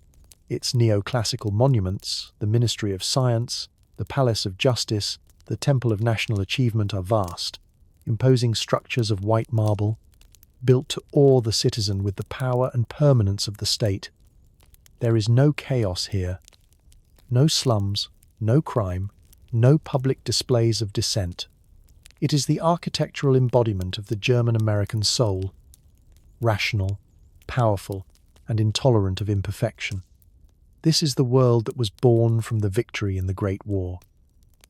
Its neoclassical monuments, the Ministry of Science, the Palace of Justice, the Temple of National Achievement are vast, imposing structures of white marble, built to awe the citizen with the power and permanence of the state. There is no chaos here, no slums, no crime, no public displays of dissent. It is the architectural embodiment of the German-American soul, rational, powerful, and intolerant of imperfection. This is the world that was born from the victory in the Great War.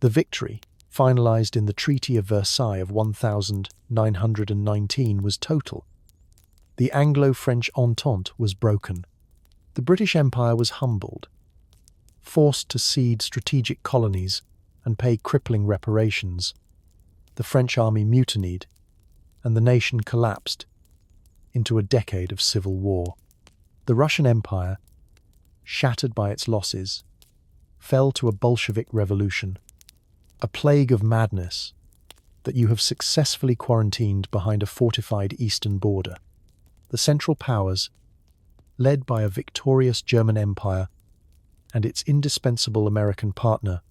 The victory, finalized in the Treaty of Versailles of 1919, was total. The Anglo-French Entente was broken. The British Empire was humbled, forced to cede strategic colonies and pay crippling reparations. The French army mutinied, and the nation collapsed into a decade of civil war. The Russian Empire, shattered by its losses, fell to a Bolshevik revolution, a plague of madness that you have successfully quarantined behind a fortified eastern border. The Central Powers, led by a victorious German Empire and its indispensable American partner,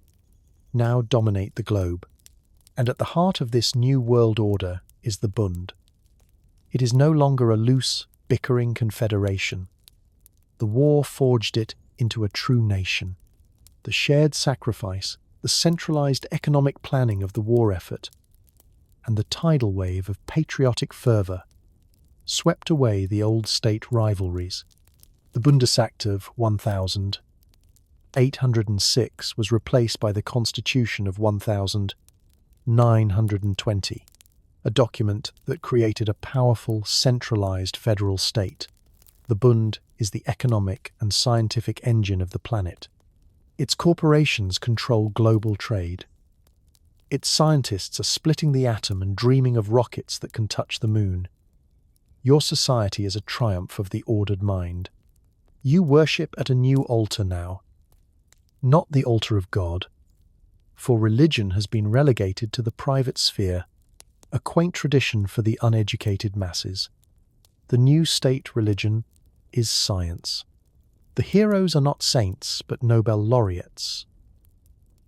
now dominate the globe. And at the heart of this new world order is the Bund. It is no longer a loose, bickering confederation. The war forged it into a true nation. The shared sacrifice, the centralized economic planning of the war effort, and the tidal wave of patriotic fervor swept away the old state rivalries. The Bundesact of 1806 was replaced by the Constitution of 1920, a document that created a powerful, centralized federal state. The Bund is the economic and scientific engine of the planet. Its corporations control global trade. Its scientists are splitting the atom and dreaming of rockets that can touch the moon. Your society is a triumph of the ordered mind. You worship at a new altar now, not the altar of God, for religion has been relegated to the private sphere, a quaint tradition for the uneducated masses. The new state religion is science. The heroes are not saints, but Nobel laureates.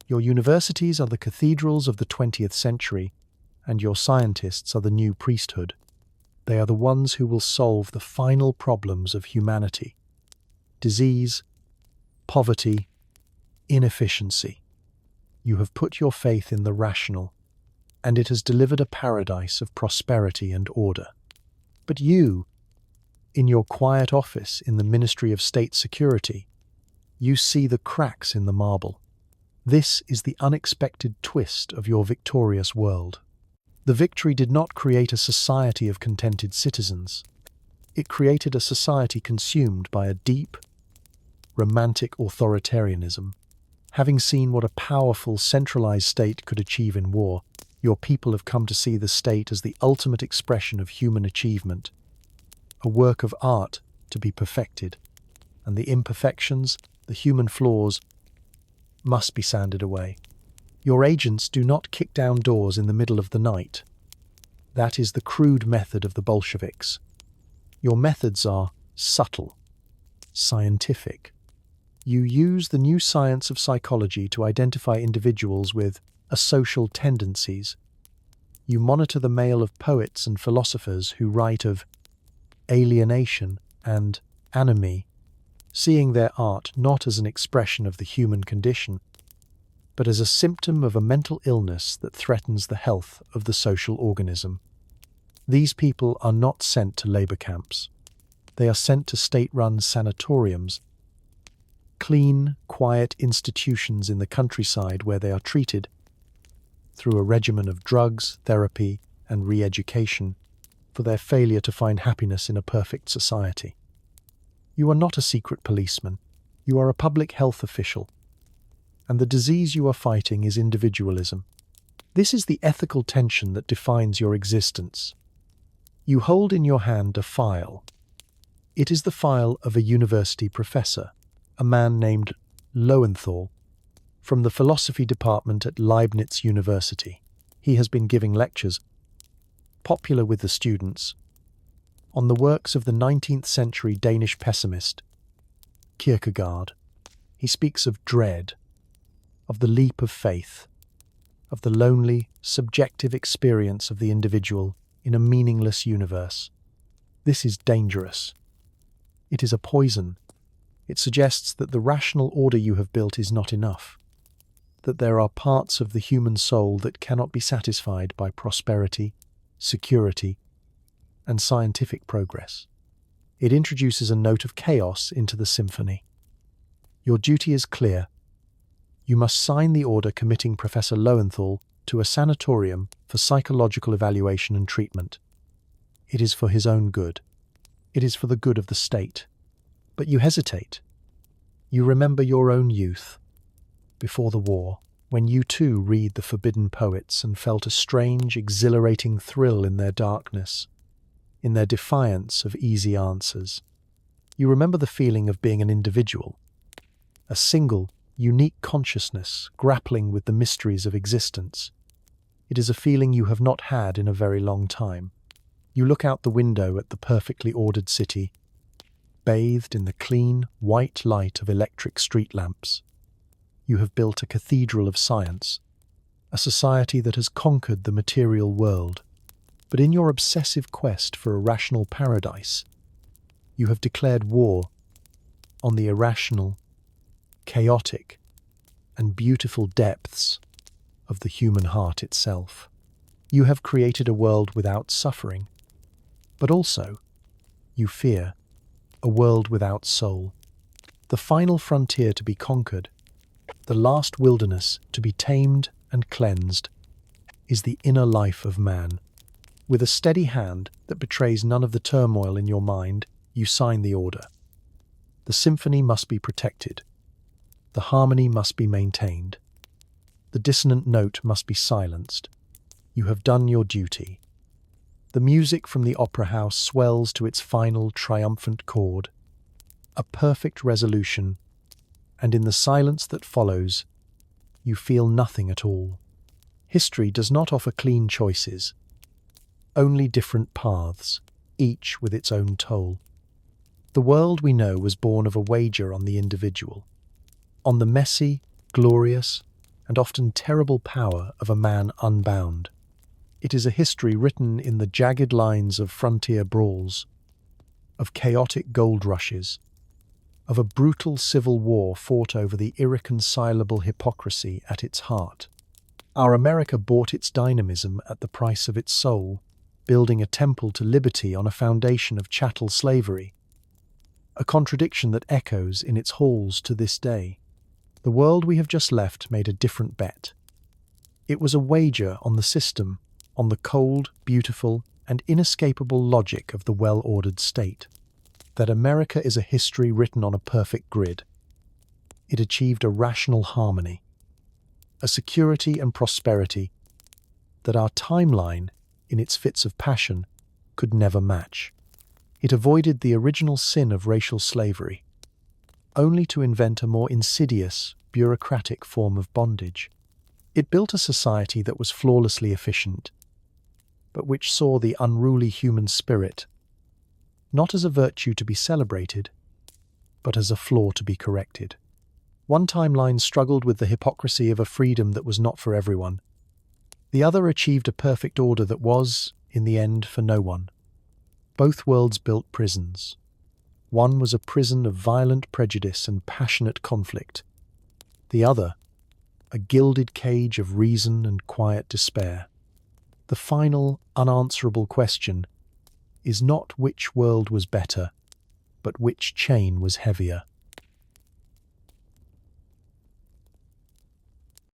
Your universities are the cathedrals of the 20th century, and your scientists are the new priesthood. They are the ones who will solve the final problems of humanity: disease, poverty, inefficiency. You have put your faith in the rational, and it has delivered a paradise of prosperity and order. But you, in your quiet office in the Ministry of State Security, you see the cracks in the marble. This is the unexpected twist of your victorious world. The victory did not create a society of contented citizens. It created a society consumed by a deep, romantic authoritarianism. Having seen what a powerful, centralized state could achieve in war, your people have come to see the state as the ultimate expression of human achievement, a work of art to be perfected, and the imperfections, the human flaws, must be sanded away. Your agents do not kick down doors in the middle of the night. That is the crude method of the Bolsheviks. Your methods are subtle, scientific. You use the new science of psychology to identify individuals with asocial tendencies. You monitor the mail of poets and philosophers who write of alienation and anomie, seeing their art not as an expression of the human condition, but as a symptom of a mental illness that threatens the health of the social organism. These people are not sent to labor camps. They are sent to state-run sanatoriums, clean, quiet institutions in the countryside where they are treated through a regimen of drugs, therapy, and re-education for their failure to find happiness in a perfect society. You are not a secret policeman. You are a public health official. And the disease you are fighting is individualism. This is the ethical tension that defines your existence. You hold in your hand a file. It is the file of a university professor, a man named Lowenthal, from the philosophy department at Leibniz University. He has been giving lectures, popular with the students, on the works of the 19th century Danish pessimist, Kierkegaard. He speaks of dread, of the leap of faith, of the lonely, subjective experience of the individual in a meaningless universe. This is dangerous. It is a poison. It suggests that the rational order you have built is not enough, that there are parts of the human soul that cannot be satisfied by prosperity, security, and scientific progress. It introduces a note of chaos into the symphony. Your duty is clear. You must sign the order committing Professor Lowenthal to a sanatorium for psychological evaluation and treatment. It is for his own good. It is for the good of the state. But you hesitate. You remember your own youth, before the war, when you too read the forbidden poets and felt a strange, exhilarating thrill in their darkness, in their defiance of easy answers. You remember the feeling of being an individual, a single, unique consciousness grappling with the mysteries of existence. It is a feeling you have not had in a very long time. You look out the window at the perfectly ordered city, bathed in the clean, white light of electric street lamps. You have built a cathedral of science, a society that has conquered the material world. But in your obsessive quest for a rational paradise, you have declared war on the irrational, chaotic, and beautiful depths of the human heart itself. You have created a world without suffering, but also, you fear, a world without soul. The final frontier to be conquered, the last wilderness to be tamed and cleansed, is the inner life of man. With a steady hand that betrays none of the turmoil in your mind, you sign the order. The symphony must be protected. The harmony must be maintained. The dissonant note must be silenced. You have done your duty. The music from the opera house swells to its final triumphant chord, a perfect resolution, and in the silence that follows, you feel nothing at all. History does not offer clean choices, only different paths, each with its own toll. The world we know was born of a wager on the individual, on the messy, glorious, and often terrible power of a man unbound. It is a history written in the jagged lines of frontier brawls, of chaotic gold rushes, of a brutal civil war fought over the irreconcilable hypocrisy at its heart. Our America bought its dynamism at the price of its soul, building a temple to liberty on a foundation of chattel slavery, a contradiction that echoes in its halls to this day. The world we have just left made a different bet. It was a wager on the system, on the cold, beautiful, and inescapable logic of the well-ordered state. That America is a history written on a perfect grid. It achieved a rational harmony, a security and prosperity that our timeline, in its fits of passion, could never match. It avoided the original sin of racial slavery, only to invent a more insidious, bureaucratic form of bondage. It built a society that was flawlessly efficient, but which saw the unruly human spirit not as a virtue to be celebrated, but as a flaw to be corrected. One timeline struggled with the hypocrisy of a freedom that was not for everyone. The other achieved a perfect order that was, in the end, for no one. Both worlds built prisons. One was a prison of violent prejudice and passionate conflict. The other, a gilded cage of reason and quiet despair. The final, unanswerable question is not which world was better, but which chain was heavier.